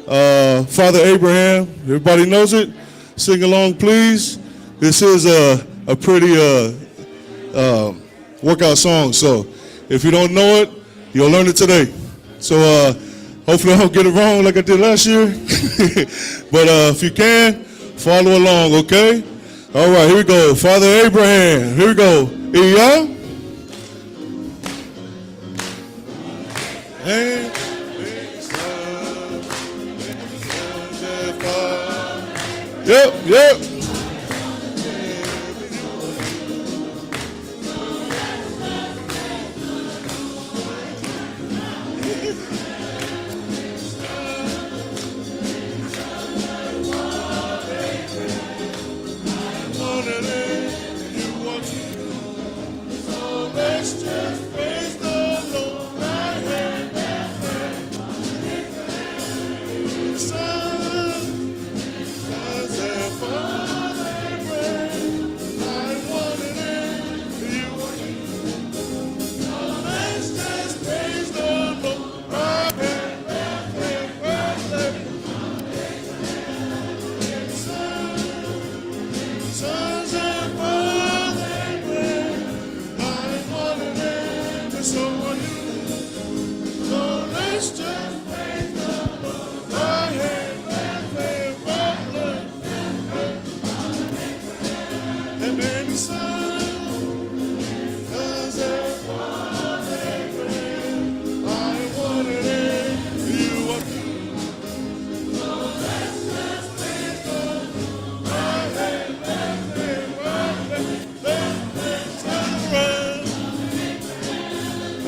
Speaker 5: Father Abraham, everybody knows it. Sing along, please. This is a pretty workout song, so if you don't know it, you'll learn it today. So hopefully I don't get it wrong like I did last year. But if you can, follow along, okay? All right, here we go. Father Abraham, here we go. Iya. Yep.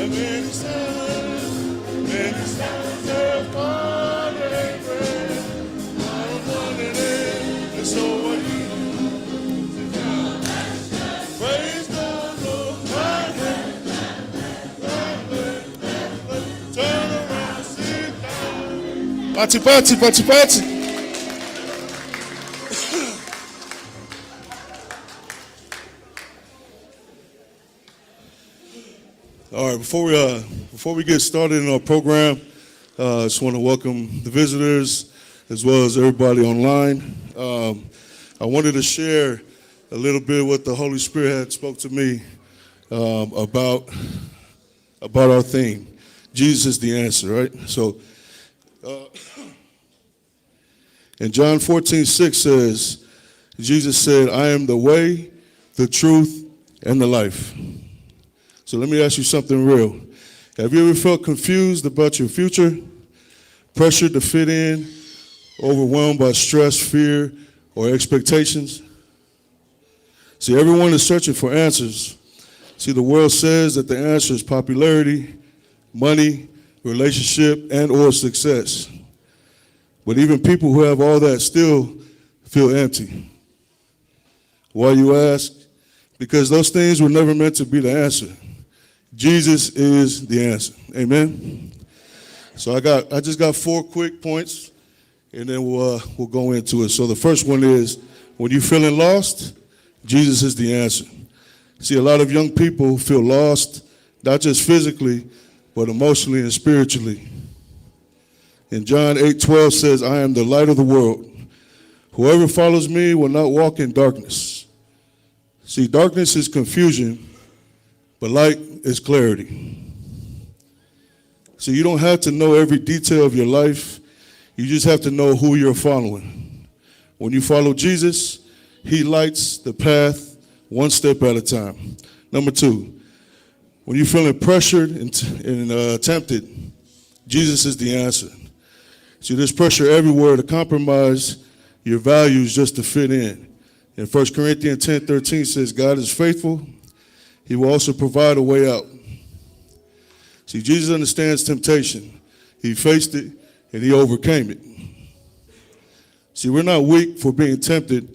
Speaker 5: and many stars have fallen and red. I'm running in, and so are you. Praise the Lord, my hand. Turn around, sit down. Party, party, party, party. All right, before we get started in our program, I just want to welcome the visitors as well as everybody online. I wanted to share a little bit what the Holy Spirit had spoke to me about our theme. Jesus is the answer, right? So, in John 14:6 says, Jesus said, I am the way, the truth, and the life. So let me ask you something real. Have you ever felt confused about your future, pressured to fit in, overwhelmed by stress, fear, or expectations? See, everyone is searching for answers. See, the world says that the answer is popularity, money, relationship, and or success. But even people who have all that still feel empty. Why, you ask? Because those things were never meant to be the answer. Jesus is the answer. Amen? So I just got 4 quick points, and then we'll go into it. So the first one is, when you're feeling lost, Jesus is the answer. See, a lot of young people feel lost, not just physically, but emotionally and spiritually. And John 8:12 says, I am the light of the world. Whoever follows me will not walk in darkness. See, darkness is confusion, but light is clarity. So you don't have to know every detail of your life. You just have to know who you're following. When you follow Jesus, he lights the path one step at a time. Number 2, when you're feeling pressured and tempted, Jesus is the answer. See, there's pressure everywhere to compromise your values just to fit in. And 1 Corinthians 10:13 says, God is faithful. He will also provide a way out. See, Jesus understands temptation. He faced it, and he overcame it. See, we're not weak for being tempted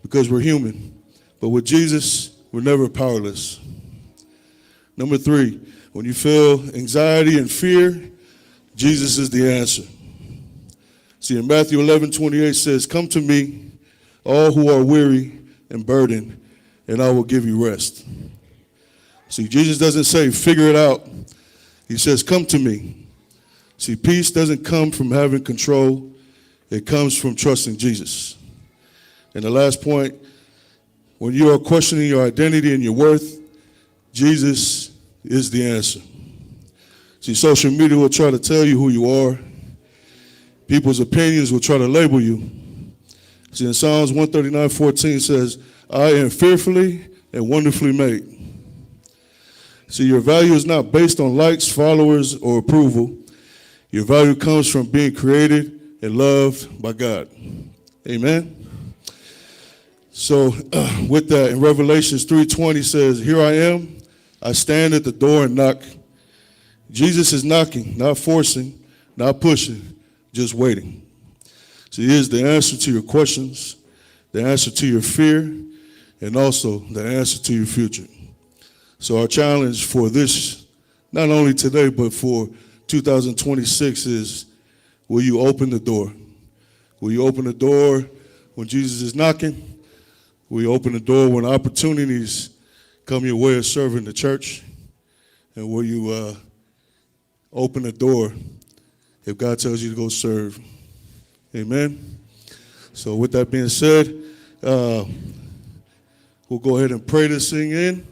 Speaker 5: because we're human. But with Jesus, we're never powerless. Number 3, when you feel anxiety and fear, Jesus is the answer. See, in Matthew 11:28 says, come to me, all who are weary and burdened, and I will give you rest. See, Jesus doesn't say, figure it out. He says, come to me. See, peace doesn't come from having control. It comes from trusting Jesus. And the last point, when you are questioning your identity and your worth, Jesus is the answer. See, social media will try to tell you who you are. People's opinions will try to label you. See, in Psalms 139:14 says, I am fearfully and wonderfully made. See, your value is not based on likes, followers, or approval. Your value comes from being created and loved by God. Amen? So with that, in Revelations 3:20 says, here I am, I stand at the door and knock. Jesus is knocking, not forcing, not pushing, just waiting. So he is the answer to your questions, the answer to your fear, and also the answer to your future. So our challenge for this, not only today, but for 2026 is, will you open the door? Will you open the door when Jesus is knocking? Will you open the door when opportunities come your way of serving the church? And will you open the door if God tells you to go serve? Amen? So with that being said, we'll go ahead and pray this thing in,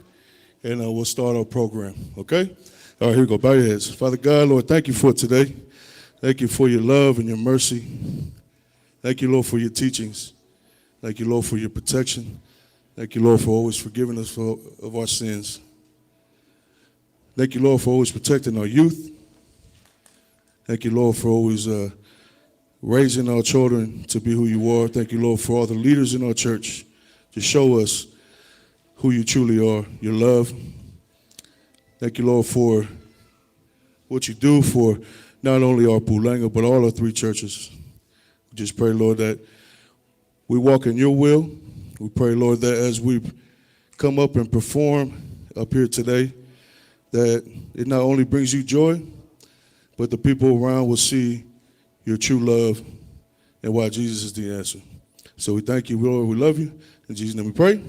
Speaker 5: and we'll start our program, okay? All right, here we go. Bow your heads. Father God, Lord, thank you for today. Thank you for your love and your mercy. Thank you, Lord, for your teachings. Thank you, Lord, for your protection. Thank you, Lord, for always forgiving us of our sins. Thank you, Lord, for always protecting our youth. Thank you, Lord, for always raising our children to be who you are. Thank you, Lord, for all the leaders in our church to show us who you truly are, your love. Thank you, Lord, for what you do for not only our Pulega, but all our 3 churches. We just pray, Lord, that we walk in your will. We pray, Lord, that as we come up and perform up here today, that it not only brings you joy, but the people around will see your true love and why Jesus is the answer. So we thank you, Lord. We love you. In Jesus' name we pray.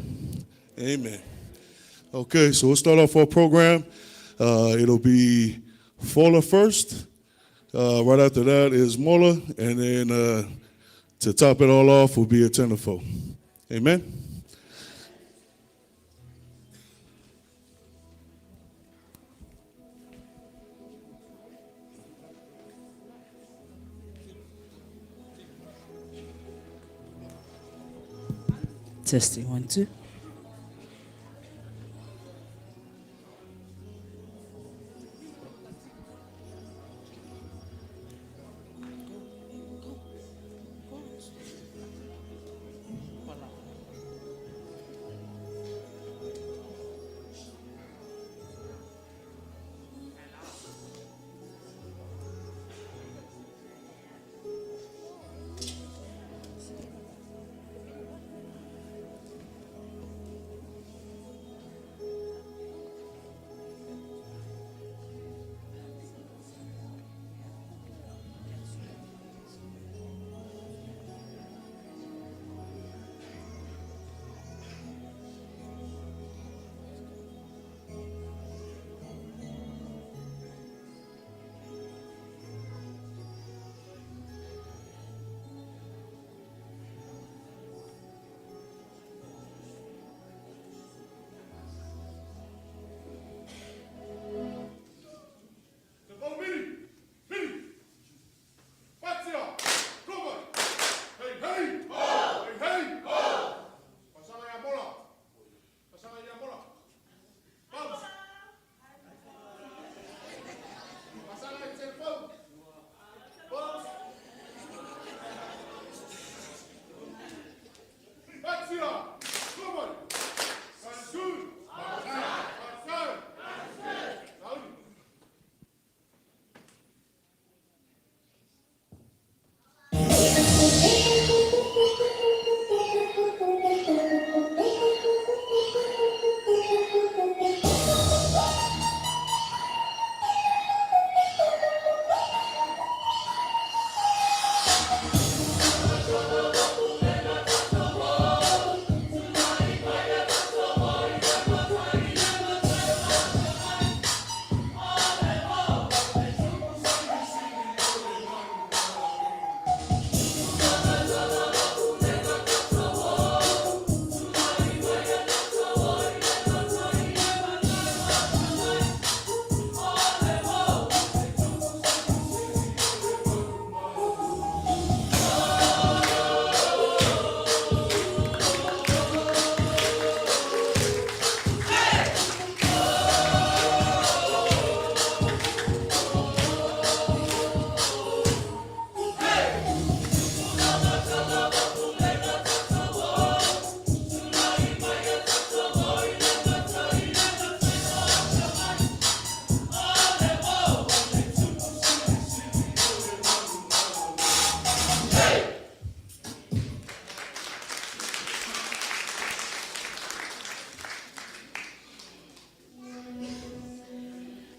Speaker 5: Amen. Okay, so we'll start off our program. It'll be Fola first. Right after that is Mola. And then to top it all off will be Etena. Amen.
Speaker 2: Testing 1, 2.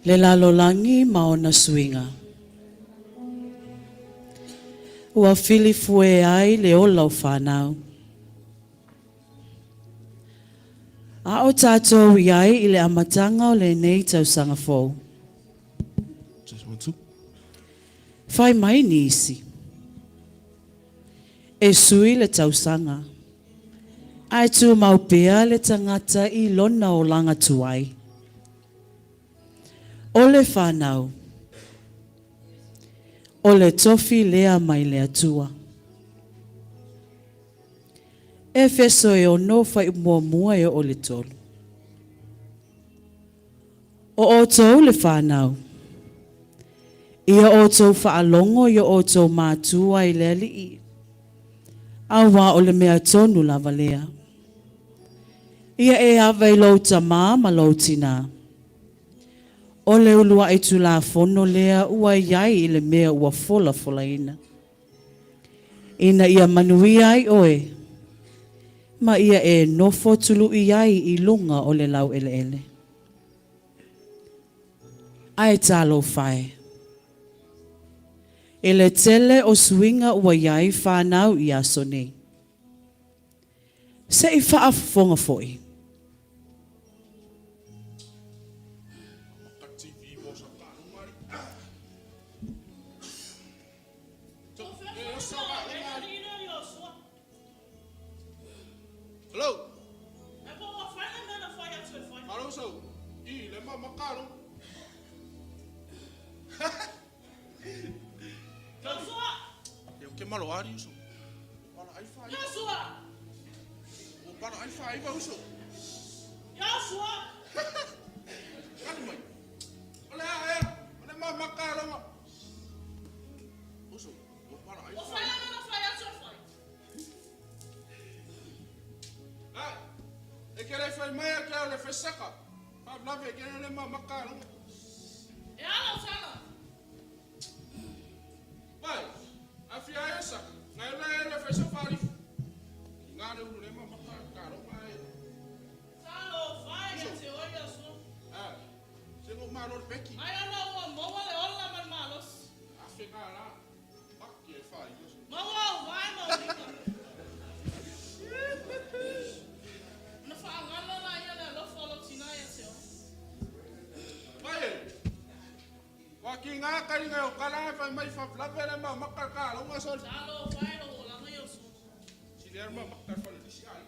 Speaker 2: Le lalolangi maona swinga. Ua filifue ai le ola o whanau. A o tātou iai i le amatanga o le nei tausanga fōu. Whai mai nisi. E sui le tausanga. Ai tu maupea le tangata i lona o langa tuai. O le whanau. O le tofi lea mai le atua. E fesoeono fai mua e o le tolu. O tou le whanau. Ia o tou whaalongo ia o tou mātua i le alii. Awa o le mea tonu lava lea. Ia e awai louta ma loutina. O le ulua e tu la fono lea ua iai i le mea ua fola fola ina. Ina ia manuia ai oe. Ma ia e nofo tulu iai i lunga o le lau ele ele. Ai talo fai. E le tele o swinga ua iai whanau i aso nei. Se i whaafonga foi.
Speaker 10: Hello. Hello, so. Le mama caro. Eu que malo ari so. Para ai fai. Yasua. O para ai fai va so. Yasua. Kani mai. Ole mama caro. Uso. O para ai fai. E que ele faz mais que ele fez saca. Para não ver que ele é mais caro. E ela fala. Vai. A filha é essa. Na ele fez o fari. Não ele é mais caro, vai. Salo, vai, você olha só. Ah. Você não malor pequi. Ai não, não vale olha mais malos. A ficar lá. Aqui é faz. Não, vai, não. Ki nga ka nga o kala fa mai fa la pera ma makaka lo nga so salo fa lo la nga yo so si der ma makaka fa le si ai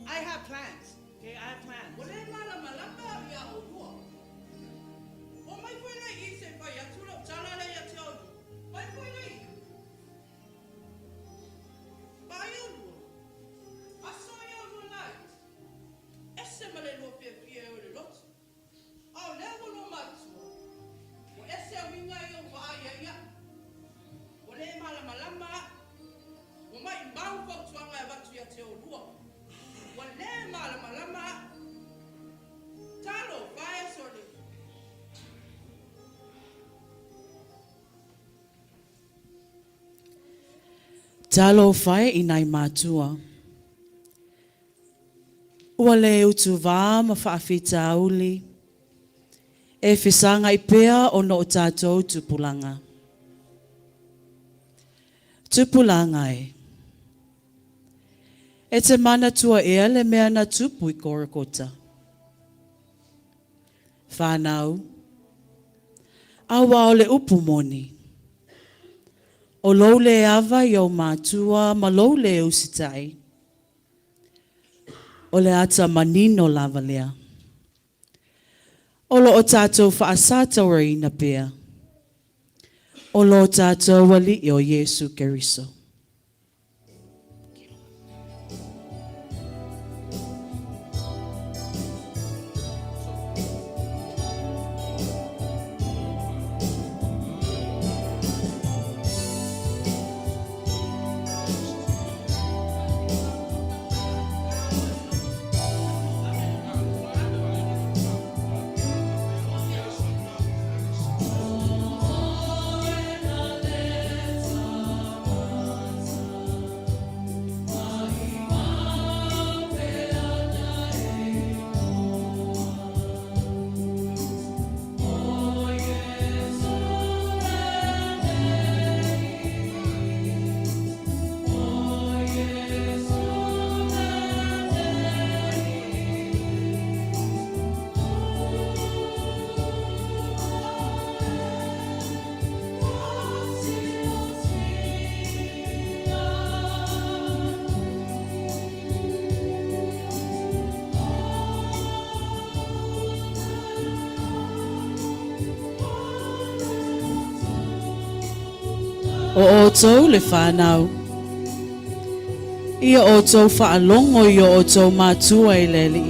Speaker 2: I have plans. Okay, I have plans. Talo fai i nai matua. Ua le utu vā ma whaafita auli. E whisanga i pea o no o tatou tupulanga. Tupulanga e. E te manatua ea le mea na tupu i korakota. Whanau. Awa o le upumoni. O lou le ava i au matua, ma lou le usitai. O le ata manino lava lea. O lo o tātou whaasata reina pea. O lo tātou wali i o Iesu Keriso. O otou le whanau. Ia otou whaalongo i o otou matua i leli.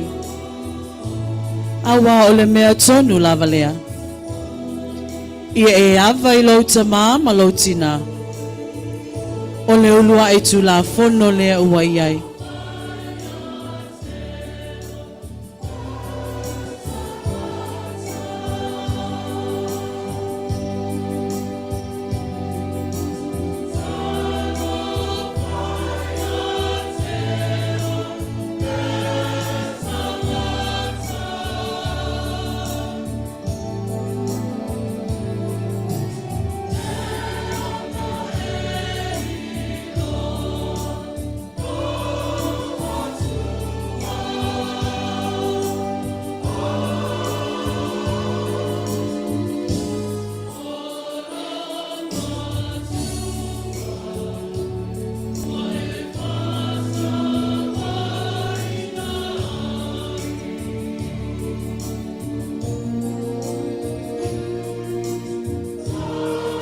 Speaker 2: Awa o le mea tonu lava lea. Ia e ava i lau tamā ma lau tina. O le ulua e tu la fono lea ua iai.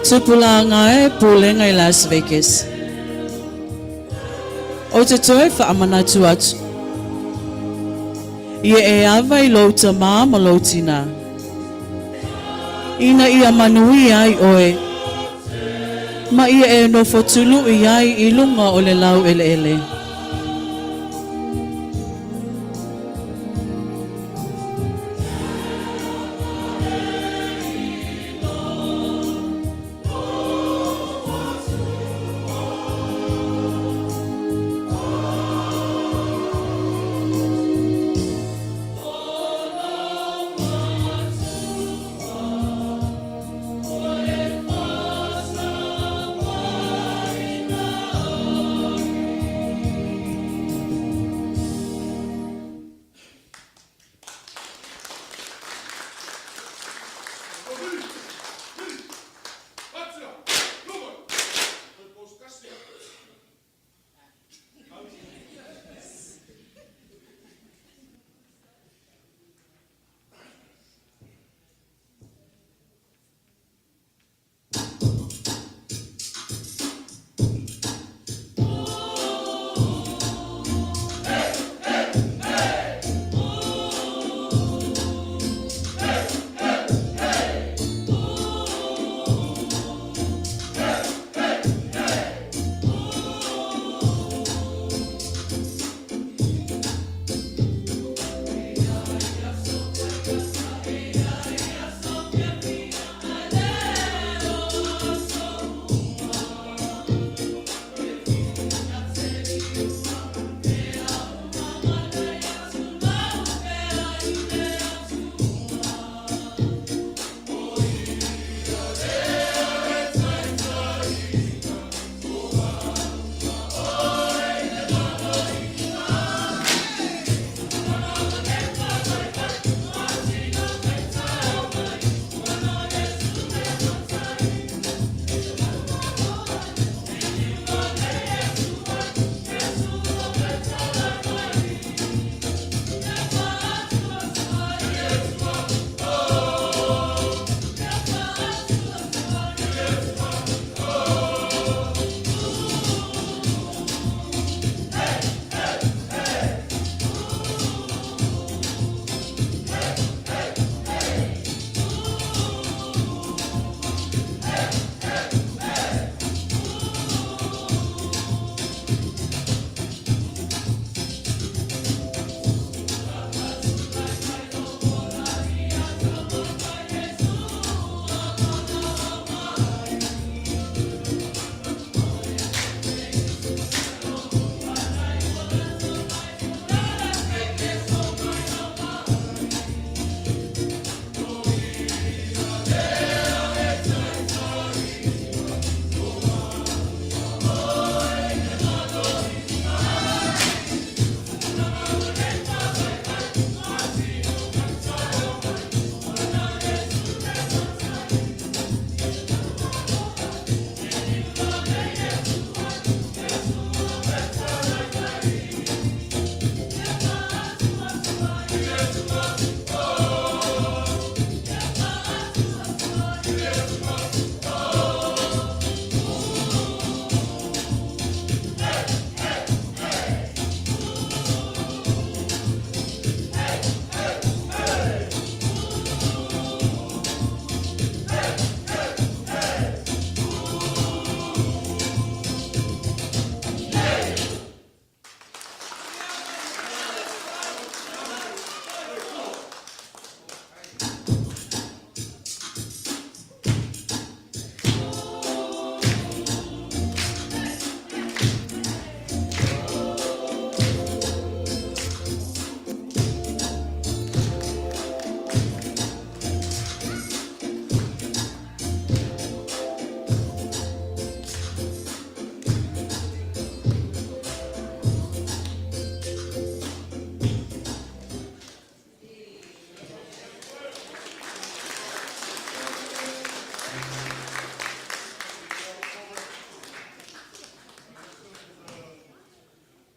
Speaker 2: Tupulaga Pulega Las Vegas. O te toe whaamanatu atu. Ia e awa i lo tamā ma lo tina. Ina ia manui ai oe. Ma ia e no fotulu i ai i lunga o le lau ele ele.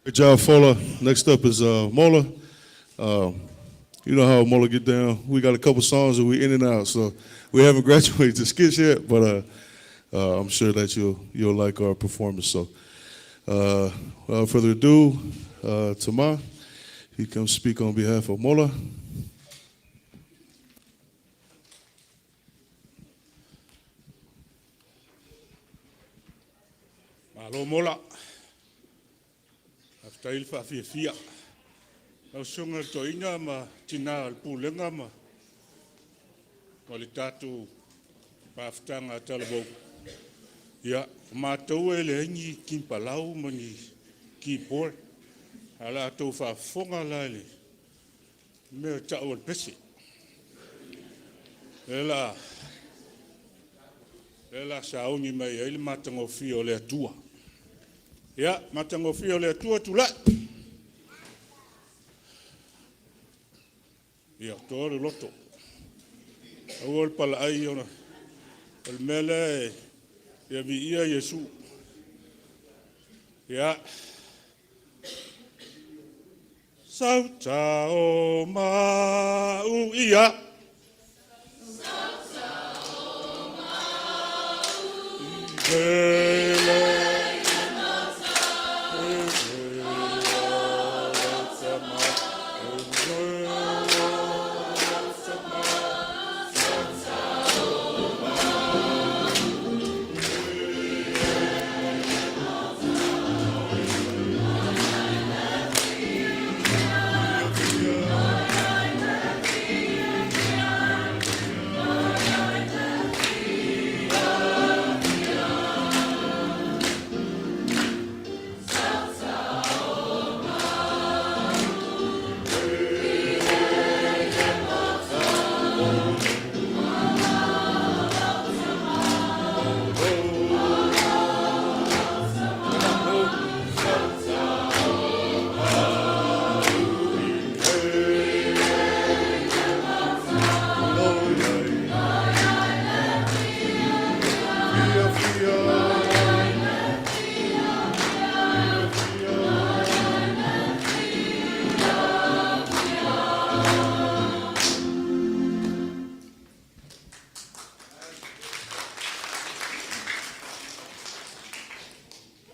Speaker 5: Good job, Fola. Next up is Mola. You know how Mola get down. We got a couple songs and we in and out, so we haven't graduated to skits yet, but I'm sure that you'll like our performance. So, without further ado, Tama, he comes speak on behalf of Mola.
Speaker 4: Malo mola. After ilfa fia. Au sunga toina ma tina al pulenga ma. Wali tatou paftanga Talavou. Ya, matou ele ngi kimpalau mani kipor. Ala tofafoga lale. Me tau al pesi. Ela saungi mai ele matangofi o le Atua. Ya, matangofi o le Atua tula. Ya, tore loto. Awal pala ai ona. El mele ya mi ia Iesu. Ya. Sauta o mau ia.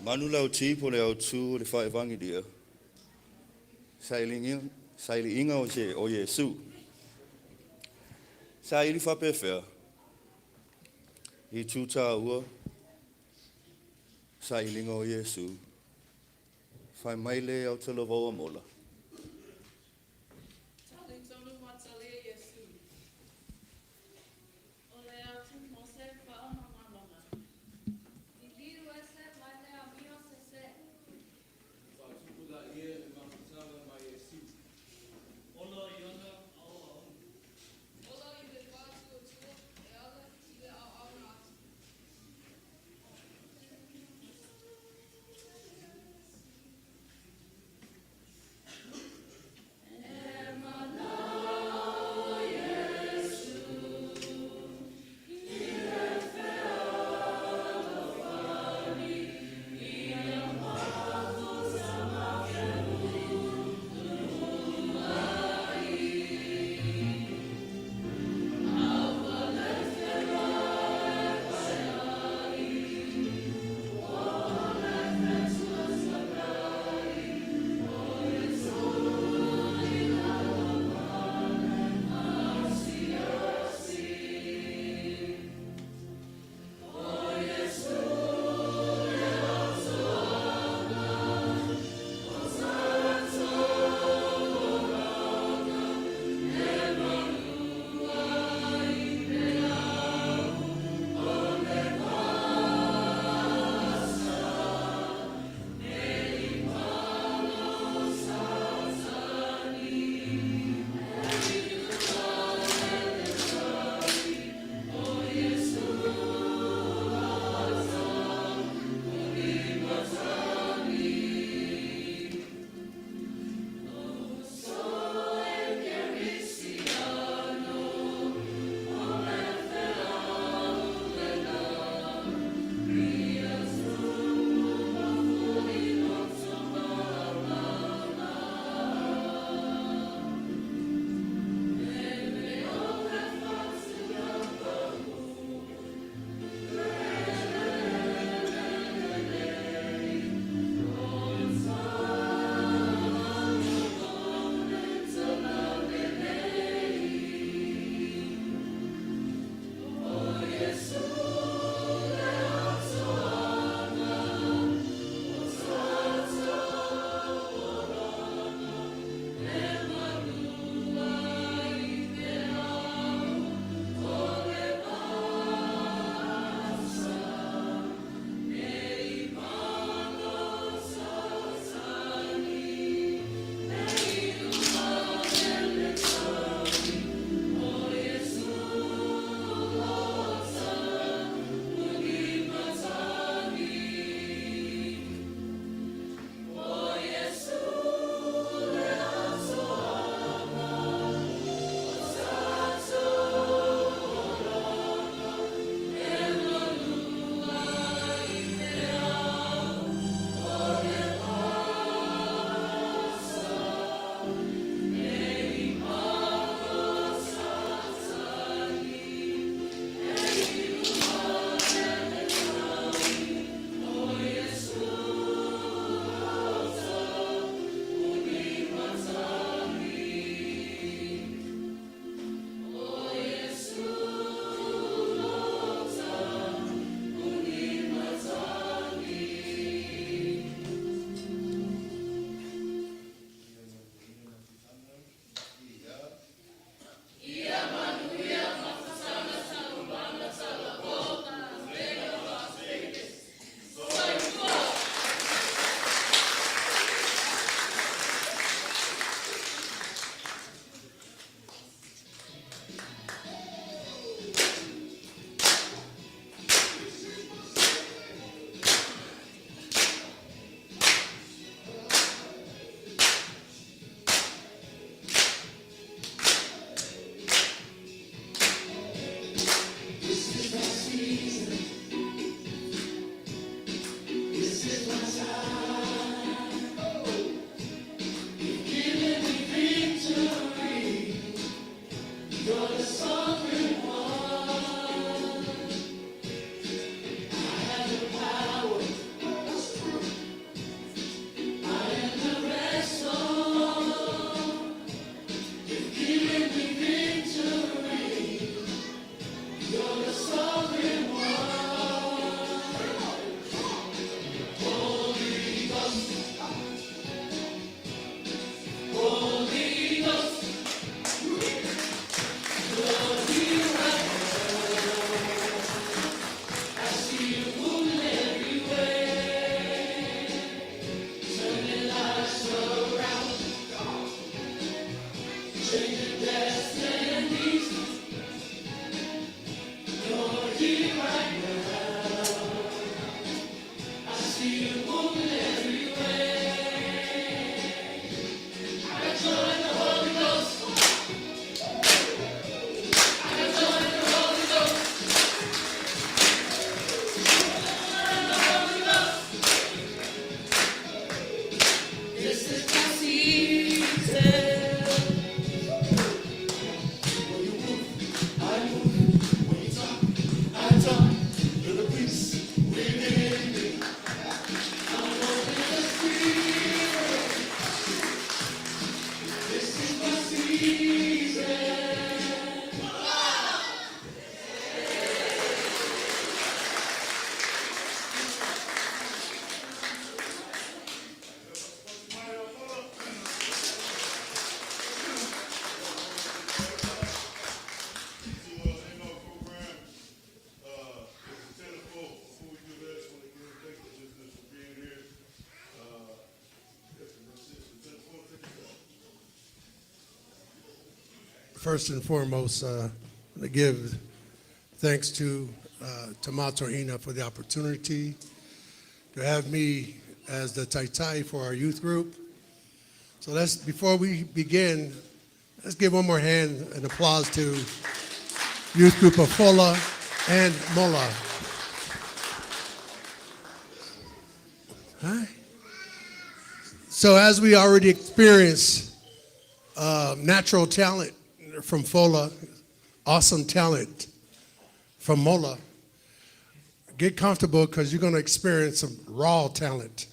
Speaker 11: Manu lau tipo le autu le faigai dia. Saili inga o Iesu. Saili whapewhea. I tūtā ua. Saili inga o Iesu. Whai mai le au Talavou Mola.
Speaker 8: First and foremost, I want to give thanks to mautonu for the opportunity to have me as the taitai for our youth group. So before we begin, let's give one more hand and applause to youth group of Fola and Mola. Hi. So as we already experienced natural talent from Fola, awesome talent from Mola, get comfortable because you're going to experience some raw talent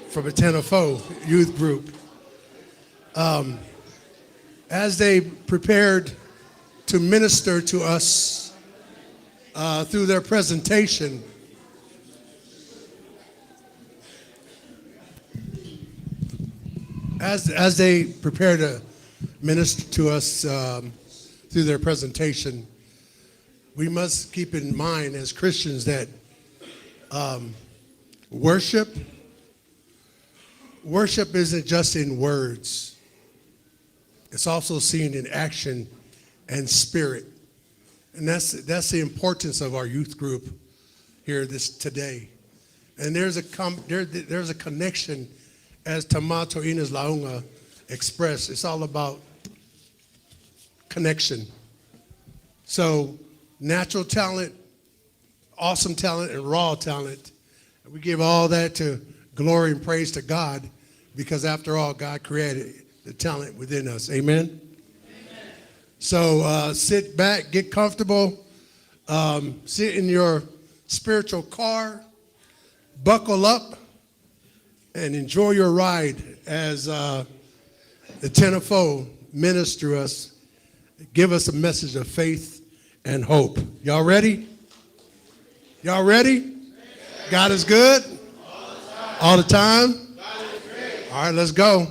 Speaker 8: from Etena youth group. As they prepared to minister to us through their presentation, as they prepare to minister to us through their presentation, we must keep in mind as Christians that worship isn't just in words. It's also seen in action and spirit. And that's the importance of our youth group here today. And there's a connection, as Tamato Inas Launga expressed. It's all about connection. So natural talent, awesome talent, and raw talent. We give all that to glory and praise to God, because after all, God created the talent within us. Amen? Amen. So sit back, get comfortable, sit in your spiritual car, buckle up, and enjoy your ride as the tenfold minister us, give us a message of faith and hope. Y'all ready? Y'all ready? God is good? All the time? All right, let's go.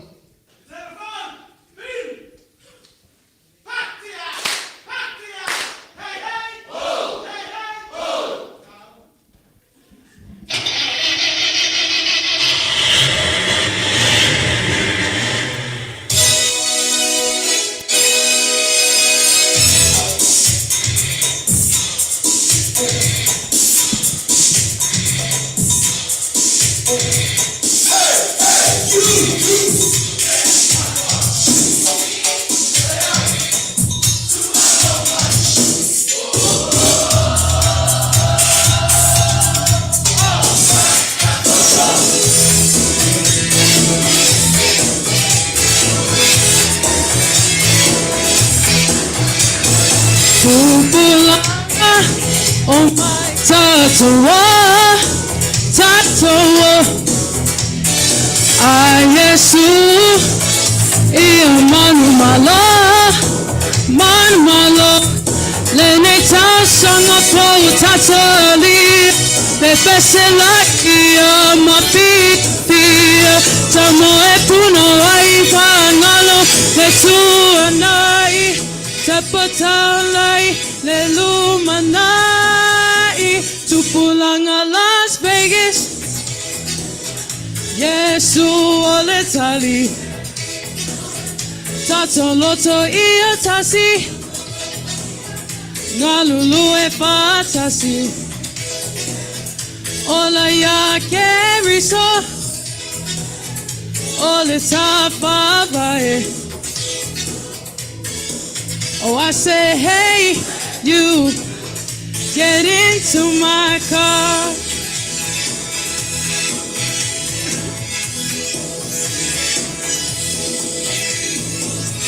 Speaker 1: Tupulaga, oh my tatou, Iesu, manumalo, lenei sanga tatali, pepesela mapipia, Samoa puno waifangalo, letuanai, tapatalai, lelumanai, Tupulaga Las Vegas, Iesu ole Tali, tatou loto tasi, ngalulu fatasi, ola ya keriso, ole tafabai. Oh, I say, hey, you, get into my car.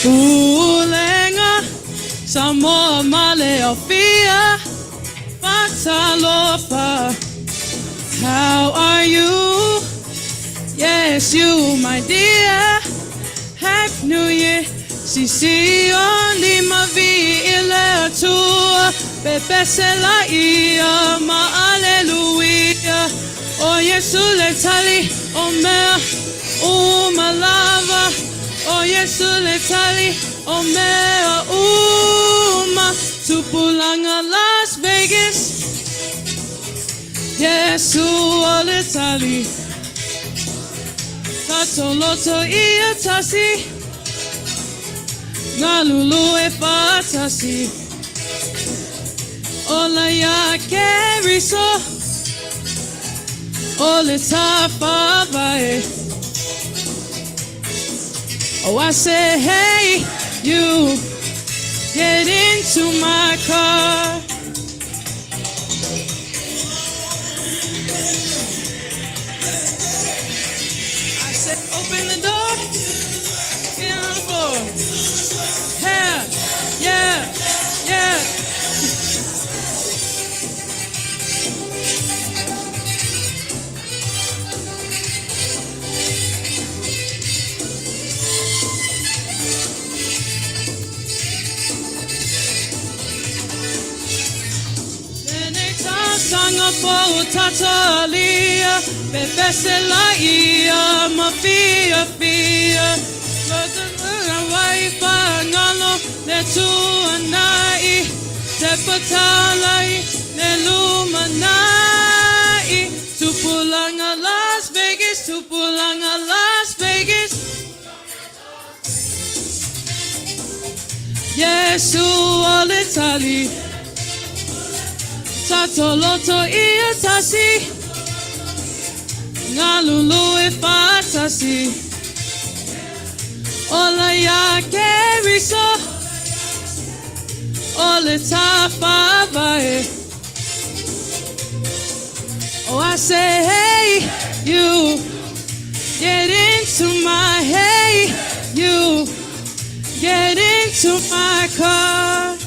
Speaker 1: Pulega, Samoa male ofia, Patalofa. How are you? Yes, you, my dear. Happy New Year. Sisi only mavi ile tua, pepesela ia ma alleluia. O Iesu le Tali mea malava. O Iesu le Tali mea Tupulaga Las Vegas. Iesu le Tali, tatou loto tasi. Ngalulu e fatasi Ola ya keriso Ole tafabai Oh, I say, hey, you get into my car. I said, open the door, get on the floor. Yeah, yeah, yeah. Sanga po tatalia, bebesela ia, mafia fia. Lotu waifa ngalo le tu anai, te patalai le lumanai. Tupulaga Las Vegas, Tupulaga Las Vegas. Iesu ole Tali. Tatou loto ia tasi Ngalulu e fatasi Ola ya keriso Ole tafabai Oh, I say, hey, you get into my, hey, you get into my car.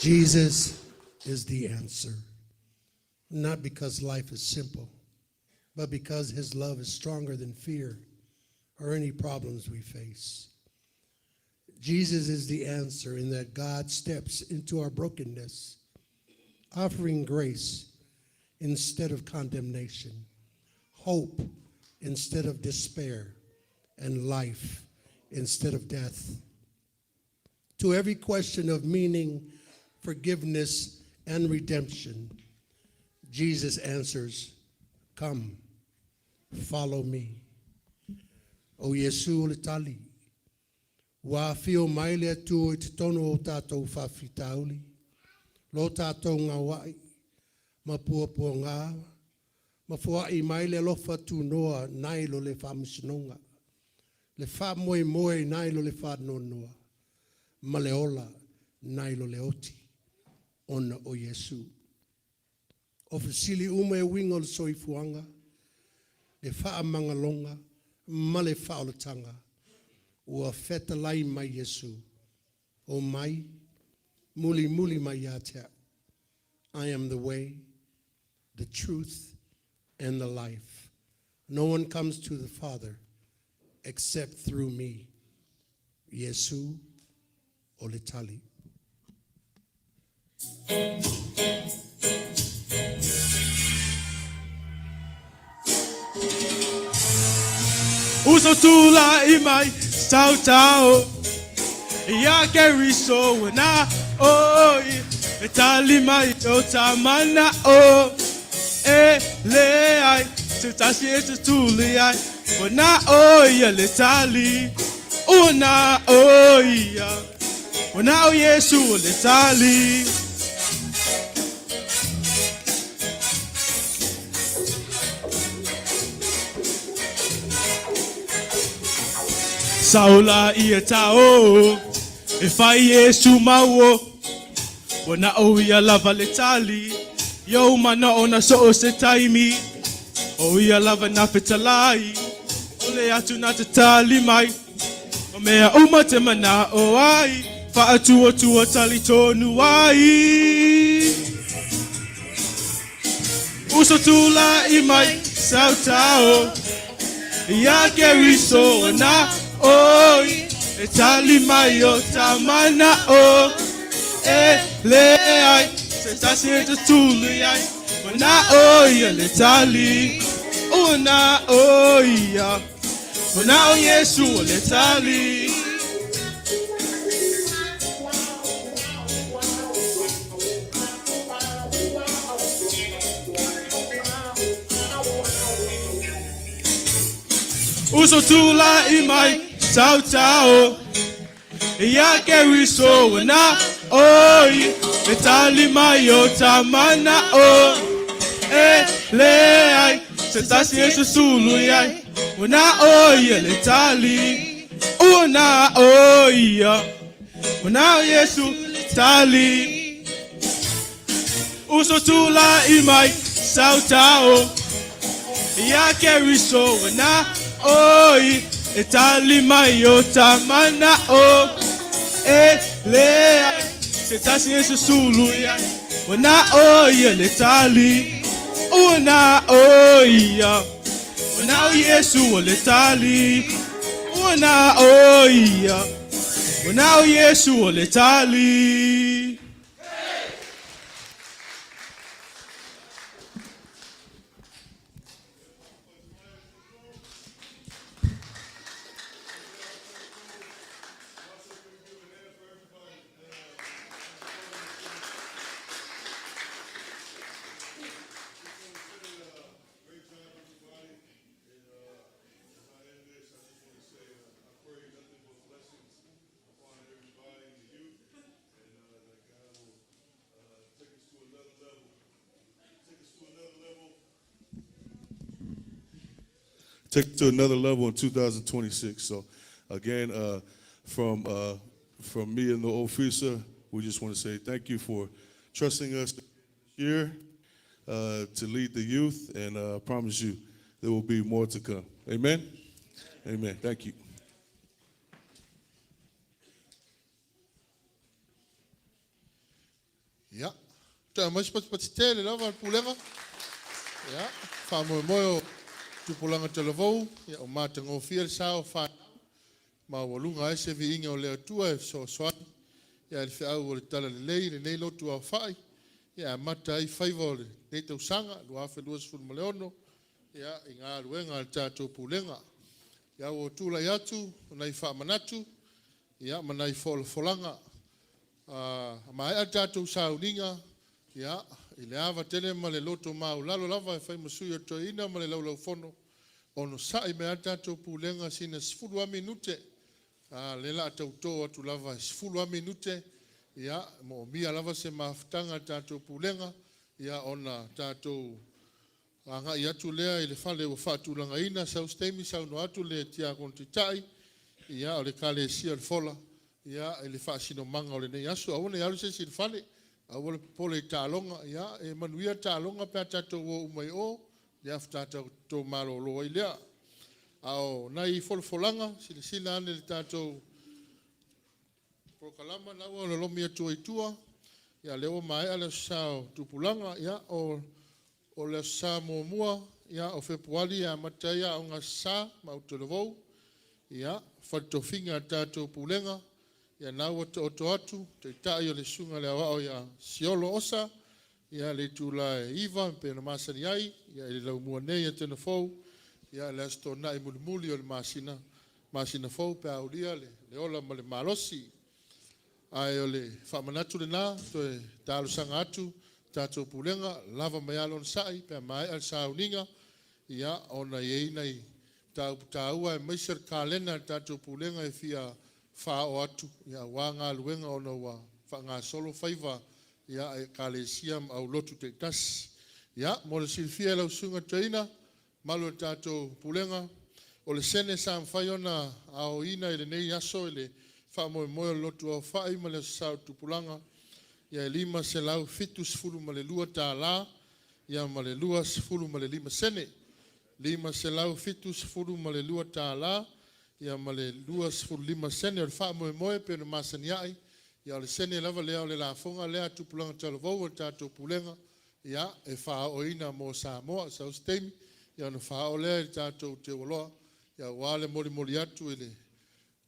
Speaker 8: Jesus is the answer, not because life is simple, but because his love is stronger than fear or any problems we face. Jesus is the answer in that God steps into our brokenness, offering grace instead of condemnation, hope instead of despair, and life instead of death. To every question of meaning, forgiveness, and redemption, Jesus answers, come, follow me. O Iesu le tali, wa fio mai le atu I te tono o tatou whawhitauli, lo tatou ngā wai, ma puapua ngā, ma fuai mai le lofa tu noa nai lo le whamisinonga, le wha moe moe nai lo le wha noa, ma le ola nai lo le oti, ona o Iesu. O fasili ume wingo le soifuanga, le wha mangalonga, ma le wha o le tanga, ua feta lai mai Iesu, o mai, muli muli mai atea. I am the way, the truth, and the life. No one comes to the Father except through me. Iesu o le tali.
Speaker 1: Uso tula imai sautao ya keriso na o Tali mai o tamana o lenei se tasi e tuli ai na o ya le tali o na o ya o na o Iesu le tali. Saula ia tao e fai Iesu mau o na o ia lava le tali yo mana ona so se taimi o ia lava na fetalai o le atu na te tali mai o mea uma te mana o ai fa atua tua tali tonu ai uso tula I mai sautao ia keriso na oi e tali mai o tamana o lenei se tasi e tuli ai o na oia le tali o na oia o na o Iesu o le tali. Uso tula I mai sautao ia keriso na oi e tali mai o tamana o lenei se tasi e sulu ai o na oia le tali o na oia o na o Iesu le tali. Uso tula I mai sautao ia keriso na oi e tali mai o tamana o lenei se tasi e sulu ai o na oia le tali o na oia o na o Iesu o le tali o na oia o na o Iesu o le tali.
Speaker 5: Take it to another level in 2026. So, again, from me and the officer, we just want to say thank you for trusting us this year to lead the youth, and I promise you there will be more to come. Amen? Amen. Thank you. ta mas pat tele lava pulenga. Ya, fa mo Tupulaga Talavou, ya o matango fiel sao fa ma walunga ese vi inga o le atua e so swani. Ya el fiau o le tala lenei Lotu Aofa'i. Ya mata ai faiva o le nei tausanga, lua afe luas fulmaleono. Ya inga luenga al tatou pulenga. Ya o tula yatu, nai fa manatu. Ya manai folanga. Ma ai tatou sauninga. Ya ile ava tele ma le loto mau lalo lava e fai masui o toina ma le lau fono. Ono sai me tatou pulenga sina 10 minute. Le la tautou atu lava 10 minute. Ya mo mia lava se maftanga tatou pulenga. Ya ona tatou anga ia tu lea ile fale o fatu langa ina sa ustemi sa no atu le tia kontitai. Ya o le kale sia le fola. Ya ile fa sino manga o le nei asu auna ya se sil fale. Awole pole talonga ya e manuia talonga pe tatou o mai o ya tatou to malo lo ile. Ao nai folfolanga sila ane le tatou prokalama na o lo mia tua ya leo mai ala sao tupulanga ya o le sa mua ya o februari ya mataya o nga sa mautonu ya fatofinga tatou pulenga ya na o to atu te tai o le sunga le o ya siolo osa ya le tula iva pe na masani ai ya le lau mua nei Etena fou ya le sto na i mulmuli o le masina fou pe aulia le ola ma le malosi ai o le whamanatu le nā, toe tālu sanga atu, tātou pulenga, lava mai alon sai, pe mai al sauninga, ia ona iei nei tāua e meisar kālena tātou pulenga e fia whao atu, ia wā ngā luenga ona wa ngā solo whaiva, ia e kālesiam au lotu te tas. Ia, mo le silfia lau sunga teina, malo tātou pulenga, o le sene sa mwhai ona ao ina ele nei aso ele Moe Lotu Aofa'i ma le sao Tupulaga ia e 5 selau fitu 10 ma le 2 tālā ia ma le 2 10 ma le 5 sene 5 selau fitu 10 ma le 2 tālā ia ma le 2 10 sene o le whaamoemoe pe na masani ai ia o le sene lava lea o le lafonga lea Tupulaga Talavou o tātou pulenga ia e whaoina mo Samoa sa ustemi ia na whao lea i tātou te waloa ia wale moli atu ele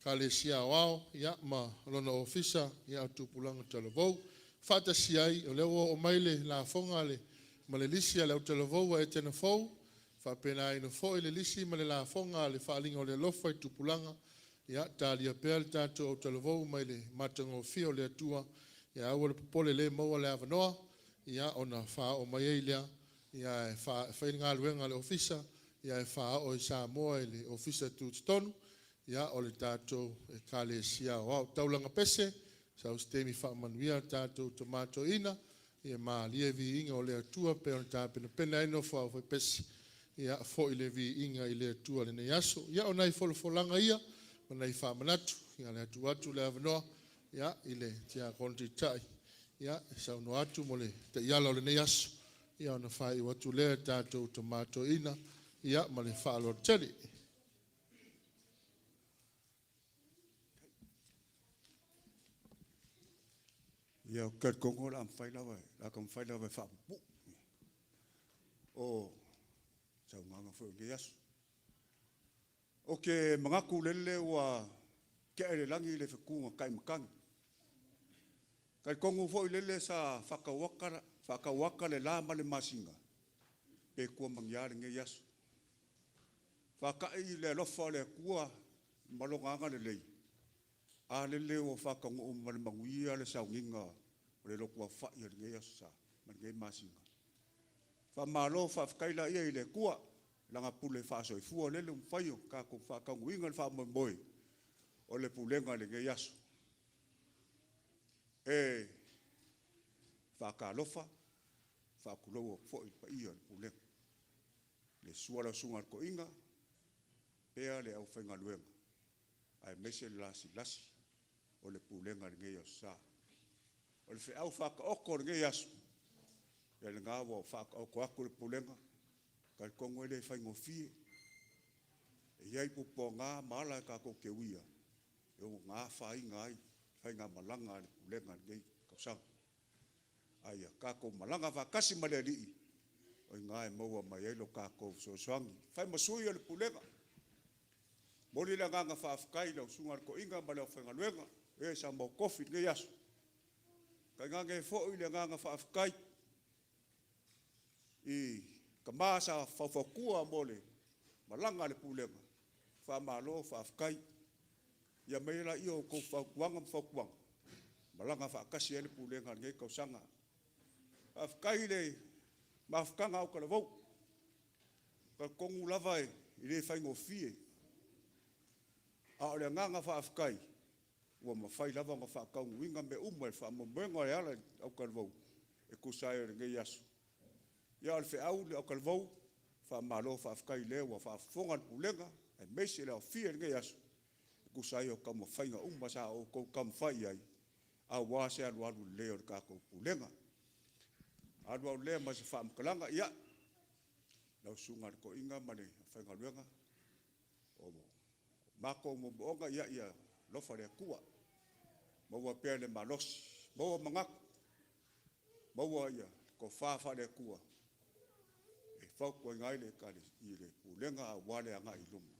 Speaker 5: Kalesia wao ya ma lona ofisa ya Tupulaga Talavou fata siai o le o maile la fonga le malelisia le Talavou e Etena fou fa pena ino fo le lisi male la fonga le falinga o le lofa Tupulaga ya Tali tatou Talavou maile matango fio le Atua ya o le popole le mo le avanoa ya ona fa o maile ya fa inga luenga le ofisa ya fa o Samoa le ofisa tutonu ya o le tātou e kālesia o taulanga pese, sa ustemi whaamanuia tātou tomato ina, ia maa lia vi inga o le Atua, pe on tāpena pena ino whao whai pese, ia fo i le vi inga i le Atua le nei aso, ia o nei folanga ia, o nei whaamanatu, ia le atu le avanoa, ia i le tia konti tai, ia sa uno atu mo le te iala o le nei aso, ia ona whai watu le tātou tomato ina, ia ma le whaalo teli.
Speaker 12: Ia o kat kongo la amfai lawa, la kam fai lawa fa bu. O sa nganga fo le yasu. O ke mangaku lele wa ke ele langi le feku kai makang. Kai kongo fo lele sa fakawaka le lama le masinga. Pe ko mangyari nge yasu. Fakai le lofa le kua malonganga le lei. A lele o whakango o manmanguia le saunginga o le Lotu Aofa'i le ngei asa, ma ngei masinga. Whamalo whafkaila ia i le kua, langa pule whaasoifua lele mwhaio, ka ko whakanguinga le whamoimoe o le pulenga le ngei aso. E whakalofa, whakulou o fwoi pa ia le pulenga. Le suala sunga ko inga, pea le au whainga luenga. Ai mese lasi. O le pulenga le ngei asa. O le whiau whaka oko le ngei asu. Ia le ngāwa o whaka oko aku le pulenga. Kai kongo ele whaingo fie. E iai pupo ngā maala e kako ke uia. E o ngā whai ngai. Whainga malanga le pulenga le ngei kausanga. Aia, kako malanga whakasi maleri. O ngā e maua mai elo kako sosoangi. Whai masui o le pulega. Mori la nganga whaafkai lau sungar ko inga ma leo whengaluenga. E sa mau kofi nge yasu. Kai nganga e fo i le nganga whaafkai. I ka maasa whawhakua mole. Malanga le pulega. Whamalo whaafkai. Ia meila i o kou whakuanga mwhakuanga. Malanga whaakasi ele pulega nge kausanga. Whaafkai le mafkanga au Talavou. Ka kongu lava e i le whaingo fie. A ole nganga whaafkai. Ua mawhai lava ngā whaakaungu inga me uma e whaamamwenga e ala au Talavou. E kusai o nge yasu. Ia ole whiau le au Talavou. Whaamalo whaafkai lea ua whaafonga pulega. E meisi le au fie nge yasu. E kusai o kama whainga uma sa o kou kama whai ai. A wase alu alu leo le kako pulega. Alu au lea ma se whaamkalanga ia. Lau sunga ko inga mane whaingaluenga. O mako mo boonga ia lofa le kua. Maua pea le malosi. Maua mangaku. Maua ia ko whaafa le kua. E whauku ngai le kare i le pulenga a wale anga i lumu.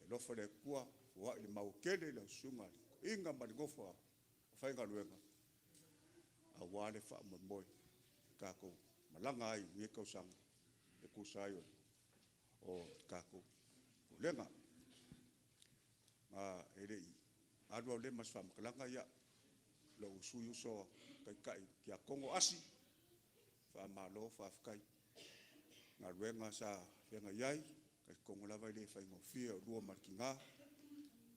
Speaker 12: E lofa le kua wa le maukele lau sunga inga mane gofa whaingaluenga. A wale whaamamoi. Kako malanga ai nge kausanga. E kusai o kako pulenga. Ere i alu au le mas whaamkalanga ia lo usui uso kai kia kongo asi whaamalo whaafkai ngā ruenga sa whenga iai kai kongo lava le whaingo fia o lua marki ngā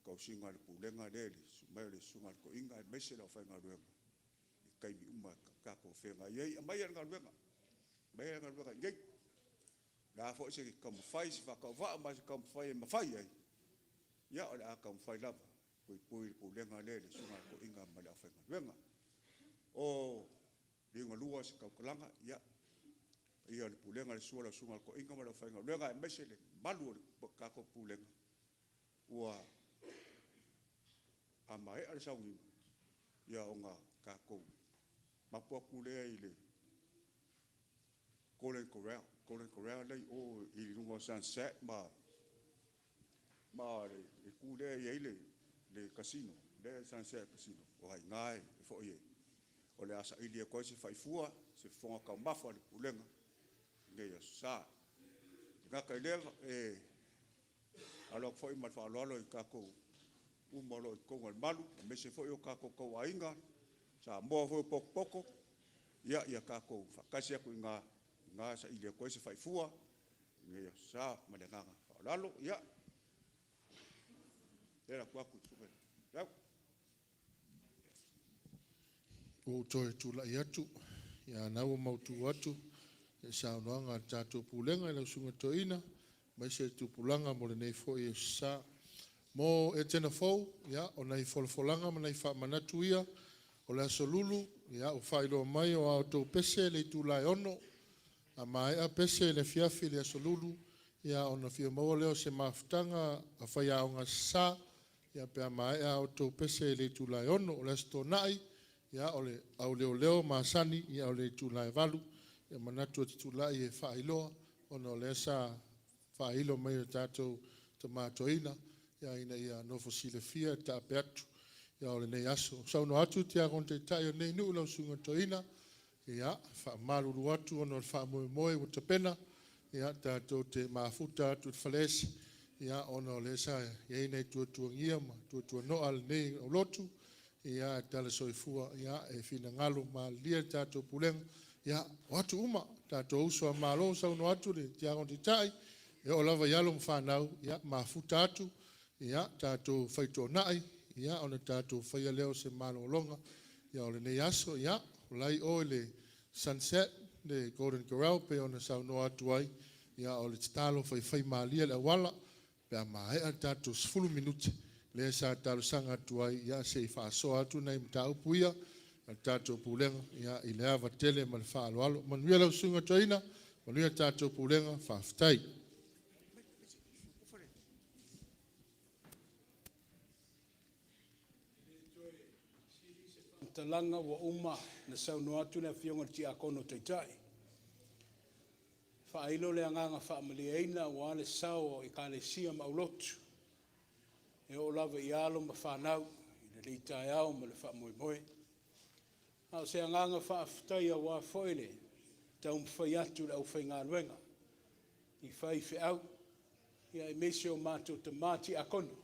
Speaker 12: kau singa le pulenga le sumai le sunga ko inga e meise lau whainga ruenga i kai mi uma kako whenga iai a mai ngā ruenga iai la fo se kam fai se whakau waa ma se kam fai e mawhai ai ia ole a kam whai lava, pui pulenga le sunga ko inga ma le awhenga luenga. O ringa lua se kaukalanga, ia le pulenga le suala sunga ko inga ma le awhenga luenga, e mese le malu o kako pulenga. Ua a mai ale saungi, ia o ngā kako mapua kulea i le Golden Corral lei o i lunga sunset ma le kule ye le casino le sunset casino o ai ngai e fo ye o le asa ili ko se fai fua se fonga ka mafa le pulenga nge ya sa nga ka le alo foi ma fa lo i ka ko u molo ko ngal malu me se fo yo ka ko ainga sa mo fo poko ia ka ko fa kasi ko nga sa ili ko se fai fua nge ya sa ma le nga fa lo ia era kwaku tsume ya
Speaker 5: o toi tula iatu ya na o mautu atu e sa noanga tatou pulenga le sunga toina mai se tupulanga mo le nei fo e sa mo Etena fo ya o nei folfolanga mo nei fa manatuia o le solulu ya o failo mai o auto pese le Tofaeono a mai a pese le fiafi le solulu ya ona fia mo le se maftanga a faia o nga sa ya pe mai a auto pese le Tofaeono o le stonai ya ole au leo masani ya ole Tofaevalu ya manatua titulai e failo ona le sa failo mai tatou tomatoina ya ina ya no fosile fia ta petu ya ole nei aso so no atu tia kon te tai nei nu lo sunga toina ya fa malu atu ona fa moe o te pena ya tatou te mafuta tu falesi ya ona le sa ya ina tu ngia ma tu no al nei o lotu ia tala soifua ia e fina ngalo ma lia tatou pulenga ia watu uma tatou uso malo sa no atu le tiago te tai e o lava yalo mfanau ia mafuta atu ia tatou faito nai ia ona tatou faia leo se malo longa ia ole nei aso ia lai o le sunset le Golden Corral pe ona sa no atu ai ia ole talo fai malia le wala pe mai tatou 10 minuti le sa talo sanga tuai ya se fa so atu nei mtau puia tatou pulenga ya ile ava tele mal fa alo man wiela sunga toina man wiela tatou pulenga fa ftai
Speaker 4: talanga wa uma na sauno atu na fionga ti akono taitai. Whailo le anganga whaamaliaina wa le sao I ka le sia maulotu. E o lava I alo ma whanau, I le reitai au ma le whaamoemoe. Au se anganga whaafutaia wa foile, tau mwhai atu le au whai ngā luenga. I whai whi au, ia I mese o mātou te māti akono,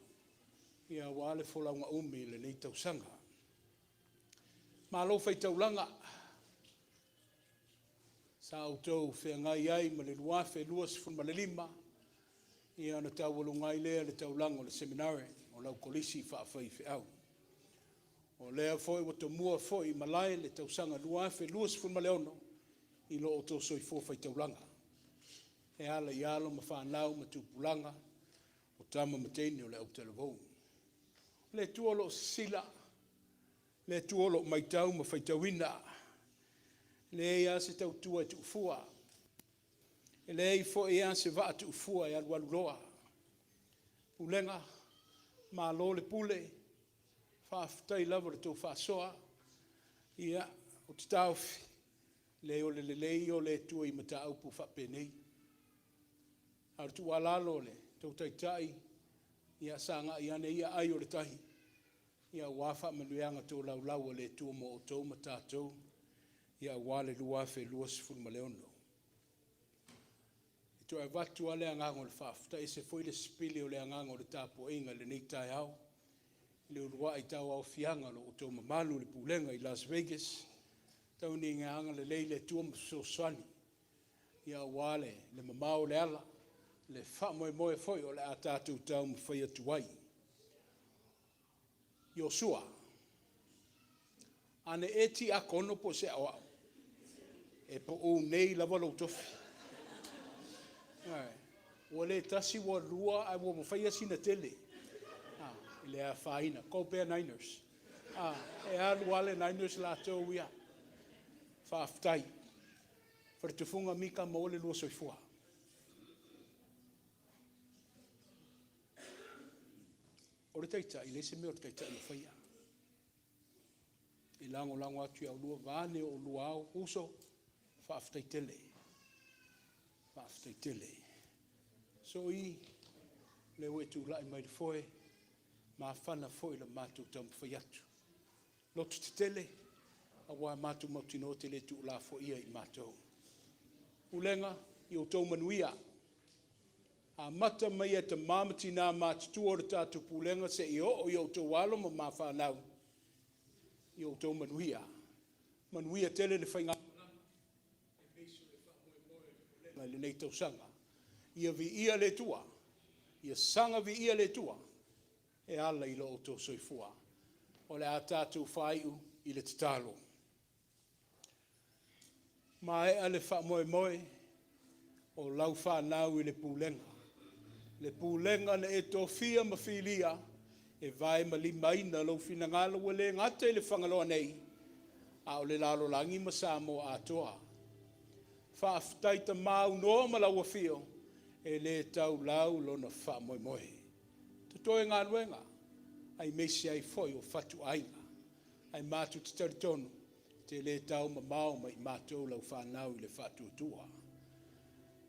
Speaker 4: ia wale wholaunga umi le nei tausanga. Mā lo whai taulanga, sa autou feagai ai ma le luafe luas fun ma le lima, ia na tau walungai lea le taulanga o le seminare, o lau kolisi whaafai whi au. O lea foi wa to mua foi malai le tausanga luafe luas fun ma leono, I lo o tō soi fōwhai taulanga. E ala I alo ma whanau ma tupulanga, o tama ma teine o le au Talavou. Le tuolo sila, le tuolo maitau ma whaitawina, le ia se tau tua e tuufua, e le fo ia se vaa tuufua e alwaluloa. Pulenga, ma lo le pule, whaafutai lava le tō whaasoa, ia o te tauwhi, le o le lelei o le tua I mata aupu whapenei. Ar tu alalo le, tau taitai, ia sanga ia ne ia ai o le tahi, ia wafa manuianga tō laulau o le tua mo o tō ma tatou, ia wale luafe luas fun ma leono. I tō e watu ale angango le whaafuta, e se foi le spili o le angango le tāpo inga le nei tai au, le urua I tau au fianga lo o tō mamalu le Pulega I Las Vegas, tau ni nganga le leile tua msoswani, ia wale le mamao le ala, le wha moe foi o le a tātou tau mwhai atuai. Iosua, ane eti a kono po se awa, e po o nei lava lo tofi. O le tasi wa rua a wa mwhai asina tele, le a whaina, ko pēr Niners. E alu wale Niners la tau ia, whaaftai, whartufunga mika mo le lua soifua. O le taita, I lese me o le taita I whaia. I lango atu au lua vane o lua au uso, whaaftai tele. Whaaftai tele. So I, le ue tu lai mai le foe, ma whana foe la mātou tam whaiatu. Lotu te tele, a wā mātou mautino te le tu la foia I mātou. Ulenga, I o tau manuia, a mata mai e te mamati nā mātutua o tātou pulenga se I o I o tau walo ma mā whanau. I o tau manuia. Manuia tele le whainga. E le nei tau sanga. Ia vi ia le tua. Ia sanga vi ia le tua. E ala I lo o tau soifua. O le a tātou whaiu I le tatalo. Ma e ale wha moe o lau whanau I le pulenga. Le Pulega na e tofia ma filia, e vai ma limaina lau finangalo wa le ngata I le whangaloa nei, a o le lalo langi ma Samoa Atua. Whaafutai ta mau noa ma lau fio, e le tau lau lona wha moe. Tutoe ngā luenga, ai mesi ai foi o fatu ainga, ai mātu te taritonu, te le tau ma mau ma I mātou lau whanau I le fatu tua.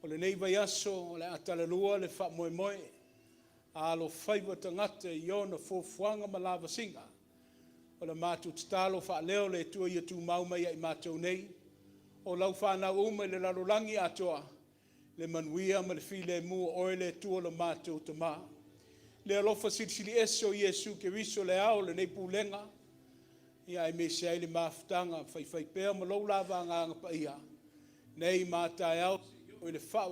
Speaker 4: O le nei vai aso, o le atalalua le wha moe, a lo whaiwa tangata I ona fōfuanga ma lava singa. O le mātou tatalo wha leo le tua I atu maumai I mātou nei. O lau whanau uma le larolangi atoa, le manuia ma le file mua oe le tua le mātou tama. Le alofa silisili eso Iesu ke riso le ao le nei Pulega. Ia e me se ai le mafutanga, whai pēr ma lau lava nganga pa ia. Nei mātai au, o le wha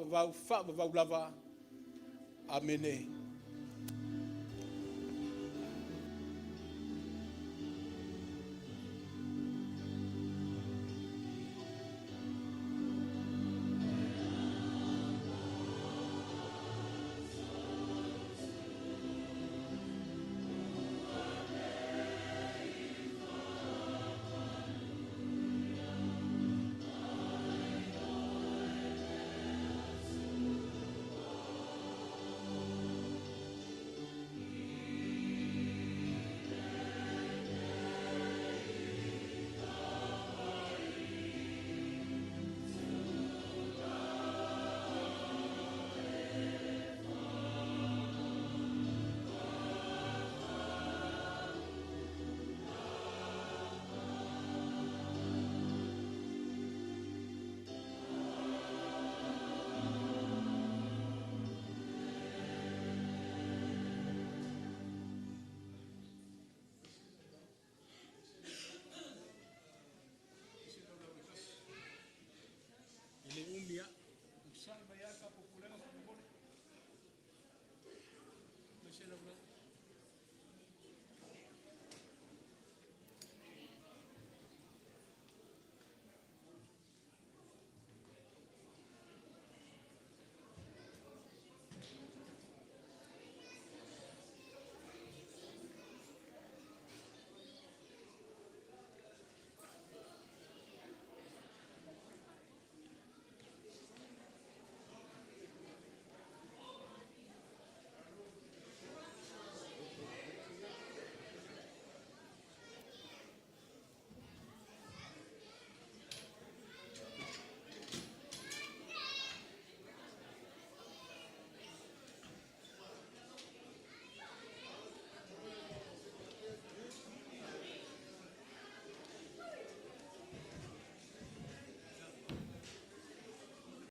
Speaker 4: wau lava. Amene.